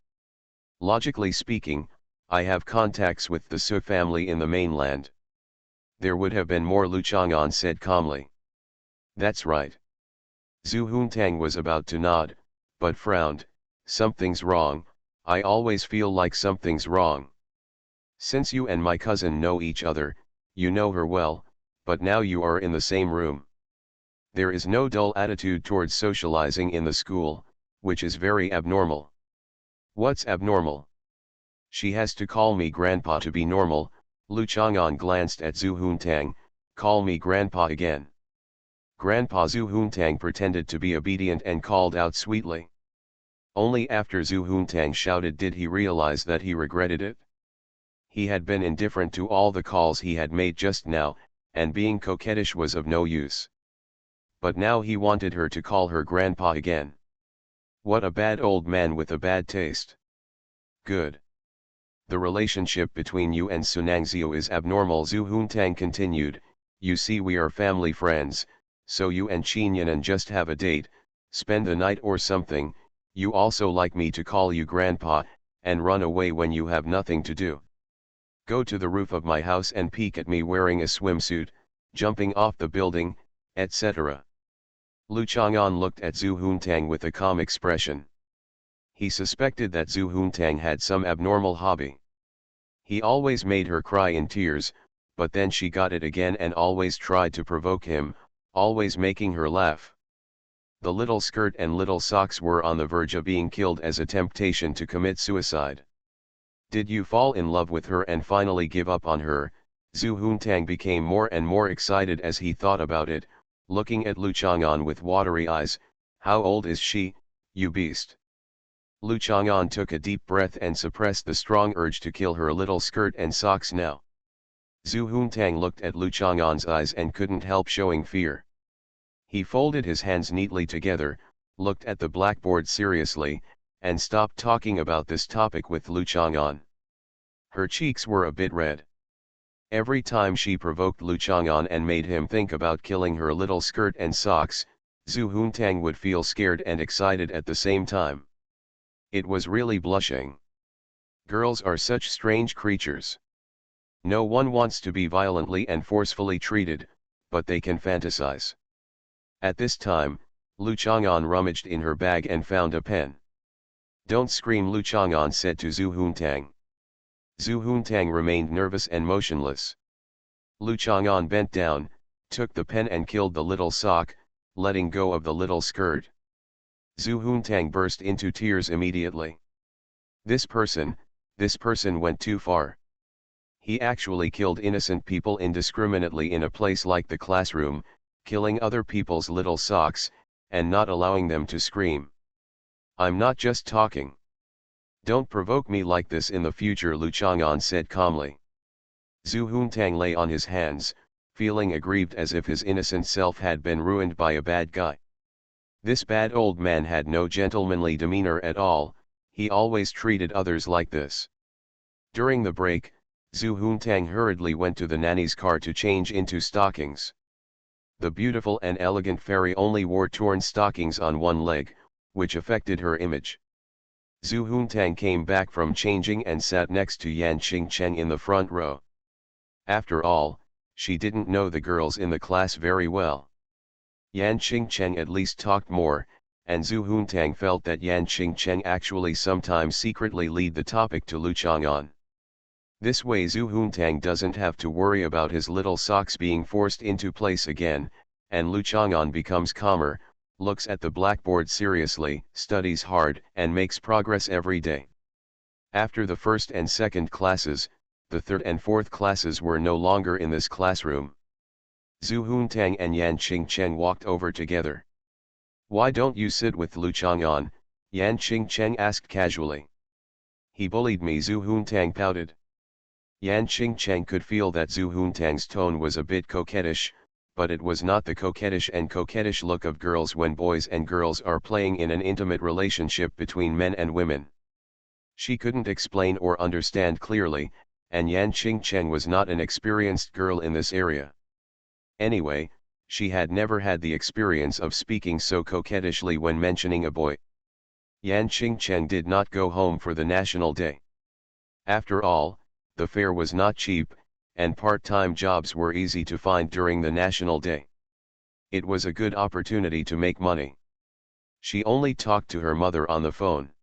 A: Logically speaking, I have contacts with the Su family in the mainland. There would have been more. Lu Chang'an said calmly. That's right. Zhu Huntang was about to nod, but frowned. Something's wrong. I always feel like something's wrong. Since you and my cousin know each other, you know her well, but now you are in the same room. There is no dull attitude towards socializing in the school, which is very abnormal. What's abnormal? She has to call me grandpa to be normal. Lu Chang'an glanced at Zhu Huntang. Call me grandpa again. Grandpa. Zhu Huntang pretended to be obedient and called out sweetly. Only after Zhu Huntang shouted did he realize that he regretted it. He had been indifferent to all the calls he had made just now, and being coquettish was of no use. But now he wanted her to call her grandpa again. What a bad old man with a bad taste. Good. The relationship between you and Sunangzio is abnormal, Zhu Huntang continued. You see, we are family friends, so you and Qinyanan just have a date, spend the night or something. You also like me to call you grandpa, and run away when you have nothing to do. Go to the roof of my house and peek at me wearing a swimsuit, jumping off the building, etc. Lu Chang'an looked at Zhu Huntang with a calm expression. He suspected that Zhu Huntang had some abnormal hobby. He always made her cry in tears, but then she got it again and always tried to provoke him, always making her laugh. The little skirt and little socks were on the verge of being killed as a temptation to commit suicide. Did you fall in love with her and finally give up on her? Zhu Huntang became more and more excited as he thought about it, looking at Lu Chang'an with watery eyes. How old is she, you beast? Lu Chang'an took a deep breath and suppressed the strong urge to kill her little skirt and socks now. Zhu Huntang looked at Lu Chang'an's eyes and couldn't help showing fear. He folded his hands neatly together, looked at the blackboard seriously, and stopped talking about this topic with Lu Chang'an. Her cheeks were a bit red. Every time she provoked Lu Chang'an and made him think about killing her little skirt and socks, Zhu Huntang would feel scared and excited at the same time. It was really blushing. Girls are such strange creatures. No one wants to be violently and forcefully treated, but they can fantasize. At this time, Lu Chang'an rummaged in her bag and found a pen. Don't scream, Lu Chang'an said to Zhu Huntang. Zhu Huntang remained nervous and motionless. Lu Chang'an bent down, took the pen and killed the little sock, letting go of the little skirt. Zhu Huntang burst into tears immediately. This person went too far. He actually killed innocent people indiscriminately in a place like the classroom, killing other people's little socks, and not allowing them to scream. I'm not just talking. Don't provoke me like this in the future, Lu Chang'an said calmly. Zhu Huntang lay on his hands, feeling aggrieved as if his innocent self had been ruined by a bad guy. This bad old man had no gentlemanly demeanor at all, he always treated others like this. During the break, Zhu Huntang hurriedly went to the nanny's car to change into stockings. The beautiful and elegant fairy only wore torn stockings on one leg, which affected her image. Zhu Huntang came back from changing and sat next to Yan Qingcheng in the front row. After all, she didn't know the girls in the class very well. Yan Qingcheng at least talked more, and Zhu Huntang felt that Yan Qingcheng actually sometimes secretly lead the topic to Lu Chang'an. This way Zhu Huntang doesn't have to worry about his little socks being forced into place again, and Lu Chang'an becomes calmer, looks at the blackboard seriously, studies hard, and makes progress every day. After the first and second classes, the third and fourth classes were no longer in this classroom. Zhu Huntang and Yan Qingcheng walked over together. Why don't you sit with Lu Chang'an? Yan Qingcheng asked casually. He bullied me, Zhu Huntang pouted. Yan Qingcheng could feel that Zhu Huntang's tone was a bit coquettish, but it was not the coquettish look of girls when boys and girls are playing in an intimate relationship between men and women. She couldn't explain or understand clearly, and Yan Qingcheng was not an experienced girl in this area. Anyway, she had never had the experience of speaking so coquettishly when mentioning a boy. Yan Qingcheng did not go home for the National Day. After all, the fare was not cheap, and part-time jobs were easy to find during the National Day. It was a good opportunity to make money. She only talked to her mother on the phone.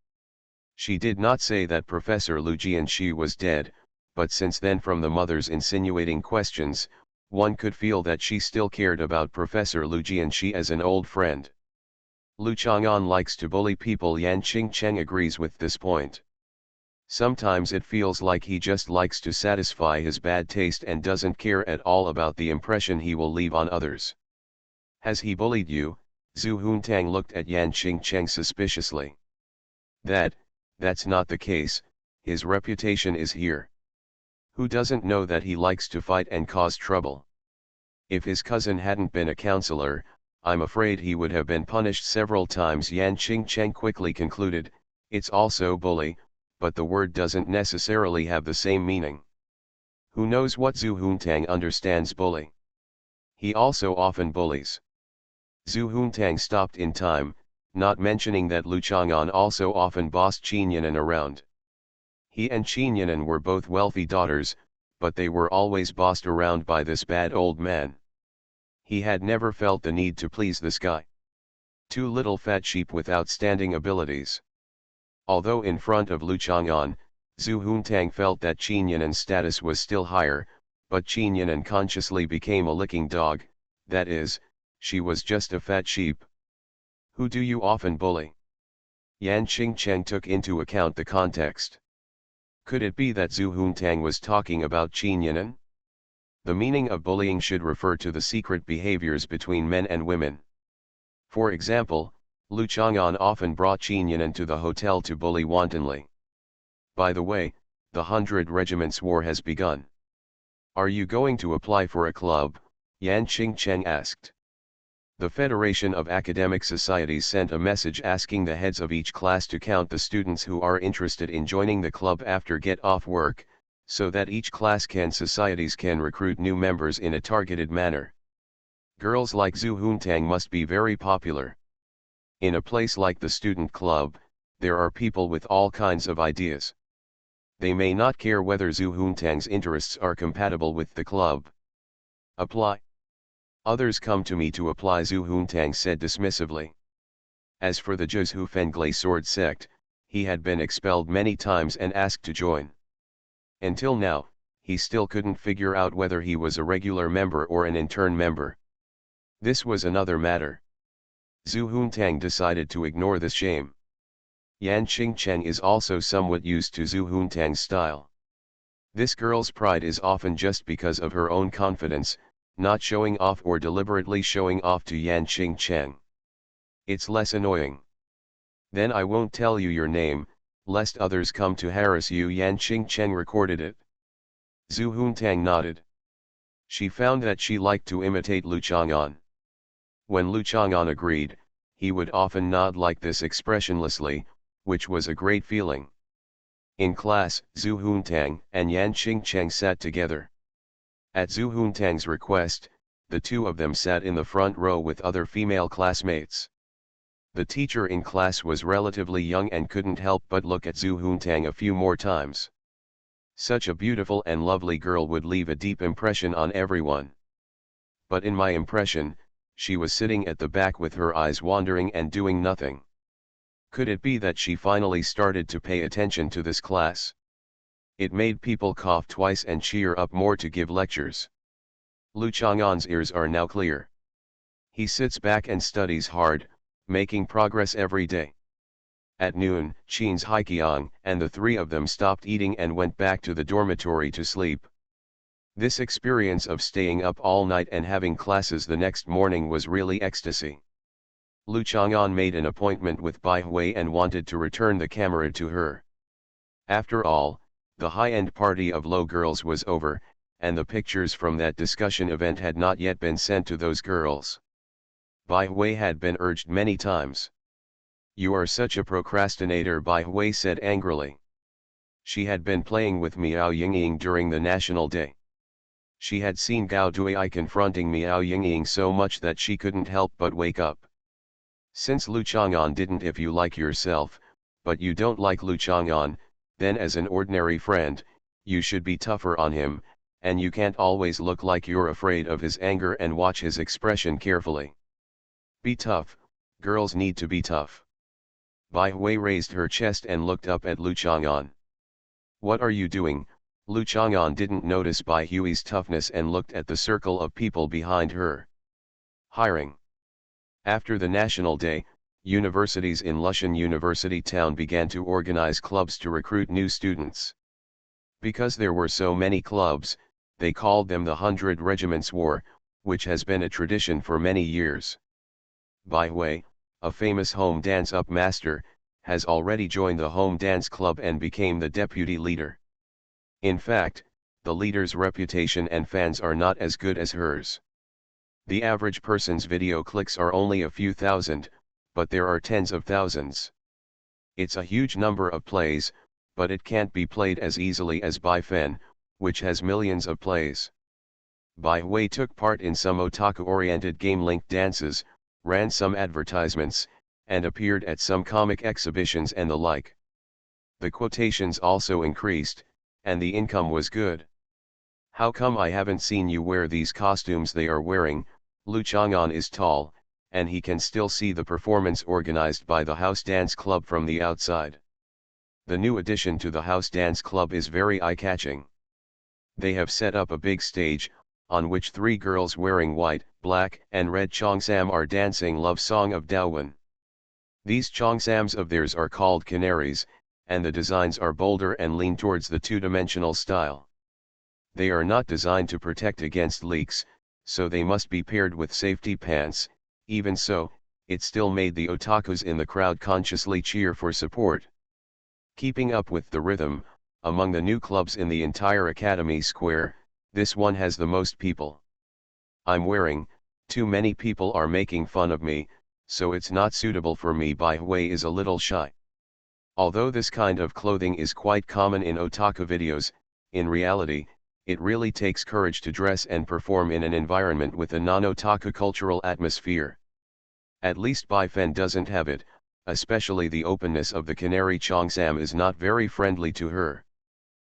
A: She did not say that Professor Lu Jianxi was dead, but since then, from the mother's insinuating questions, one could feel that she still cared about Professor Lu Jianxi as an old friend. Lu Chang'an likes to bully people. Yan Qingcheng agrees with this point. Sometimes it feels like he just likes to satisfy his bad taste and doesn't care at all about the impression he will leave on others. Has he bullied you? Zhu Huntang looked at Yan Qingcheng suspiciously. That's not the case, his reputation is here. Who doesn't know that he likes to fight and cause trouble? If his cousin hadn't been a counselor, I'm afraid he would have been punished several times. Yan Qingcheng quickly concluded. It's also bully, but the word doesn't necessarily have the same meaning. Who knows what Zhu Huntang understands bully? He also often bullies. Zhu Huntang stopped in time, not mentioning that Lu Chang'an also often bossed Qin Yan'an around. He and Qin Yan'an were both wealthy daughters, but they were always bossed around by this bad old man. He had never felt the need to please this guy. Two little fat sheep with outstanding abilities. Although in front of Lu Chang'an, Zhu Huntang felt that Qin Yan'an's status was still higher, but Qin Yan'an consciously became a licking dog, that is, she was just a fat sheep. Who do you often bully? Yan Qingcheng took into account the context. Could it be that Zhu Huntang was talking about Qin Yan'an? The meaning of bullying should refer to the secret behaviors between men and women. For example, Lu Chang'an often brought Qin Yan'an to the hotel to bully wantonly. By the way, the 100 Regiments War has begun. Are you going to apply for a club? Yan Qingcheng asked. The Federation of Academic Societies sent a message asking the heads of each class to count the students who are interested in joining the club after get off work, so that each class societies can recruit new members in a targeted manner. Girls like Zhu Huntang must be very popular. In a place like the student club, there are people with all kinds of ideas. They may not care whether Zhu Huntang's interests are compatible with the club. Apply. Others come to me to apply, Zhu Huntang said dismissively. As for the Zhu Fenglai sword sect, he had been expelled many times and asked to join. Until now, he still couldn't figure out whether he was a regular member or an intern member. This was another matter. Zhu Huntang decided to ignore this shame. Yan Qingcheng is also somewhat used to Zhu Huntang's style. This girl's pride is often just because of her own confidence, not showing off or deliberately showing off to Yan Qingcheng. It's less annoying. Then I won't tell you your name, lest others come to harass you. Yan Qingcheng recorded it. Zhu Huntang nodded. She found that she liked to imitate Lu Chang'an. When Lu Chang'an agreed, he would often nod like this expressionlessly, which was a great feeling. In class, Zhu Huntang and Yan Qingcheng sat together. At Zhu Huntang's request, the two of them sat in the front row with other female classmates. The teacher in class was relatively young and couldn't help but look at Zhu Huntang a few more times. Such a beautiful and lovely girl would leave a deep impression on everyone. But in my impression, she was sitting at the back with her eyes wandering and doing nothing. Could it be that she finally started to pay attention to this class? It made people cough twice and cheer up more to give lectures. Lu Chang'an's ears are now clear. He sits back and studies hard, making progress every day. At noon, Qin's Haiqiang and the three of them stopped eating and went back to the dormitory to sleep. This experience of staying up all night and having classes the next morning was really ecstasy. Lu Chang'an made an appointment with Bai Hui and wanted to return the camera to her. After all, the high-end party of low girls was over, and the pictures from that discussion event had not yet been sent to those girls. Bai Hui had been urged many times. "You are such a procrastinator," Bai Hui said angrily. She had been playing with Miao Yingying during the National Day. She had seen Gao Duai confronting Miao Yingying so much that she couldn't help but wake up. Since Lu Chang'an didn't if you like yourself, but you don't like Lu Chang'an, then as an ordinary friend, you should be tougher on him, and you can't always look like you're afraid of his anger and watch his expression carefully. Be tough, girls need to be tough. Bai Hui raised her chest and looked up at Lu Chang'an. "What are you doing?" Lu Chang'an didn't notice Bai Hui's toughness and looked at the circle of people behind her. "Hiring." After the National Day, universities in Lushan University Town began to organize clubs to recruit new students. Because there were so many clubs, they called them the 100 Regiments War, which has been a tradition for many years. Bai Hui, a famous home dance-up master, has already joined the home dance club and became the deputy leader. In fact, the leader's reputation and fans are not as good as hers. The average person's video clicks are only a few thousand, but there are tens of thousands. It's a huge number of plays, but it can't be played as easily as Bifen, which has millions of plays. Bai Hui took part in some otaku-oriented game-linked dances, ran some advertisements, and appeared at some comic exhibitions and the like. The quotations also increased, and the income was good. How come I haven't seen you wear these costumes they are wearing? Lu Chang'an is tall, and he can still see the performance organized by the house dance club from the outside. The new addition to the house dance club is very eye-catching. They have set up a big stage, on which 3 girls wearing white, black, and red cheongsam are dancing Love Song of Daowen. These cheongsams of theirs are called canaries, and the designs are bolder and lean towards the two-dimensional style. They are not designed to protect against leaks, so they must be paired with safety pants. Even so, it still made the otakus in the crowd consciously cheer for support. Keeping up with the rhythm, among the new clubs in the entire Academy Square, this one has the most people. I'm wearing, too many people are making fun of me, so it's not suitable for me. Bai Hui is a little shy. Although this kind of clothing is quite common in otaku videos, in reality, it really takes courage to dress and perform in an environment with a non-otaku cultural atmosphere. At least Bai Fen doesn't have it, especially the openness of the canary cheongsam is not very friendly to her.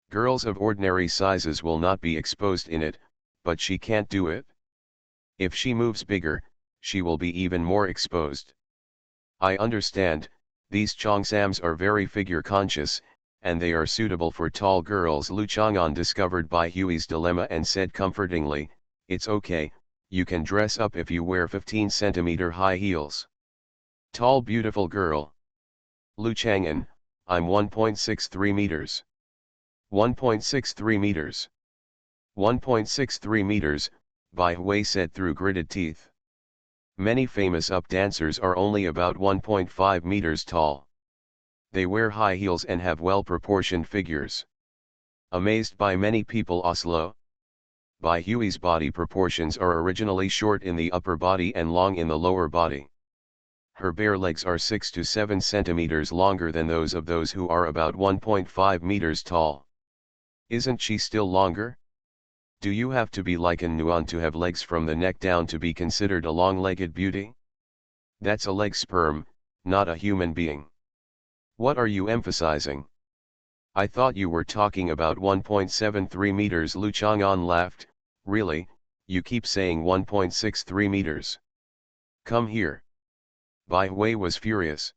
A: Girls of ordinary sizes will not be exposed in it, but she can't do it. If she moves bigger, she will be even more exposed. I understand, these cheongsams are very figure conscious, and they are suitable for tall girls. Lu Chang'an discovered Bai Hui's dilemma and said comfortingly, "It's okay, you can dress up if you wear 15 cm high heels." Tall beautiful girl. Lu Chang'an, I'm 1.63 meters. 1.63 meters. 1.63 meters, Bai Hui said through gritted teeth. Many famous up dancers are only about 1.5 meters tall. They wear high heels and have well-proportioned figures. Amazed by many people Oslo. Bai Hui's body proportions are originally short in the upper body and long in the lower body. Her bare legs are 6 to 7 centimeters longer than those of those who are about 1.5 meters tall. Isn't she still longer? Do you have to be like an Nuan to have legs from the neck down to be considered a long-legged beauty? That's a leg sperm, not a human being. What are you emphasizing? I thought you were talking about 1.73 meters. Lu Chang'an laughed. Really, you keep saying 1.63 meters. Come here. Bai Hui was furious.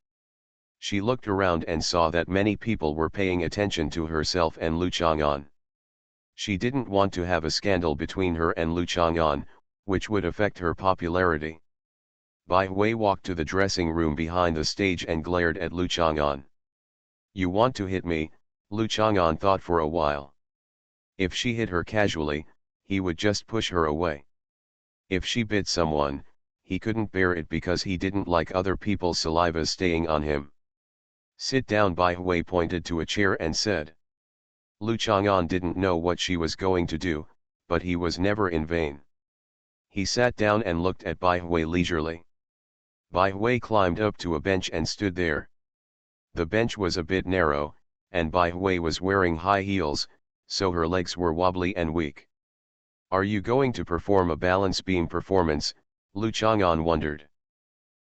A: She looked around and saw that many people were paying attention to herself and Lu Chang'an. She didn't want to have a scandal between her and Lu Chang'an, which would affect her popularity. Bai Hui walked to the dressing room behind the stage and glared at Lu Chang'an. You want to hit me? Lu Chang'an thought for a while. If she hit her casually, he would just push her away. If she bit someone, he couldn't bear it because he didn't like other people's saliva staying on him. Sit down. Bai Hui pointed to a chair and said. Lu Chang'an didn't know what she was going to do, but he was never in vain. He sat down and looked at Bai Hui leisurely. Bai Hui climbed up to a bench and stood there. The bench was a bit narrow, and Bai Hui was wearing high heels, so her legs were wobbly and weak. Are you going to perform a balance beam performance? Lu Chang'an wondered.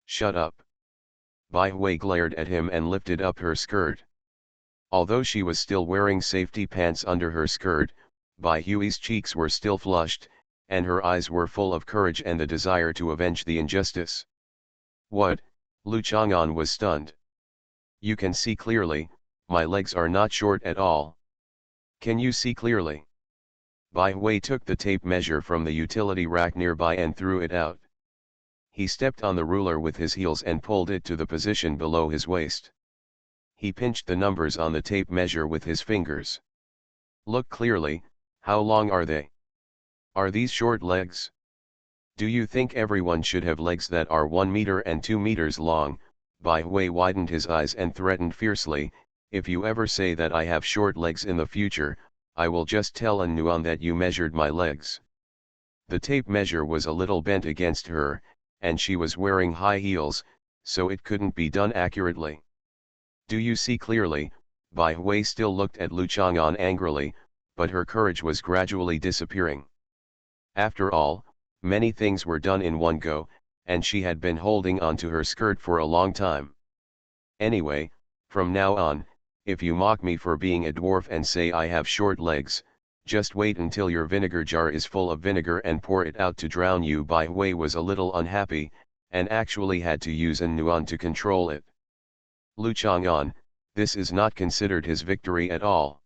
A: Shut up. Bai Hui glared at him and lifted up her skirt. Although she was still wearing safety pants under her skirt, Bai Hui's cheeks were still flushed, and her eyes were full of courage and the desire to avenge the injustice. What? Lu Chang'an was stunned. You can see clearly, my legs are not short at all. Can you see clearly? Bai Hui took the tape measure from the utility rack nearby and threw it out. He stepped on the ruler with his heels and pulled it to the position below his waist. He pinched the numbers on the tape measure with his fingers. Look clearly, how long are they? Are these short legs? Do you think everyone should have legs that are 1 meter and 2 meters long? Bai Hui widened his eyes and threatened fiercely, if you ever say that I have short legs in the future, I will just tell An Nuan that you measured my legs. The tape measure was a little bent against her, and she was wearing high heels, so it couldn't be done accurately. Do you see clearly? Bai Hui still looked at Lu Chang'an angrily, but her courage was gradually disappearing. After all, many things were done in one go, and she had been holding on to her skirt for a long time. Anyway, from now on, if you mock me for being a dwarf and say I have short legs, just wait until your vinegar jar is full of vinegar and pour it out to drown you. Bai Hui was a little unhappy, and actually had to use an nuan to control it. Lu Chang'an, this is not considered his victory at all.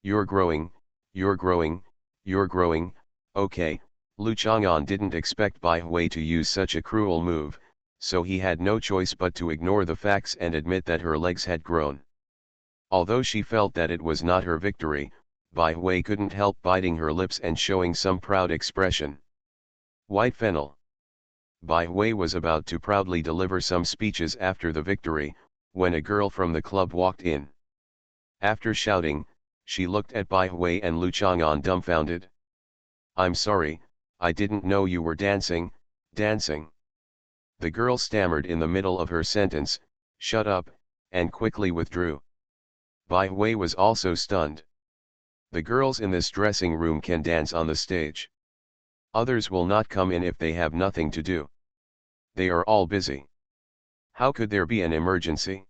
A: You're growing, you're growing, you're growing. Okay, Lu Chang'an didn't expect Bai Hui to use such a cruel move, so he had no choice but to ignore the facts and admit that her legs had grown. Although she felt that it was not her victory, Bai Hui couldn't help biting her lips and showing some proud expression. White fennel. Bai Hui was about to proudly deliver some speeches after the victory, when a girl from the club walked in. After shouting, she looked at Bai Hui and Lu Chang'an dumbfounded. I'm sorry, I didn't know you were dancing. The girl stammered in the middle of her sentence, shut up, and quickly withdrew. Bai Hui was also stunned. The girls in this dressing room can dance on the stage. Others will not come in if they have nothing to do. They are all busy. How could there be an emergency?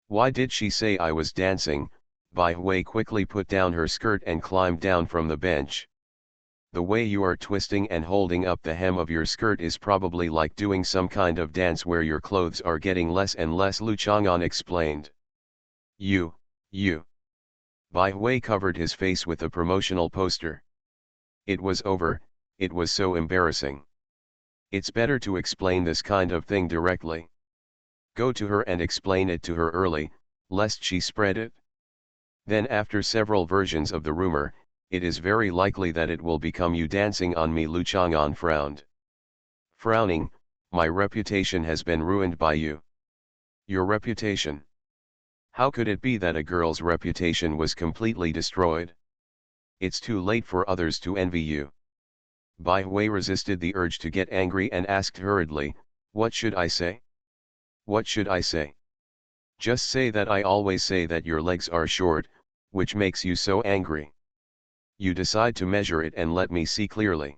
A: Why did she say I was dancing? Bai Hui quickly put down her skirt and climbed down from the bench. The way you are twisting and holding up the hem of your skirt is probably like doing some kind of dance where your clothes are getting less and less, Lu Chang'an explained. You. Bai Hui covered his face with a promotional poster. It was over, it was so embarrassing. It's better to explain this kind of thing directly. Go to her and explain it to her early, lest she spread it. Then after several versions of the rumor, it is very likely that it will become you dancing on me. Lu Chang'an frowned. Frowning, my reputation has been ruined by you. Your reputation? How could it be that a girl's reputation was completely destroyed? It's too late for others to envy you. Bai Hui resisted the urge to get angry and asked hurriedly, what should I say? What should I say? Just say that I always say that your legs are short, which makes you so angry. You decide to measure it and let me see clearly.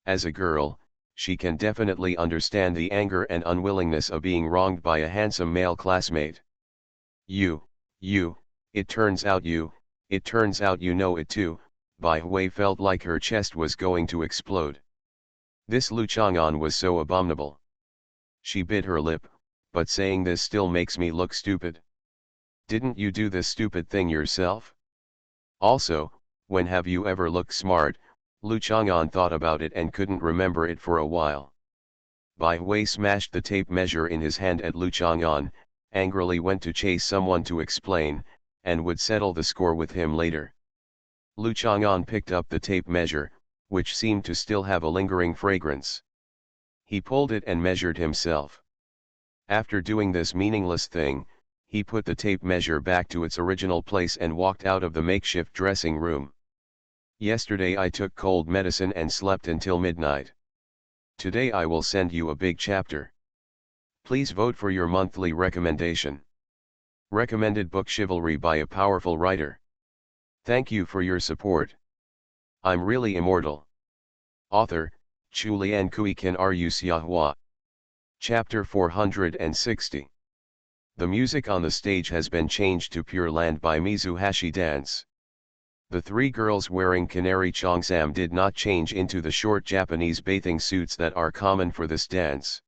A: As a girl, she can definitely understand the anger and unwillingness of being wronged by a handsome male classmate. It turns out you know it too. Bai Hui felt like her chest was going to explode. This Lu Chang'an was so abominable. She bit her lip, but saying this still makes me look stupid. Didn't you do this stupid thing yourself? Also, when have you ever looked smart? Lu Chang'an thought about it and couldn't remember it for a while. Bai Hui smashed the tape measure in his hand at Lu Chang'an, angrily went to chase someone to explain, and would settle the score with him later. Lu Chang'an picked up the tape measure, which seemed to still have a lingering fragrance. He pulled it and measured himself. After doing this meaningless thing, he put the tape measure back to its original place and walked out of the makeshift dressing room. Yesterday I took cold medicine and slept until midnight. Today I will send you a big chapter. Please vote for your monthly recommendation. Recommended book Chivalry by a powerful writer. Thank you for your support. I'm really immortal. Author, Chu Lian Kui Kan Ru Xiahua. Chapter 460. The music on the stage has been changed to Pure Land by Mizuhashi Dance. The three girls wearing canary cheongsam did not change into the short Japanese bathing suits that are common for this dance.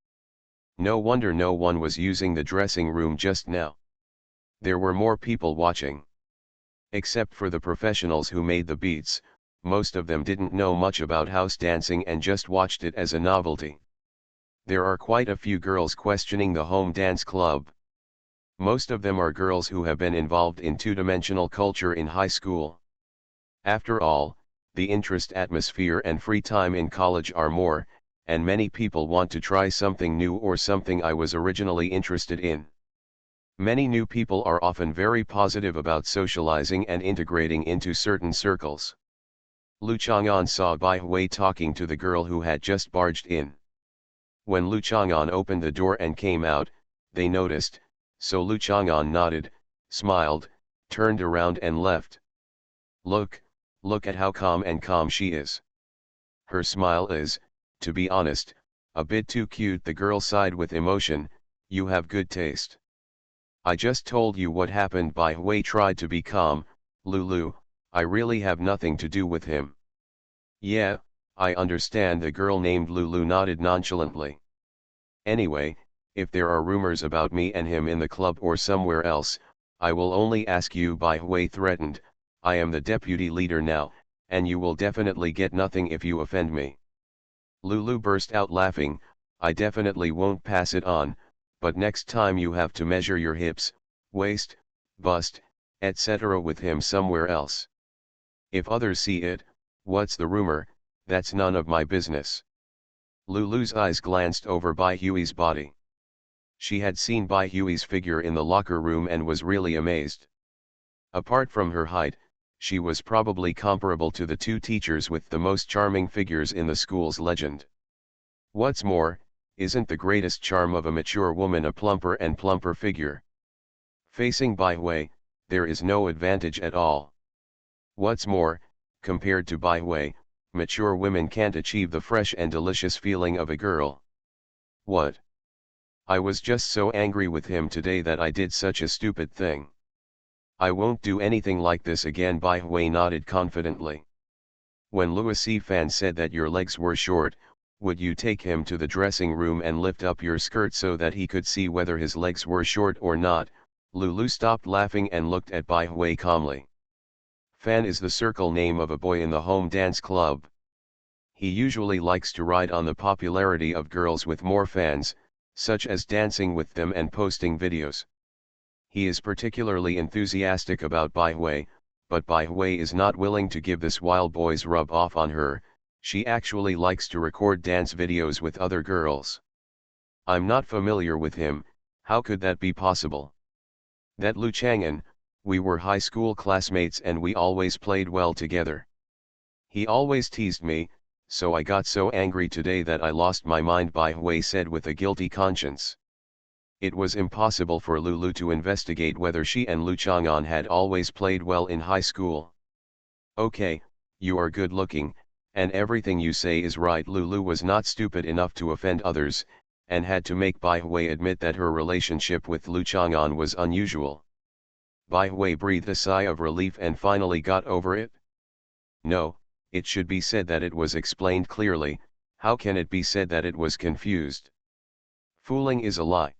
A: No wonder no one was using the dressing room just now. There were more people watching. Except for the professionals who made the beats, most of them didn't know much about house dancing and just watched it as a novelty. There are quite a few girls questioning the home dance club. Most of them are girls who have been involved in two-dimensional culture in high school. After all, the interest atmosphere and free time in college are more, and many people want to try something new or something I was originally interested in. Many new people are often very positive about socializing and integrating into certain circles. Lu Chang'an saw Bai Hui talking to the girl who had just barged in. When Lu Chang'an opened the door and came out, they noticed, so Lu Chang'an nodded, smiled, turned around and left. Look at how calm she is. Her smile is, to be honest, a bit too cute. The girl sighed with emotion. You have good taste. I just told you what happened. Bai Hui tried to be calm. Lulu, I really have nothing to do with him. Yeah, I understand. The girl named Lulu nodded nonchalantly. Anyway, if there are rumors about me and him in the club or somewhere else, I will only ask you. Bai Hui threatened. I am the deputy leader now, and you will definitely get nothing if you offend me. Lulu burst out laughing. I definitely won't pass it on, but next time you have to measure your hips, waist, bust, etc. with him somewhere else. If others see it, what's the rumor? That's none of my business. Lulu's eyes glanced over Bai Hui's body. She had seen Bai Hui's figure in the locker room and was really amazed. Apart from her height, she was probably comparable to the two teachers with the most charming figures in the school's legend. What's more, isn't the greatest charm of a mature woman a plumper and plumper figure? Facing Bai Hui, there is no advantage at all. What's more, compared to Bai Hui, mature women can't achieve the fresh and delicious feeling of a girl. What? I was just so angry with him today that I did such a stupid thing. I won't do anything like this again. Bai Hui nodded confidently. When Louis Fan said that your legs were short, would you take him to the dressing room and lift up your skirt so that he could see whether his legs were short or not? Lulu stopped laughing and looked at Bai Hui calmly. Fan is the circle name of a boy in the home dance club. He usually likes to ride on the popularity of girls with more fans, such as dancing with them and posting videos. He is particularly enthusiastic about Bai Hui, but Bai Hui is not willing to give this wild boy's rub off on her. She actually likes to record dance videos with other girls. I'm not familiar with him. How could that be possible? That Lu Chang'an, we were high school classmates and we always played well together. He always teased me, so I got so angry today that I lost my mind. Bai Hui said with a guilty conscience. It was impossible for Lulu to investigate whether she and Lu Chang'an had always played well in high school. Okay, you are good looking, and everything you say is right. Lulu was not stupid enough to offend others, and had to make Bai Hui admit that her relationship with Lu Chang'an was unusual. Bai Hui breathed a sigh of relief and finally got over it. No, it should be said that it was explained clearly. How can it be said that it was confused? Fooling is a lie.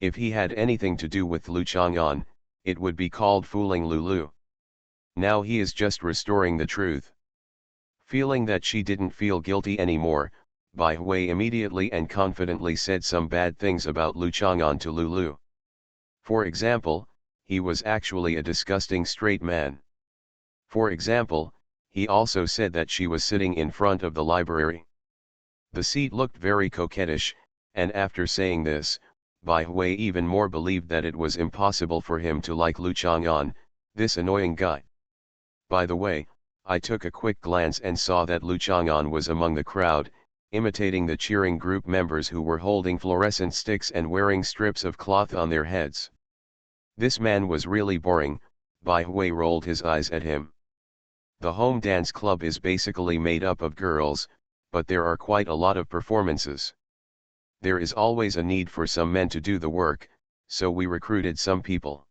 A: If he had anything to do with Lu Chang'an, it would be called fooling Lulu. Now he is just restoring the truth. Feeling that she didn't feel guilty anymore, Bai Hui immediately and confidently said some bad things about Lu Chang'an to Lulu. For example, he was actually a disgusting straight man. For example, he also said that she was sitting in front of the library. The seat looked very coquettish, and after saying this, Bai Hui even more believed that it was impossible for him to like Lu Chang'an, this annoying guy. By the way, I took a quick glance and saw that Lu Chang'an was among the crowd, imitating the cheering group members who were holding fluorescent sticks and wearing strips of cloth on their heads. This man was really boring. Bai Hui rolled his eyes at him. The home dance club is basically made up of girls, but there are quite a lot of performances. There is always a need for some men to do the work, so we recruited some people.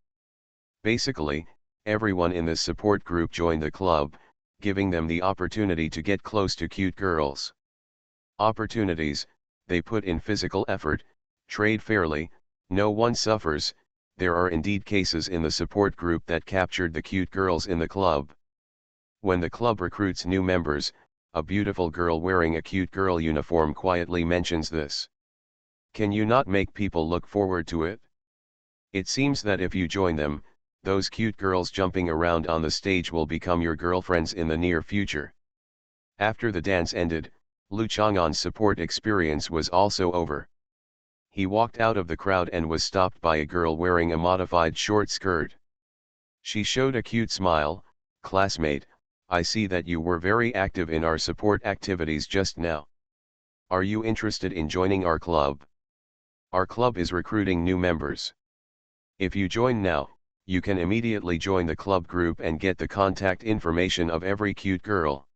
A: Basically, everyone in this support group joined the club, giving them the opportunity to get close to cute girls. Opportunities, they put in physical effort, trade fairly, no one suffers. There are indeed cases in the support group that captured the cute girls in the club. When the club recruits new members, a beautiful girl wearing a cute girl uniform quietly mentions this. Can you not make people look forward to it? It seems that if you join them, those cute girls jumping around on the stage will become your girlfriends in the near future. After the dance ended, Lu Chang'an's support experience was also over. He walked out of the crowd and was stopped by a girl wearing a modified short skirt. She showed a cute smile. Classmate, I see that you were very active in our support activities just now. Are you interested in joining our club? Our club is recruiting new members. If you join now, you can immediately join the club group and get the contact information of every cute girl.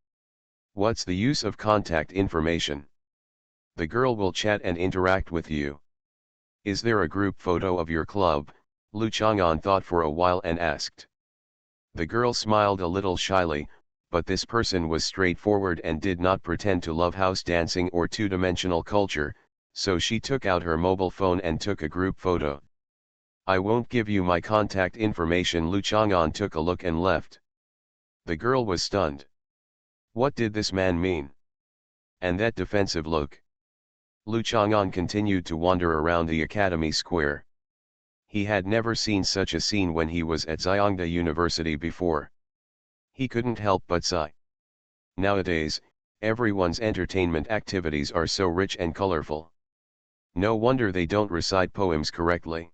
A: What's the use of contact information? The girl will chat and interact with you. Is there a group photo of your club? Lu Chang'an thought for a while and asked. The girl smiled a little shyly, but this person was straightforward and did not pretend to love house dancing or two-dimensional culture, so she took out her mobile phone and took a group photo. I won't give you my contact information. Lu Chang'an took a look and left. The girl was stunned. What did this man mean? And that defensive look? Lu Chang'an continued to wander around the academy square. He had never seen such a scene when he was at Xiongda University before. He couldn't help but sigh. Nowadays, everyone's entertainment activities are so rich and colorful. No wonder they don't recite poems correctly.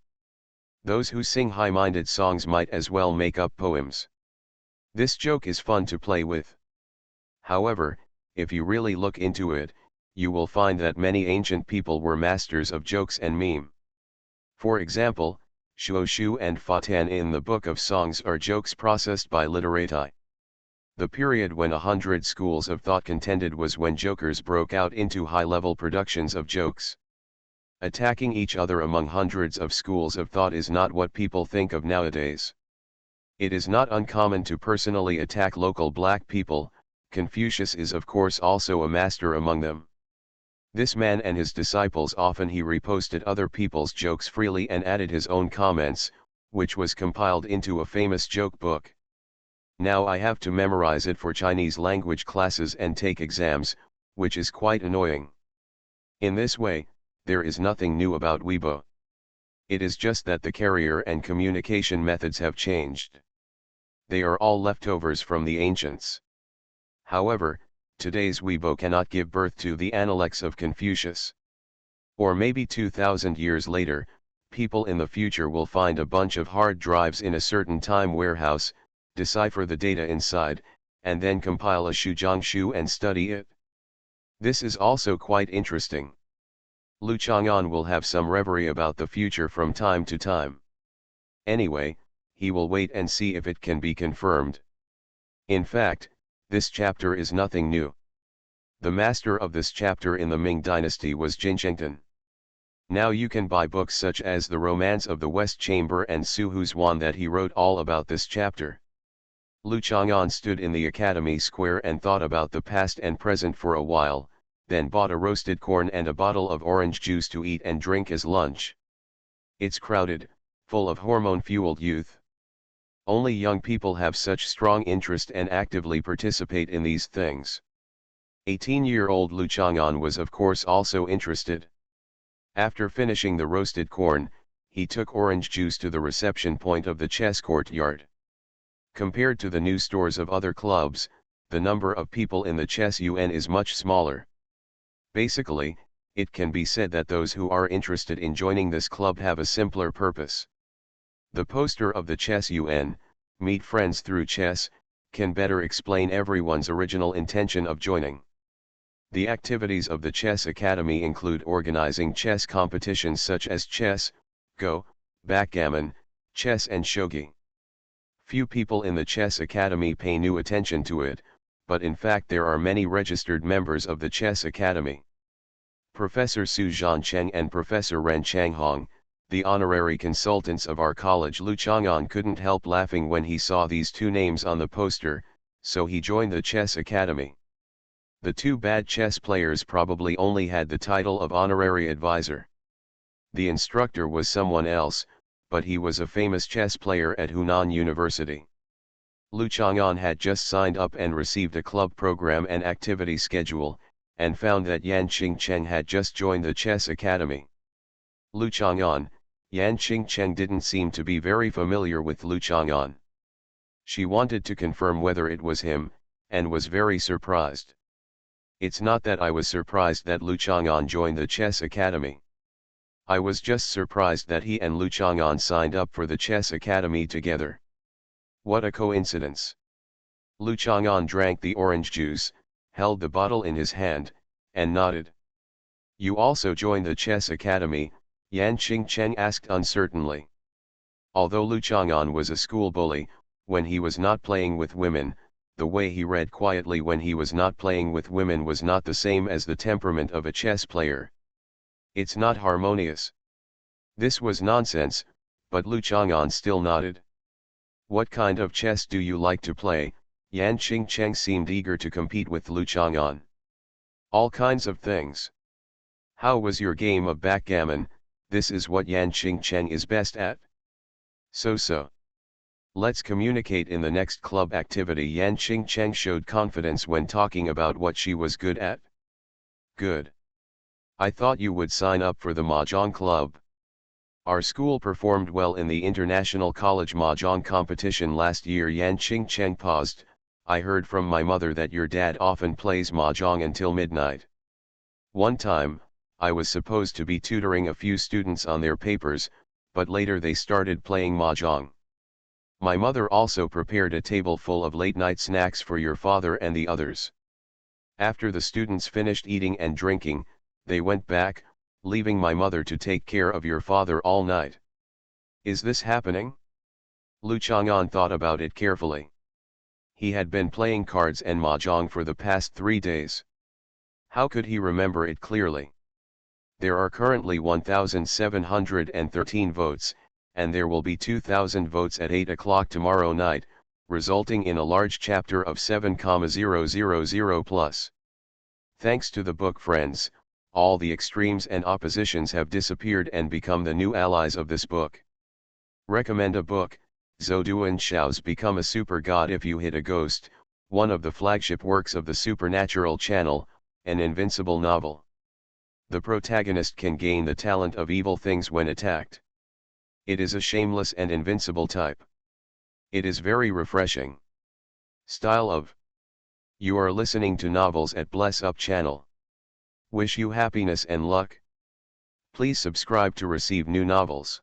A: Those who sing high-minded songs might as well make up poems. This joke is fun to play with. However, if you really look into it, you will find that many ancient people were masters of jokes and meme. For example, Shuoshu and Fatan in the Book of Songs are jokes processed by literati. The period when 100 schools of thought contended was when jokers broke out into high-level productions of jokes. Attacking each other among hundreds of schools of thought is not what people think of nowadays. It is not uncommon to personally attack local black people. Confucius is of course also a master among them. This man and his disciples often he reposted other people's jokes freely and added his own comments, which was compiled into a famous joke book. Now I have to memorize it for Chinese language classes and take exams, which is quite annoying. In this way, there is nothing new about Weibo. It is just that the carrier and communication methods have changed. They are all leftovers from the ancients. However, today's Weibo cannot give birth to the Analects of Confucius. Or maybe 2000 years later, people in the future will find a bunch of hard drives in a certain time warehouse, decipher the data inside, and then compile a Shujiangshu and study it. This is also quite interesting. Lu Chang'an will have some reverie about the future from time to time. Anyway, he will wait and see if it can be confirmed. In fact, this chapter is nothing new. The master of this chapter in the Ming Dynasty was Jin Chengtan. Now you can buy books such as The Romance of the West Chamber and Su Huzuan that he wrote all about this chapter. Lu Chang'an stood in the academy square and thought about the past and present for a while, then bought a roasted corn and a bottle of orange juice to eat and drink as lunch. It's crowded, full of hormone-fueled youth. Only young people have such strong interest and actively participate in these things. 18-year-old Lu Chang'an was of course also interested. After finishing the roasted corn, he took orange juice to the reception point of the chess courtyard. Compared to the new stores of other clubs, the number of people in the chess UN is much smaller. Basically, it can be said that those who are interested in joining this club have a simpler purpose. The poster of the chess UN, Meet Friends Through Chess, can better explain everyone's original intention of joining. The activities of the Chess Academy include organizing chess competitions such as chess, Go, backgammon, chess and shogi. Few people in the Chess Academy pay new attention to it, but in fact there are many registered members of the Chess Academy. Professor Su Zhancheng and Professor Ren Changhong, the honorary consultants of our college. Lu Chang'an couldn't help laughing when he saw these two names on the poster, so he joined the Chess Academy. The two bad chess players probably only had the title of honorary advisor. The instructor was someone else, but he was a famous chess player at Hunan University. Lu Chang'an had just signed up and received a club program and activity schedule, and found that Yan Qingcheng had just joined the Chess Academy. Lu Chang'an, Yan Qingcheng didn't seem to be very familiar with Lu Chang'an. She wanted to confirm whether it was him, and was very surprised. It's not that I was surprised that Lu Chang'an joined the Chess Academy. I was just surprised that he and Lu Chang'an signed up for the Chess Academy together. What a coincidence. Lu Chang'an drank the orange juice, held the bottle in his hand, and nodded. You also joined the chess academy? Yan Qingcheng asked uncertainly. Although Lu Chang'an was a school bully, when he was not playing with women, the way he read quietly when he was not playing with women was not the same as the temperament of a chess player. It's not harmonious. This was nonsense, but Lu Chang'an still nodded. What kind of chess do you like to play? Yan Qingcheng seemed eager to compete with Lu Chang'an. All kinds of things. How was your game of backgammon? This is what Yan Qingcheng is best at. So. Let's communicate in the next club activity. Yan Qingcheng showed confidence when talking about what she was good at. Good. I thought you would sign up for the Mahjong club. Our school performed well in the International College Mahjong competition last year. Yan Qingcheng paused. I heard from my mother that your dad often plays Mahjong until midnight. One time, I was supposed to be tutoring a few students on their papers, but later they started playing Mahjong. My mother also prepared a table full of late-night snacks for your father and the others. After the students finished eating and drinking, they went back, leaving my mother to take care of your father all night. Is this happening? Lu Chang'an thought about it carefully. He had been playing cards and Mahjong for the past 3 days. How could he remember it clearly? There are currently 1,713 votes, and there will be 2,000 votes at 8 o'clock tomorrow night, resulting in a large chapter of 7,000 plus. Thanks to the book Friends, all the extremes and oppositions have disappeared and become the new allies of this book. Recommend a book, Zhou Xiao's Become a Super God If You Hit a Ghost, one of the flagship works of the Supernatural channel, an invincible novel. The protagonist can gain the talent of evil things when attacked. It is a shameless and invincible type. It is very refreshing. Style of. You are listening to novels at Bless Up channel. Wish you happiness and luck. Please subscribe to receive new novels.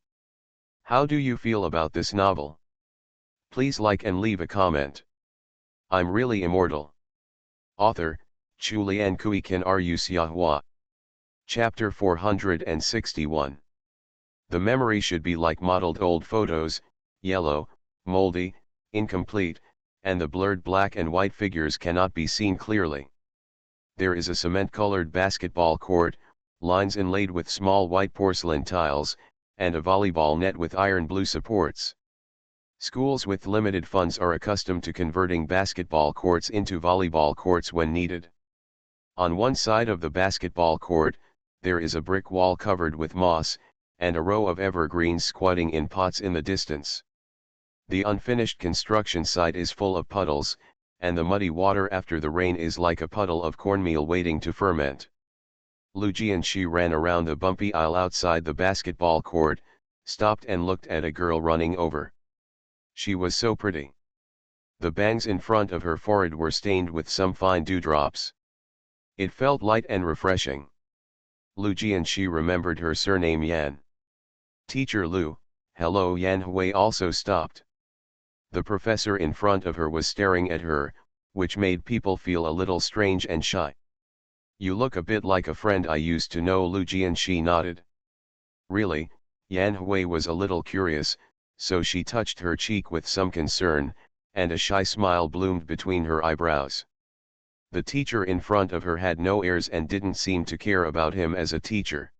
A: How do you feel about this novel? Please like and leave a comment. I'm really immortal. Author, Chulian Kui Kan Ru Xiahua. Chapter 461. The memory should be like modeled old photos, yellow, moldy, incomplete, and the blurred black and white figures cannot be seen clearly. There is a cement-colored basketball court, lines inlaid with small white porcelain tiles, and a volleyball net with iron blue supports. Schools with limited funds are accustomed to converting basketball courts into volleyball courts when needed. On one side of the basketball court, there is a brick wall covered with moss, and a row of evergreens squatting in pots in the distance. The unfinished construction site is full of puddles, and the muddy water after the rain is like a puddle of cornmeal waiting to ferment. Lu Jianxi ran around the bumpy aisle outside the basketball court, stopped and looked at a girl running over. She was so pretty. The bangs in front of her forehead were stained with some fine dewdrops. It felt light and refreshing. Lu Jianxi remembered her surname Yan. Teacher Lu, hello. Yan Hui also stopped. The professor in front of her was staring at her, which made people feel a little strange and shy. You look a bit like a friend I used to know. Lu Jianxi nodded. Really? Yan Hui was a little curious, so she touched her cheek with some concern, and a shy smile bloomed between her eyebrows. The teacher in front of her had no airs and didn't seem to care about him as a teacher.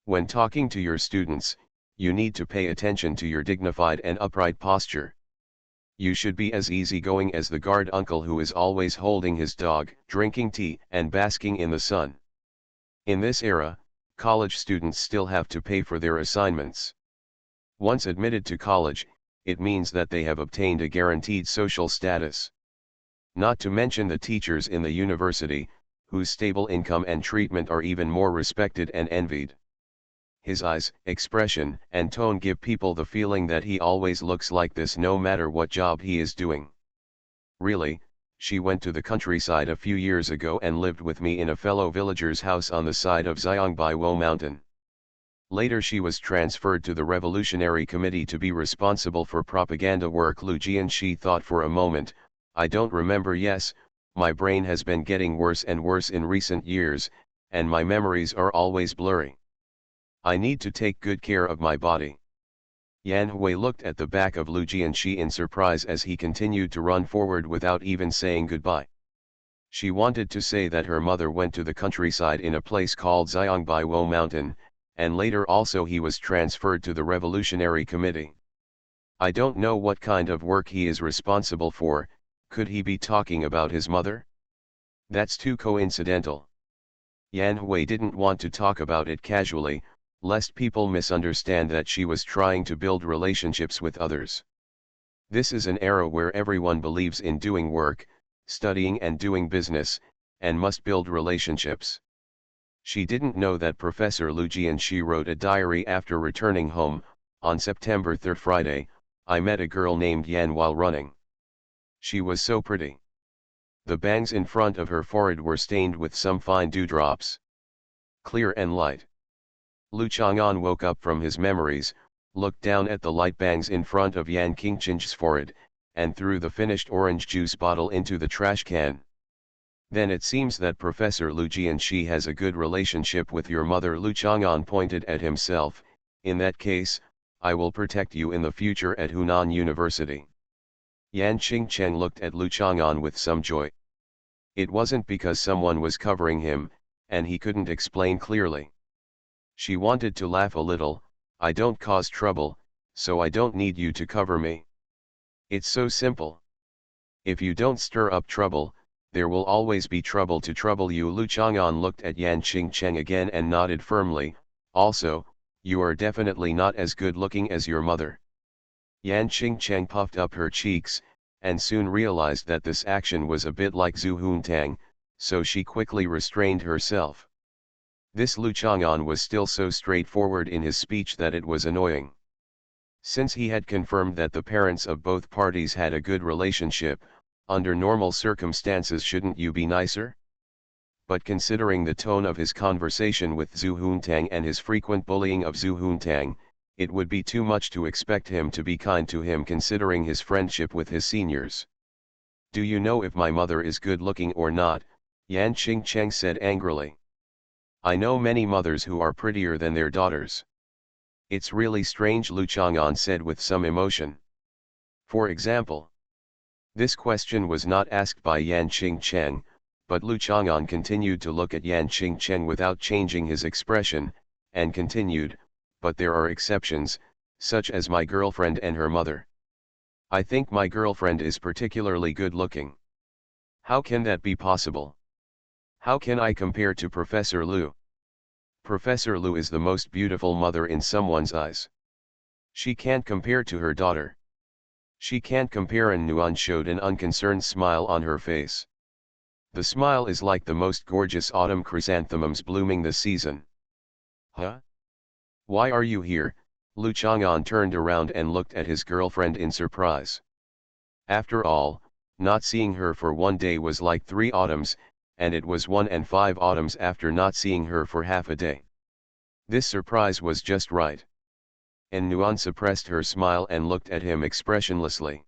A: When talking to your students, you need to pay attention to your dignified and upright posture. You should be as easygoing as the guard uncle who is always holding his dog, drinking tea, and basking in the sun. In this era, college students still have to pay for their assignments. Once admitted to college, it means that they have obtained a guaranteed social status. Not to mention the teachers in the university, whose stable income and treatment are even more respected and envied. His eyes, expression, and tone give people the feeling that he always looks like this no matter what job he is doing. Really, she went to the countryside a few years ago and lived with me in a fellow villager's house on the side of Xiangbai Mountain. Later she was transferred to the Revolutionary Committee to be responsible for propaganda work. Lu Jianxi thought for a moment, I don't remember. Yes, my brain has been getting worse and worse in recent years, and my memories are always blurry. I need to take good care of my body. Yan Hui looked at the back of Lu Jianxi in surprise as he continued to run forward without even saying goodbye. She wanted to say that her mother went to the countryside in a place called Xiangbaiwo Mountain, and later also he was transferred to the Revolutionary Committee. I don't know what kind of work he is responsible for. Could he be talking about his mother? That's too coincidental. Yan Hui didn't want to talk about it casually, lest people misunderstand that she was trying to build relationships with others. This is an era where everyone believes in doing work, studying and doing business, and must build relationships. She didn't know that Professor Lu Jianxi wrote a diary after returning home. On September 3 Friday, I met a girl named Yan while running. She was so pretty. The bangs in front of her forehead were stained with some fine dewdrops. Clear and light. Lu Chang'an woke up from his memories, looked down at the light bangs in front of Yan Qingqing's forehead, and threw the finished orange juice bottle into the trash can. Then it seems that Professor Lu Jianxi has a good relationship with your mother. Lu Chang'an pointed at himself. In that case, I will protect you in the future at Hunan University. Yan Qingcheng looked at Lu Chang'an with some joy. It wasn't because someone was covering him, and he couldn't explain clearly. She wanted to laugh a little. I don't cause trouble, so I don't need you to cover me. It's so simple. If you don't stir up trouble, there will always be trouble to trouble you. Lu Chang'an looked at Yan Qingcheng again and nodded firmly. Also, you are definitely not as good looking as your mother. Yan Qingcheng puffed up her cheeks, and soon realized that this action was a bit like Zhu Huntang, so she quickly restrained herself. This Lu Chang'an was still so straightforward in his speech that it was annoying. Since he had confirmed that the parents of both parties had a good relationship, under normal circumstances shouldn't you be nicer? But considering the tone of his conversation with Zhu Huntang and his frequent bullying of Zhu Huntang, it would be too much to expect him to be kind to him considering his friendship with his seniors. Do you know if my mother is good looking or not? Yan Qingcheng said angrily. I know many mothers who are prettier than their daughters. It's really strange, Lu Chang'an said with some emotion. For example, this question was not asked by Yan Qingcheng, but Lu Chang'an continued to look at Yan Qingcheng without changing his expression, and continued, but there are exceptions, such as my girlfriend and her mother. I think my girlfriend is particularly good looking. How can that be possible? How can I compare to Professor Lu? Professor Lu is the most beautiful mother in someone's eyes. She can't compare to her daughter. She can't compare, and Nuan showed an unconcerned smile on her face. The smile is like the most gorgeous autumn chrysanthemums blooming this season. Huh? Why are you here? Lu Chang'an turned around and looked at his girlfriend in surprise. After all, not seeing her for one day was like 3 autumns, and it was 1 and 5 autumns after not seeing her for half a day. This surprise was just right. And Nuan suppressed her smile and looked at him expressionlessly.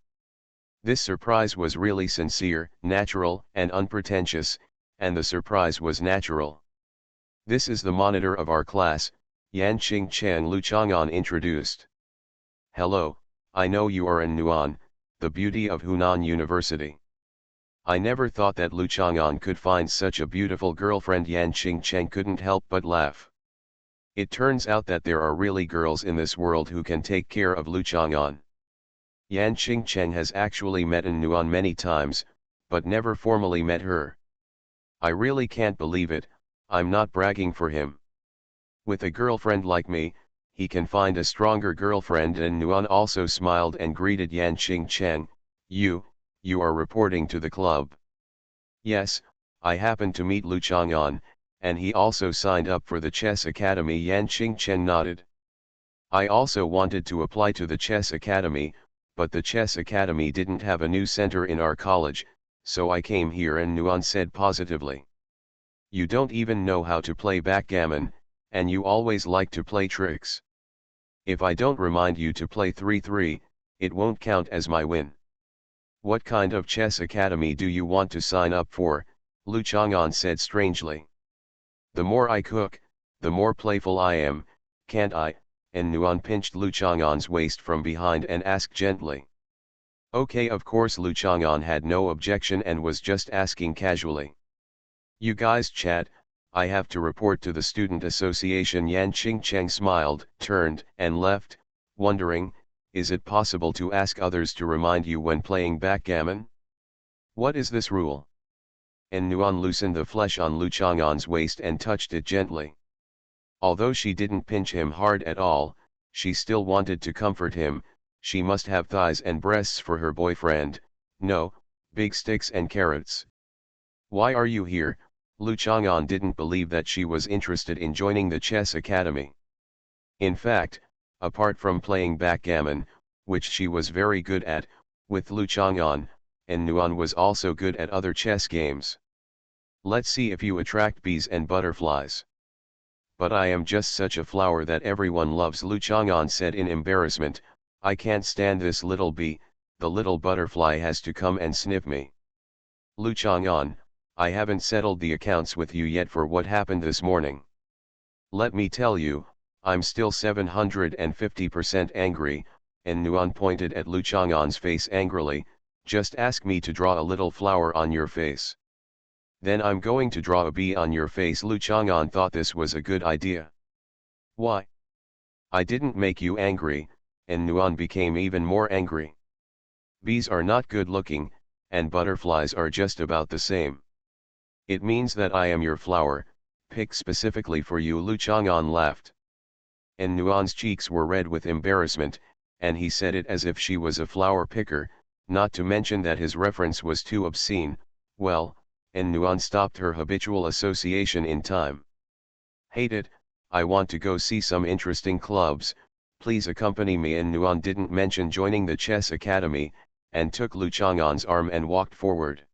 A: This surprise was really sincere, natural, and unpretentious, and the surprise was natural. This is the monitor of our class, Yan Qingcheng, Lu Chang'an introduced. Hello, I know you are Nuan, the beauty of Hunan University. I never thought that Lu Chang'an could find such a beautiful girlfriend. Yan Qingcheng couldn't help but laugh. It turns out that there are really girls in this world who can take care of Lu Chang'an. Yan Qingcheng has actually met Nuan many times, but never formally met her. I really can't believe it. I'm not bragging for him. With a girlfriend like me, he can find a stronger girlfriend. And Nuan also smiled and greeted Yan Qingcheng. You are reporting to the club. Yes, I happened to meet Lu Chang'an, and he also signed up for the chess academy. Yan Qingcheng nodded. I also wanted to apply to the chess academy, but the chess academy didn't have a new center in our college, so I came here. And Nuan said positively. You don't even know how to play backgammon, and you always like to play tricks. If I don't remind you to play 3-3, it won't count as my win. What kind of chess academy do you want to sign up for? Lu Chang'an said strangely. The more I cook, the more playful I am, can't I? And Nuan pinched Lu Chang'an's waist from behind and asked gently. Okay, of course. Lu Chang'an had no objection and was just asking casually. You guys chat, I have to report to the student association. Yan Qingcheng smiled, turned, and left, wondering, is it possible to ask others to remind you when playing backgammon? What is this rule? And Nuan loosened the flesh on Lu Chang'an's waist and touched it gently. Although she didn't pinch him hard at all, she still wanted to comfort him. She must have thighs and breasts for her boyfriend, no, big sticks and carrots. Why are you here? Lu Chang'an didn't believe that she was interested in joining the chess academy. In fact, apart from playing backgammon, which she was very good at, with Lu Chang'an, and Nuan was also good at other chess games. Let's see if you attract bees and butterflies. But I am just such a flower that everyone loves. Lu Chang'an said in embarrassment, I can't stand this little bee, the little butterfly has to come and sniff me. Lu Chang'an, I haven't settled the accounts with you yet for what happened this morning. Let me tell you, I'm still 750% angry, and Nuan pointed at Lu Chang'an's face angrily, just ask me to draw a little flower on your face. Then I'm going to draw a bee on your face. Lu Chang'an thought this was a good idea. Why? I didn't make you angry, and Nuan became even more angry. Bees are not good looking, and butterflies are just about the same. It means that I am your flower, picked specifically for you. Lu Chang'an laughed. And Nuan's cheeks were red with embarrassment, and he said it as if she was a flower picker, not to mention that his reference was too obscene. Well, and Nuan stopped her habitual association in time. Hate it, I want to go see some interesting clubs, please accompany me. And Nuan didn't mention joining the chess academy, and took Lu Chang'an's arm and walked forward.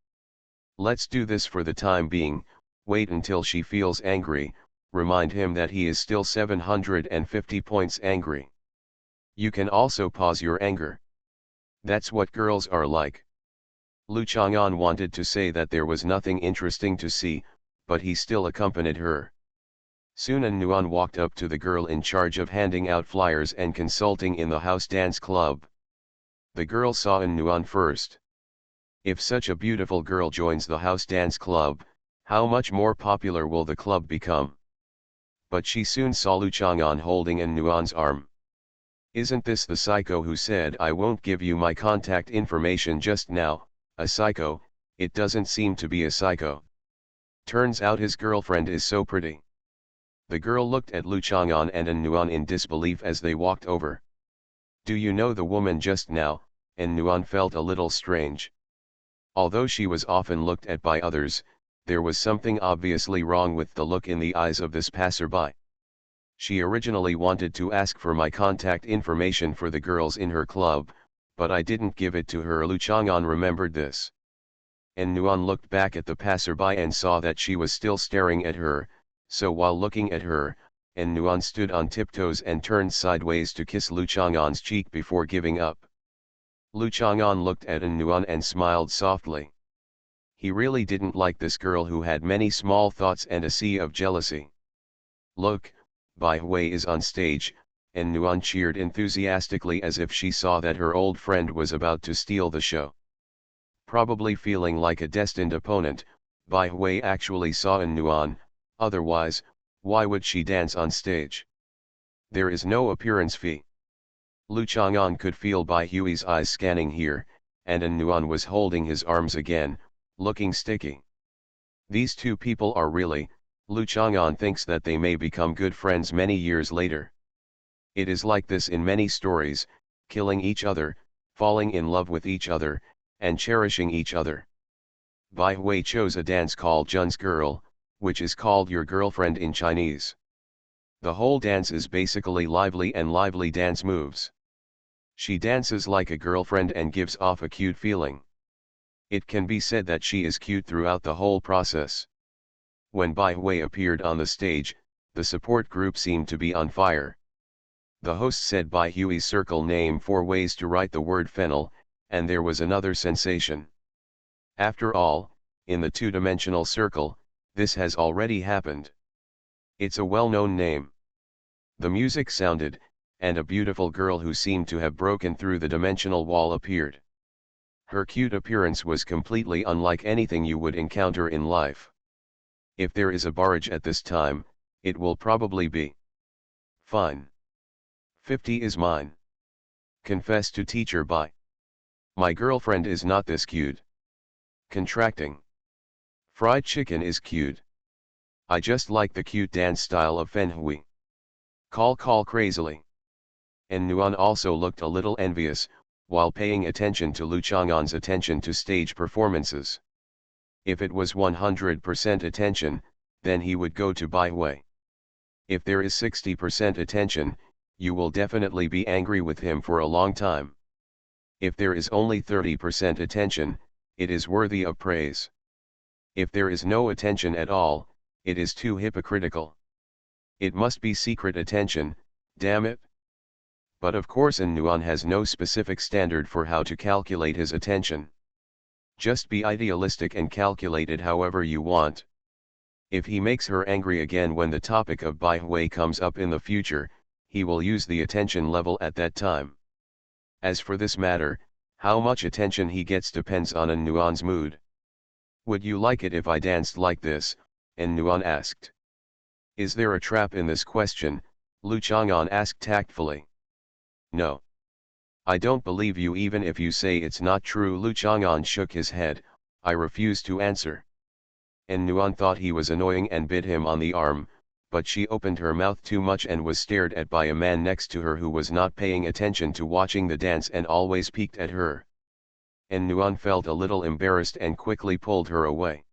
A: Let's do this for the time being, wait until she feels angry, remind him that he is still 750 points angry. You can also pause your anger. That's what girls are like. Lu Chang'an wanted to say that there was nothing interesting to see, but he still accompanied her. Soon An Nuan walked up to the girl in charge of handing out flyers and consulting in the house dance club. The girl saw An Nuan first. If such a beautiful girl joins the house dance club, how much more popular will the club become? But she soon saw Lu Chang'an holding An Nuan's arm. Isn't this the psycho who said I won't give you my contact information just now? A psycho? It doesn't seem to be a psycho. Turns out his girlfriend is so pretty. The girl looked at Lu Chang'an and An Nuan in disbelief as they walked over. Do you know the woman just now? An Nuan felt a little strange. Although she was often looked at by others, there was something obviously wrong with the look in the eyes of this passerby. She originally wanted to ask for my contact information for the girls in her club, but I didn't give it to her. Lu Chang'an remembered this. And Nuan looked back at the passerby and saw that she was still staring at her, so while looking at her, and Nuan stood on tiptoes and turned sideways to kiss Lu Chang'an's cheek before giving up. Lu Chang'an looked at An Nuan and smiled softly. He really didn't like this girl who had many small thoughts and a sea of jealousy. Look, Bai Hui is on stage, and Nuan cheered enthusiastically as if she saw that her old friend was about to steal the show. Probably feeling like a destined opponent, Bai Hui actually saw An Nuan, otherwise, why would she dance on stage? There is no appearance fee. Lu Chang'an could feel Bai Hui's eyes scanning here, and An Nuan was holding his arms again, looking sticky. These two people are really, Lu Chang'an thinks that they may become good friends many years later. It is like this in many stories, killing each other, falling in love with each other, and cherishing each other. Bai Hui chose a dance called Jun's Girl, which is called Your Girlfriend in Chinese. The whole dance is basically lively dance moves. She dances like a girlfriend and gives off a cute feeling. It can be said that she is cute throughout the whole process. When Bai Hui appeared on the stage, the support group seemed to be on fire. The host said Bai Hui's circle name 4 ways to write the word fennel, and there was another sensation. After all, in the two-dimensional circle, this has already happened. It's a well-known name. The music sounded, and a beautiful girl who seemed to have broken through the dimensional wall appeared. Her cute appearance was completely unlike anything you would encounter in life. If there is a barrage at this time, it will probably be fine. 50 is mine. Confess to teacher by. My girlfriend is not this cute. Contracting. Fried chicken is cute. I just like the cute dance style of Fen Hui. Call crazily. And Nuan also looked a little envious, while paying attention to Lu Chang'an's attention to stage performances. If it was 100% attention, then he would go to Bai Hui. If there is 60% attention, you will definitely be angry with him for a long time. If there is only 30% attention, it is worthy of praise. If there is no attention at all, it is too hypocritical. It must be secret attention, damn it. But of course Nuan has no specific standard for how to calculate his attention. Just be idealistic and calculate it however you want. If he makes her angry again when the topic of Bai Hui comes up in the future, he will use the attention level at that time. As for this matter, how much attention he gets depends on Nuan's mood. Would you like it if I danced like this? Nuan asked. Is there a trap in this question? Lu Chang'an asked tactfully. No. I don't believe you even if you say it's not true. Lu Chang'an shook his head. I refuse to answer. Nuan thought he was annoying and bit him on the arm, but she opened her mouth too much and was stared at by a man next to her who was not paying attention to watching the dance and always peeked at her. Nuan felt a little embarrassed and quickly pulled her away.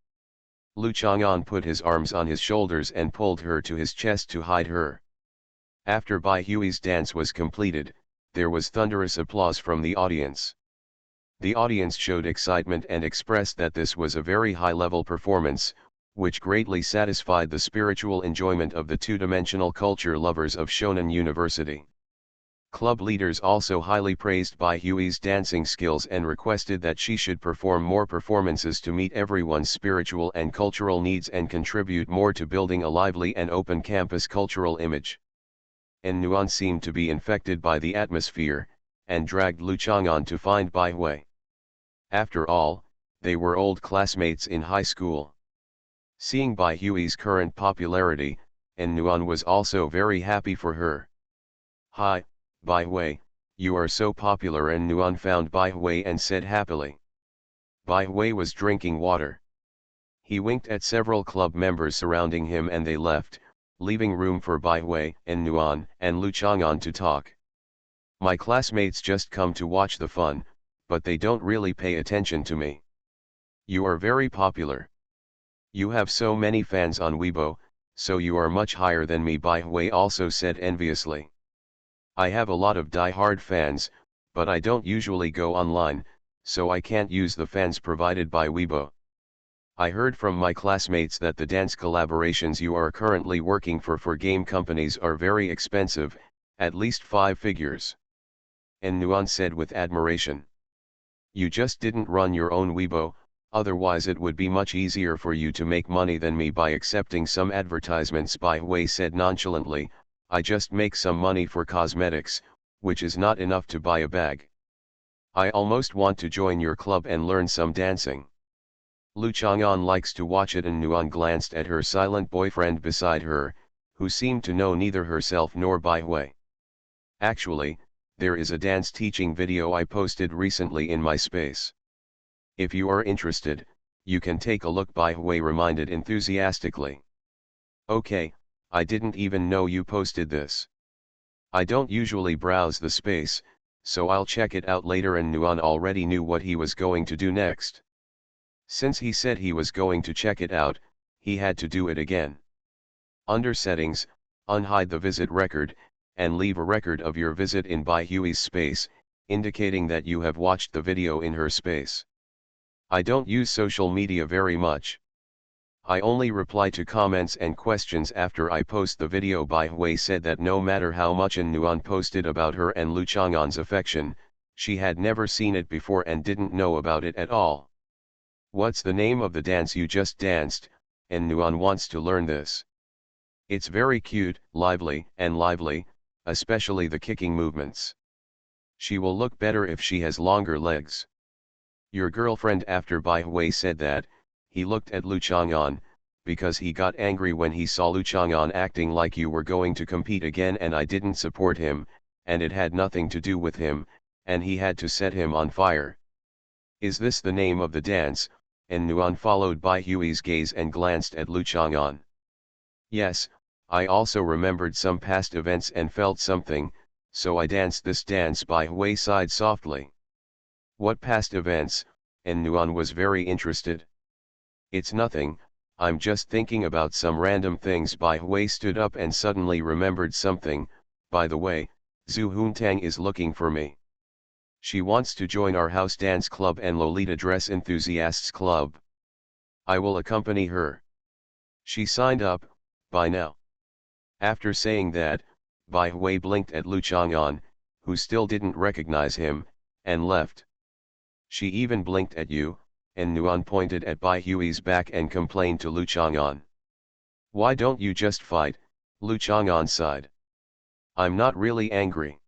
A: Lu Chang'an put his arms on his shoulders and pulled her to his chest to hide her. After Bai Hui's dance was completed, there was thunderous applause from the audience. The audience showed excitement and expressed that this was a very high-level performance, which greatly satisfied the spiritual enjoyment of the two-dimensional culture lovers of Shonan University. Club leaders also highly praised Bai Hui's dancing skills and requested that she should perform more performances to meet everyone's spiritual and cultural needs and contribute more to building a lively and open campus cultural image. Nuan seemed to be infected by the atmosphere, and dragged Lu Chang'an to find Bai Hui. After all, they were old classmates in high school. Seeing Bai Hui's current popularity, Nuan was also very happy for her. Hi, Bai Hui, you are so popular. Nuan found Bai Hui and said happily. Bai Hui was drinking water. He winked at several club members surrounding him and they left, leaving room for Bai Hui, Nuan, and Lu Chang'an to talk. My classmates just come to watch the fun, but they don't really pay attention to me. You are very popular. You have so many fans on Weibo, so you are much higher than me, Bai Hui also said enviously. I have a lot of die-hard fans, but I don't usually go online, so I can't use the fans provided by Weibo. I heard from my classmates that the dance collaborations you are currently working for game companies are very expensive, at least 5 figures. Nuan said with admiration. You just didn't run your own Weibo, otherwise it would be much easier for you to make money than me by accepting some advertisements, Bai Hui said nonchalantly. I just make some money for cosmetics, which is not enough to buy a bag. I almost want to join your club and learn some dancing. Lu Chang'an likes to watch it. Nuan glanced at her silent boyfriend beside her, who seemed to know neither herself nor Bai Hui. Actually, there is a dance teaching video I posted recently in my space. If you are interested, you can take a look, Bai Hui reminded enthusiastically. Okay, I didn't even know you posted this. I don't usually browse the space, so I'll check it out later. Nuan already knew what he was going to do next. Since he said he was going to check it out, he had to do it again. Under Settings, unhide the visit record, and leave a record of your visit in Bai Hui's space, indicating that you have watched the video in her space. I don't use social media very much. I only reply to comments and questions after I post the video. Bai Hui said that no matter how much Nuan posted about her and Lu Chang'an's affection, She had never seen it before and didn't know about it at all. What's the name of the dance you just danced? And Nuan wants to learn this. It's very cute, lively, especially the kicking movements. She will look better if she has longer legs. Your girlfriend after Bai Hui said that, he looked at Lu Chang'an, because he got angry when he saw Lu Chang'an acting like you were going to compete again and I didn't support him, and it had nothing to do with him, and he had to set him on fire. Is this the name of the dance? And Nuan followed Bai Hui's gaze and glanced at Lu Chang'an. Yes, I also remembered some past events and felt something, so I danced this dance. Bai Hui sighed softly. What past events? And Nuan was very interested. It's nothing, I'm just thinking about some random things. Bai Hui stood up and suddenly remembered something. By the way, Zhu Huntang is looking for me. She wants to join our house dance club and Lolita dress enthusiasts club. I will accompany her. She signed up, by now. After saying that, Bai Hui blinked at Lu Chang'an, who still didn't recognize him, and left. She even blinked at you, and Nuan pointed at Bai Hui's back and complained to Lu Chang'an. Why don't you just fight? Lu Chang'an sighed. I'm not really angry.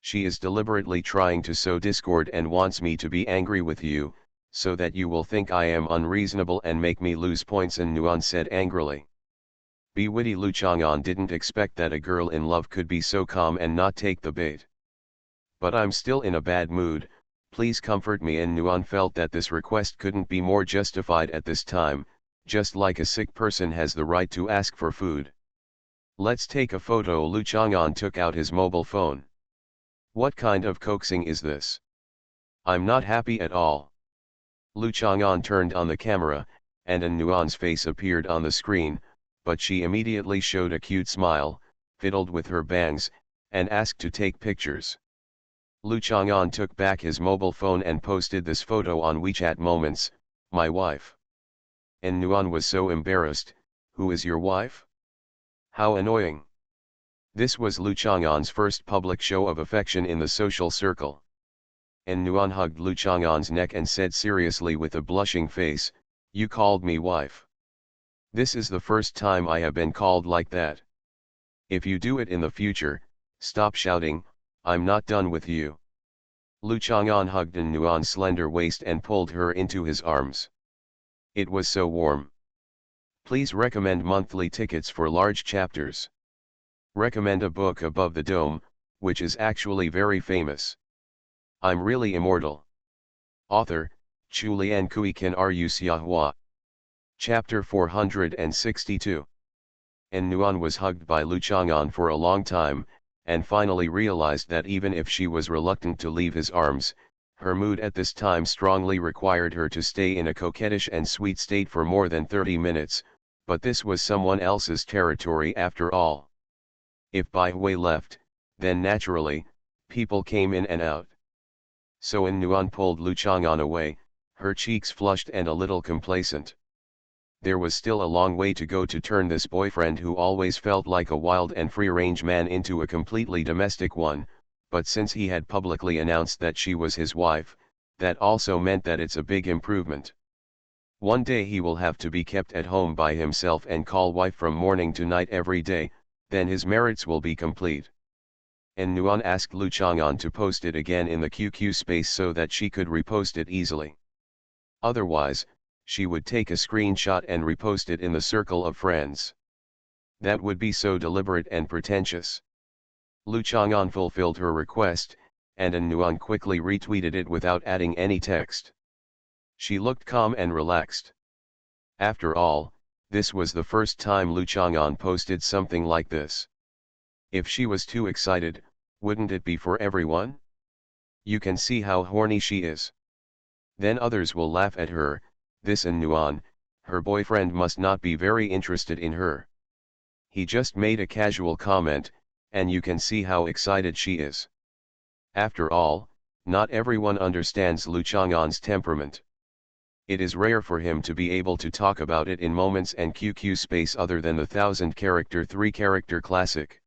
A: She is deliberately trying to sow discord and wants me to be angry with you, so that you will think I am unreasonable and make me lose points. And Nuan said angrily. Be witty. Lu Chang'an didn't expect that a girl in love could be so calm and not take the bait. But I'm still in a bad mood, please comfort me. And Nuan felt that this request couldn't be more justified at this time, just like a sick person has the right to ask for food. Let's take a photo. Lu Chang'an took out his mobile phone. What kind of coaxing is this? I'm not happy at all. Lu Chang'an turned on the camera, and Nuan's face appeared on the screen, but she immediately showed a cute smile, fiddled with her bangs, and asked to take pictures. Lu Chang'an took back his mobile phone and posted this photo on WeChat Moments, my wife. And Nuan was so embarrassed. Who is your wife? How annoying. This was Lu Chang'an's first public show of affection in the social circle. And Nuan hugged Lu Chang'an's neck and said seriously with a blushing face, you called me wife. This is the first time I have been called like that. If you do it in the future, stop shouting, I'm not done with you. Lu Chang'an hugged Nuan's slender waist and pulled her into his arms. It was so warm. Please recommend monthly tickets for large chapters. Recommend a book Above the Dome, which is actually very famous. I'm really immortal. Author, Chulian Kui Kan Ru Xiahua. Chapter 462. And Nuan was hugged by Lu Chang'an for a long time, and finally realized that even if she was reluctant to leave his arms, her mood at this time strongly required her to stay in a coquettish and sweet state for more than 30 minutes, but this was someone else's territory after all. If Bai Hui left, then naturally, people came in and out. So Nuan pulled Lu Chang'an away, her cheeks flushed and a little complacent. There was still a long way to go to turn this boyfriend who always felt like a wild and free-range man into a completely domestic one, but since he had publicly announced that she was his wife, that also meant that it's a big improvement. One day he will have to be kept at home by himself and call wife from morning to night every day, then his merits will be complete. And Nuan asked Lu Chang'an to post it again in the QQ space so that she could repost it easily. Otherwise, she would take a screenshot and repost it in the circle of friends. That would be so deliberate and pretentious. Lu Chang'an fulfilled her request, and Nuan quickly retweeted it without adding any text. She looked calm and relaxed. After all, this was the first time Lu Chang'an posted something like this. If she was too excited, wouldn't it be for everyone? You can see how horny she is. Then others will laugh at her. This Nuan, her boyfriend must not be very interested in her. He just made a casual comment, and you can see how excited she is. After all, not everyone understands Lu Chang'an's temperament. It is rare for him to be able to talk about it in moments and QQ space other than the 1000-character 3-character classic.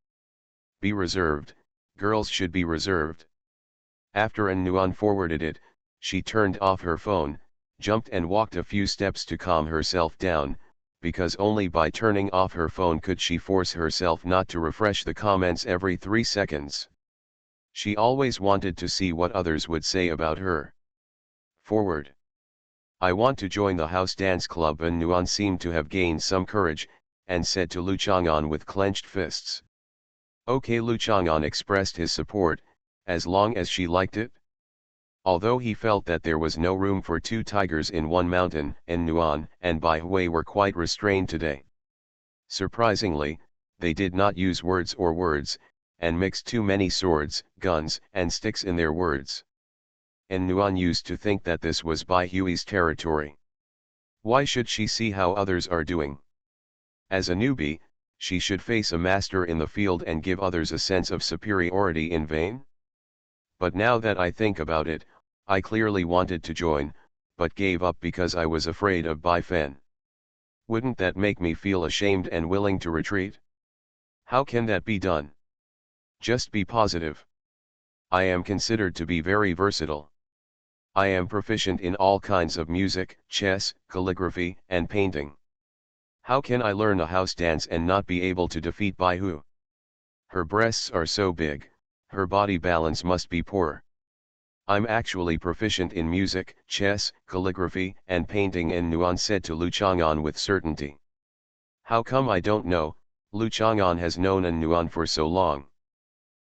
A: Be reserved, girls should be reserved. After An Nuan forwarded it, she turned off her phone, jumped and walked a few steps to calm herself down, because only by turning off her phone could she force herself not to refresh the comments every 3 seconds. She always wanted to see what others would say about her. Forward. I want to join the house dance club. An Nuan seemed to have gained some courage, and said to Lu Chang'an with clenched fists. Okay, Lu Chang'an expressed his support, as long as she liked it. Although he felt that there was no room for two tigers in one mountain, An Nuan and Bai Hui were quite restrained today. Surprisingly, they did not use words, and mixed too many swords, guns, and sticks in their words. An Nuan used to think that this was Bai Hui's territory. Why should she see how others are doing? As a newbie, she should face a master in the field and give others a sense of superiority in vain? But now that I think about it, I clearly wanted to join, but gave up because I was afraid of Bai Fen. Wouldn't that make me feel ashamed and willing to retreat? How can that be done? Just be positive. I am considered to be very versatile. I am proficient in all kinds of music, chess, calligraphy, and painting. How can I learn a house dance and not be able to defeat Bai Hu? Her breasts are so big, her body balance must be poor. I'm actually proficient in music, chess, calligraphy, and painting, An Nuan said to Lu Chang'an with certainty. How come I don't know? Lu Chang'an has known An Nuan for so long.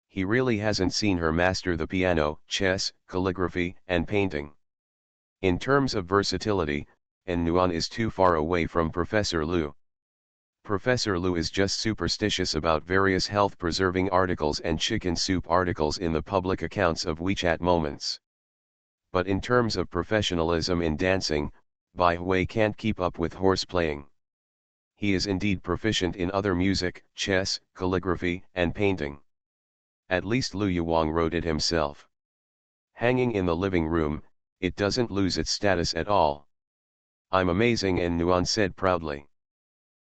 A: He really hasn't seen her master the piano, chess, calligraphy, and painting. In terms of versatility, An Nuan is too far away from Professor Lu. Professor Lu is just superstitious about various health-preserving articles and chicken soup articles in the public accounts of WeChat moments. But in terms of professionalism in dancing, Bai Hui can't keep up with horseplaying. He is indeed proficient in other music, chess, calligraphy, and painting. At least Lu Yuwang wrote it himself. Hanging in the living room, it doesn't lose its status at all. I'm amazing, An Nuan said proudly.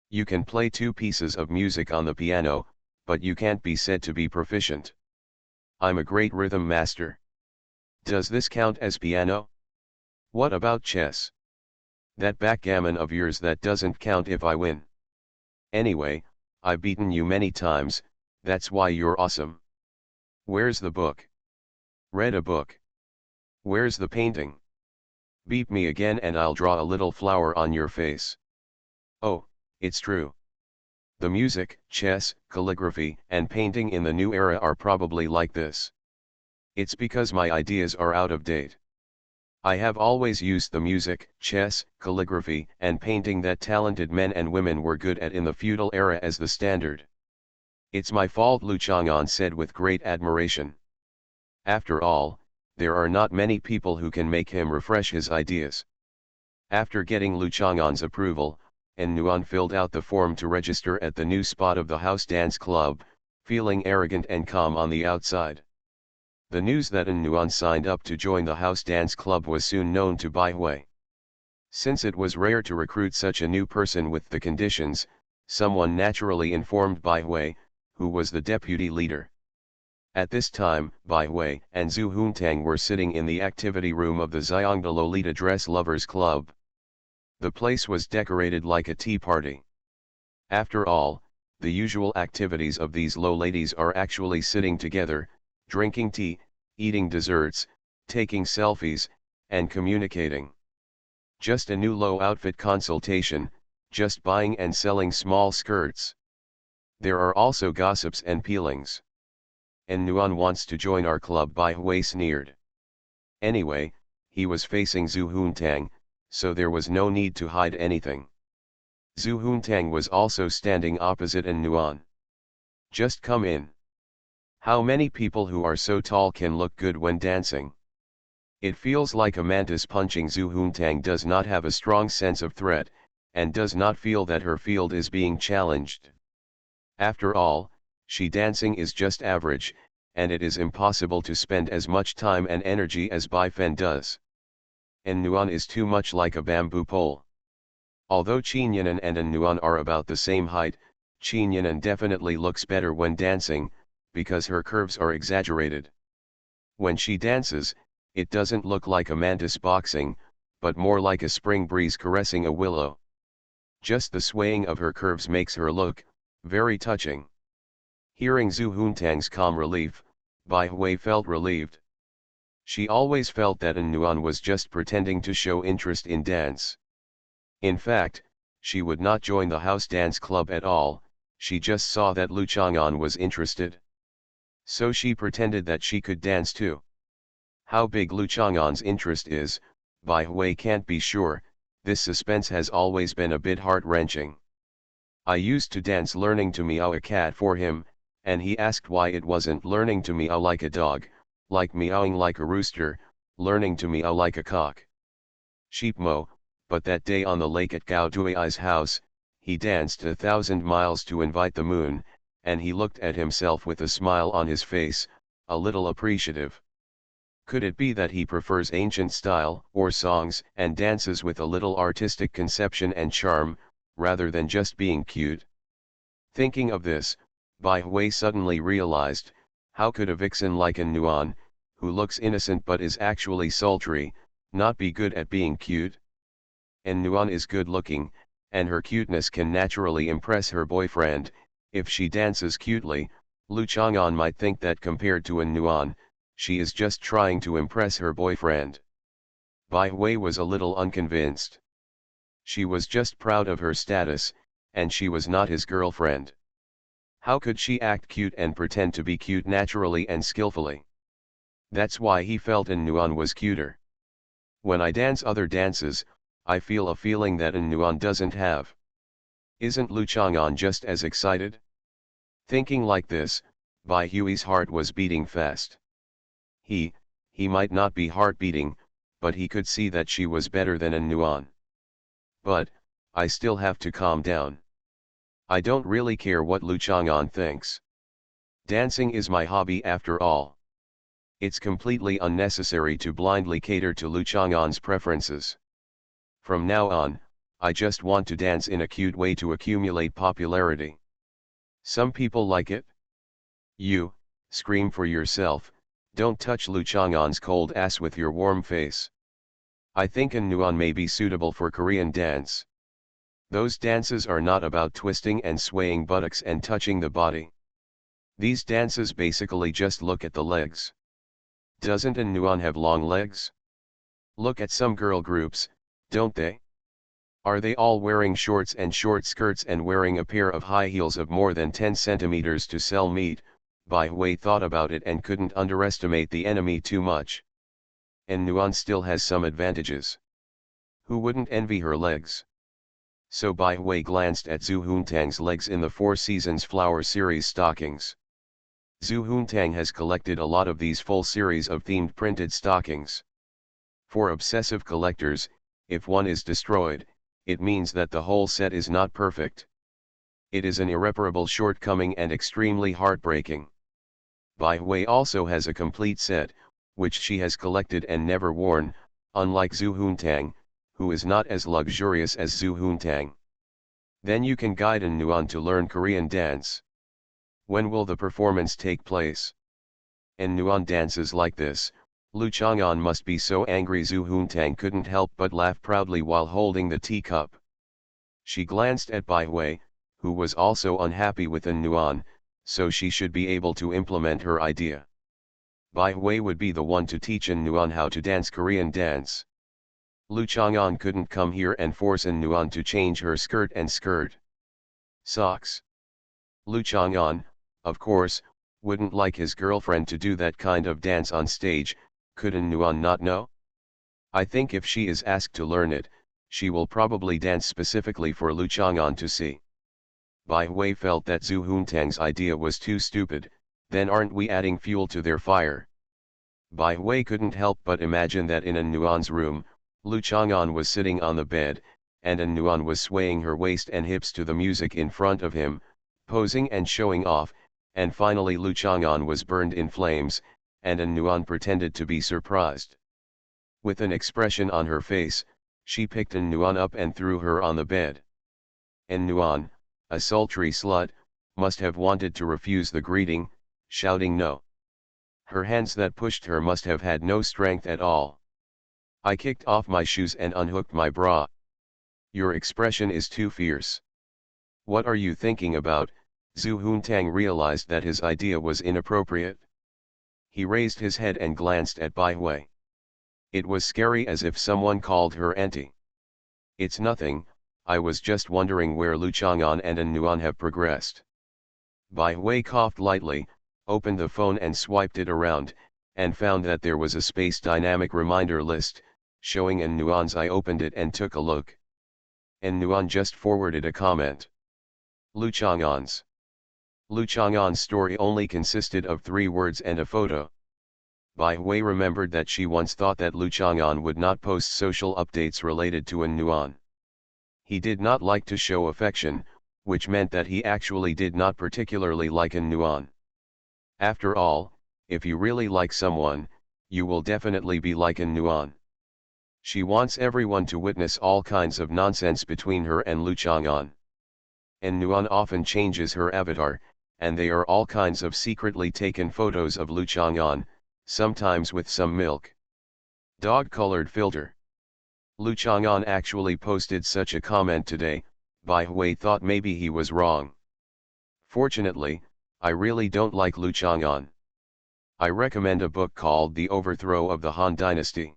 A: You can play 2 pieces of music on the piano, but you can't be said to be proficient. I'm a great rhythm master. Does this count as piano? What about chess? That backgammon of yours, that doesn't count if I win. Anyway, I've beaten you many times, that's why you're awesome. Where's the book? Read a book. Where's the painting? Beat me again and I'll draw a little flower on your face. Oh, it's true. The music, chess, calligraphy, and painting in the new era are probably like this. It's because my ideas are out of date. I have always used the music, chess, calligraphy, and painting that talented men and women were good at in the feudal era as the standard. It's my fault, Lu Chang'an said with great admiration. After all, there are not many people who can make him refresh his ideas. After getting Lu Chang'an's approval, An Nuan filled out the form to register at the new spot of the house dance club, feeling arrogant and calm on the outside. The news that An Nuan signed up to join the house dance club was soon known to Bai Hui. Since it was rare to recruit such a new person with the conditions, someone naturally informed Bai Hui, who was the deputy leader. At this time, Bai Hui and Zhu Huntang were sitting in the activity room of the Xiongda Lolita Dress Lovers Club. The place was decorated like a tea party. After all, the usual activities of these low ladies are actually sitting together, drinking tea, eating desserts, taking selfies, and communicating. Just a new low outfit consultation, just buying and selling small skirts. There are also gossips and peelings. An Nuan wants to join our club, Bai Hui sneered. Anyway, he was facing Zhu Huntang, so there was no need to hide anything. Zhu Huntang was also standing opposite An Nuan. Just come in. How many people who are so tall can look good when dancing? It feels like a mantis punching. Zhu Huntang does not have a strong sense of threat, and does not feel that her field is being challenged. After all, she dancing is just average, and it is impossible to spend as much time and energy as Bai Fen does. An Nuan is too much like a bamboo pole. Although Qinyanan and An Nuan are about the same height, Qinyanan definitely looks better when dancing, because her curves are exaggerated. When she dances, it doesn't look like a mantis boxing, but more like a spring breeze caressing a willow. Just the swaying of her curves makes her look very touching. Hearing Zhu Huntang's calm relief, Bai Hui felt relieved. She always felt that An Nuan was just pretending to show interest in dance. In fact, she would not join the house dance club at all, she just saw that Lu Chang'an was interested. So she pretended that she could dance too. How big Lu Chang'an's interest is, Bai Hui can't be sure, this suspense has always been a bit heart-wrenching. I used to dance learning to meow a cat for him, and he asked why it wasn't learning to meow like a dog, like meowing like a rooster, learning to meow like a cock. Sheep mo, but that day on the lake at Gao Dui's house, he danced 1,000 miles to invite the moon, and he looked at himself with a smile on his face, a little appreciative. Could it be that he prefers ancient style or songs and dances with a little artistic conception and charm, rather than just being cute? Thinking of this, Bai Hui suddenly realized, how could a vixen like An Nuan, who looks innocent but is actually sultry, not be good at being cute? An Nuan is good looking, and her cuteness can naturally impress her boyfriend. If she dances cutely, Lu Chang'an might think that compared to An Nuan, she is just trying to impress her boyfriend. Bai Hui was a little unconvinced. She was just proud of her status, and she was not his girlfriend. How could she act cute and pretend to be cute naturally and skillfully? That's why he felt An Nuan was cuter. When I dance other dances, I feel a feeling that An Nuan doesn't have. Isn't Lu Chang'an just as excited? Thinking like this, Bai Hui's heart was beating fast. He might not be heart beating, but he could see that she was better than An Nuan. But, I still have to calm down. I don't really care what Lu Chang'an thinks. Dancing is my hobby after all. It's completely unnecessary to blindly cater to Lu Chang'an's preferences. From now on, I just want to dance in a cute way to accumulate popularity. Some people like it. You, scream for yourself, don't touch Lu Chang'an's cold ass with your warm face. I think An Nuan may be suitable for Korean dance. Those dances are not about twisting and swaying buttocks and touching the body. These dances basically just look at the legs. Doesn't An Nuan have long legs? Look at some girl groups, don't they? Are they all wearing shorts and short skirts and wearing a pair of high heels of more than 10 centimeters to sell meat? Bai Hui thought about it and couldn't underestimate the enemy too much. An Nuan still has some advantages. Who wouldn't envy her legs? So Bai Hui glanced at Zhu Huntang's legs in the Four Seasons Flower Series stockings. Zhu Huntang has collected a lot of these full series of themed printed stockings. For obsessive collectors, if one is destroyed, it means that the whole set is not perfect. It is an irreparable shortcoming and extremely heartbreaking. Bai Hui also has a complete set, which she has collected and never worn, unlike Zhu Huntang, who is not as luxurious as Zhu Huntang. Then you can guide An Nuan to learn Korean dance. When will the performance take place? An Nuan dances like this, Lu Chang'an must be so angry. Zhu Huntang couldn't help but laugh proudly while holding the teacup. She glanced at Bai Hui, who was also unhappy with An Nuan, so she should be able to implement her idea. Bai Hui would be the one to teach An Nuan how to dance Korean dance. Lu Chang'an couldn't come here and force An Nuan to change her skirt and skirt. Socks. Lu Chang'an, of course, wouldn't like his girlfriend to do that kind of dance on stage. Could An Nuan not know? I think if she is asked to learn it, she will probably dance specifically for Lu Chang'an to see. Bai Hui felt that Zhu Huntang's idea was too stupid. Then aren't we adding fuel to their fire? Bai Hui couldn't help but imagine that in An Nuan's room, Lu Chang'an was sitting on the bed, and An Nuan was swaying her waist and hips to the music in front of him, posing and showing off, and finally Lu Chang'an was burned in flames, and An Nuan pretended to be surprised. With an expression on her face, she picked An Nuan up and threw her on the bed. An Nuan, a sultry slut, must have wanted to refuse the greeting, shouting no. Her hands that pushed her must have had no strength at all. I kicked off my shoes and unhooked my bra. Your expression is too fierce. What are you thinking about? Zhu Huntang realized that his idea was inappropriate. He raised his head and glanced at Bai Hui. It was scary, as if someone called her auntie. It's nothing, I was just wondering where Lu Chang'an and An Nuan have progressed. Bai Hui coughed lightly, opened the phone and swiped it around, and found that there was a space dynamic reminder list, showing An Nuan's. I opened it and took a look. An Nuan just forwarded a comment. Lu Chang'an's. Lu Chang'an's story only consisted of 3 words and a photo. Bai Hui remembered that she once thought that Lu Chang'an would not post social updates related to An Nuan. He did not like to show affection, which meant that he actually did not particularly like An Nuan. After all, if you really like someone, you will definitely be like An Nuan. She wants everyone to witness all kinds of nonsense between her and Lu Chang'an. An Nuan often changes her avatar, and they are all kinds of secretly taken photos of Lu Chang'an, sometimes with some milk. Dog-colored filter. Lu Chang'an actually posted such a comment today. Bai Hui thought maybe he was wrong. Fortunately, I really don't like Lu Chang'an. I recommend a book called The Overthrow of the Han Dynasty.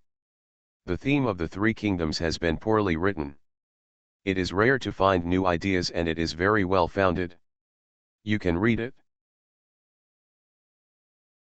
A: The theme of the 3 kingdoms has been poorly written. It is rare to find new ideas and it is very well founded. You can read it.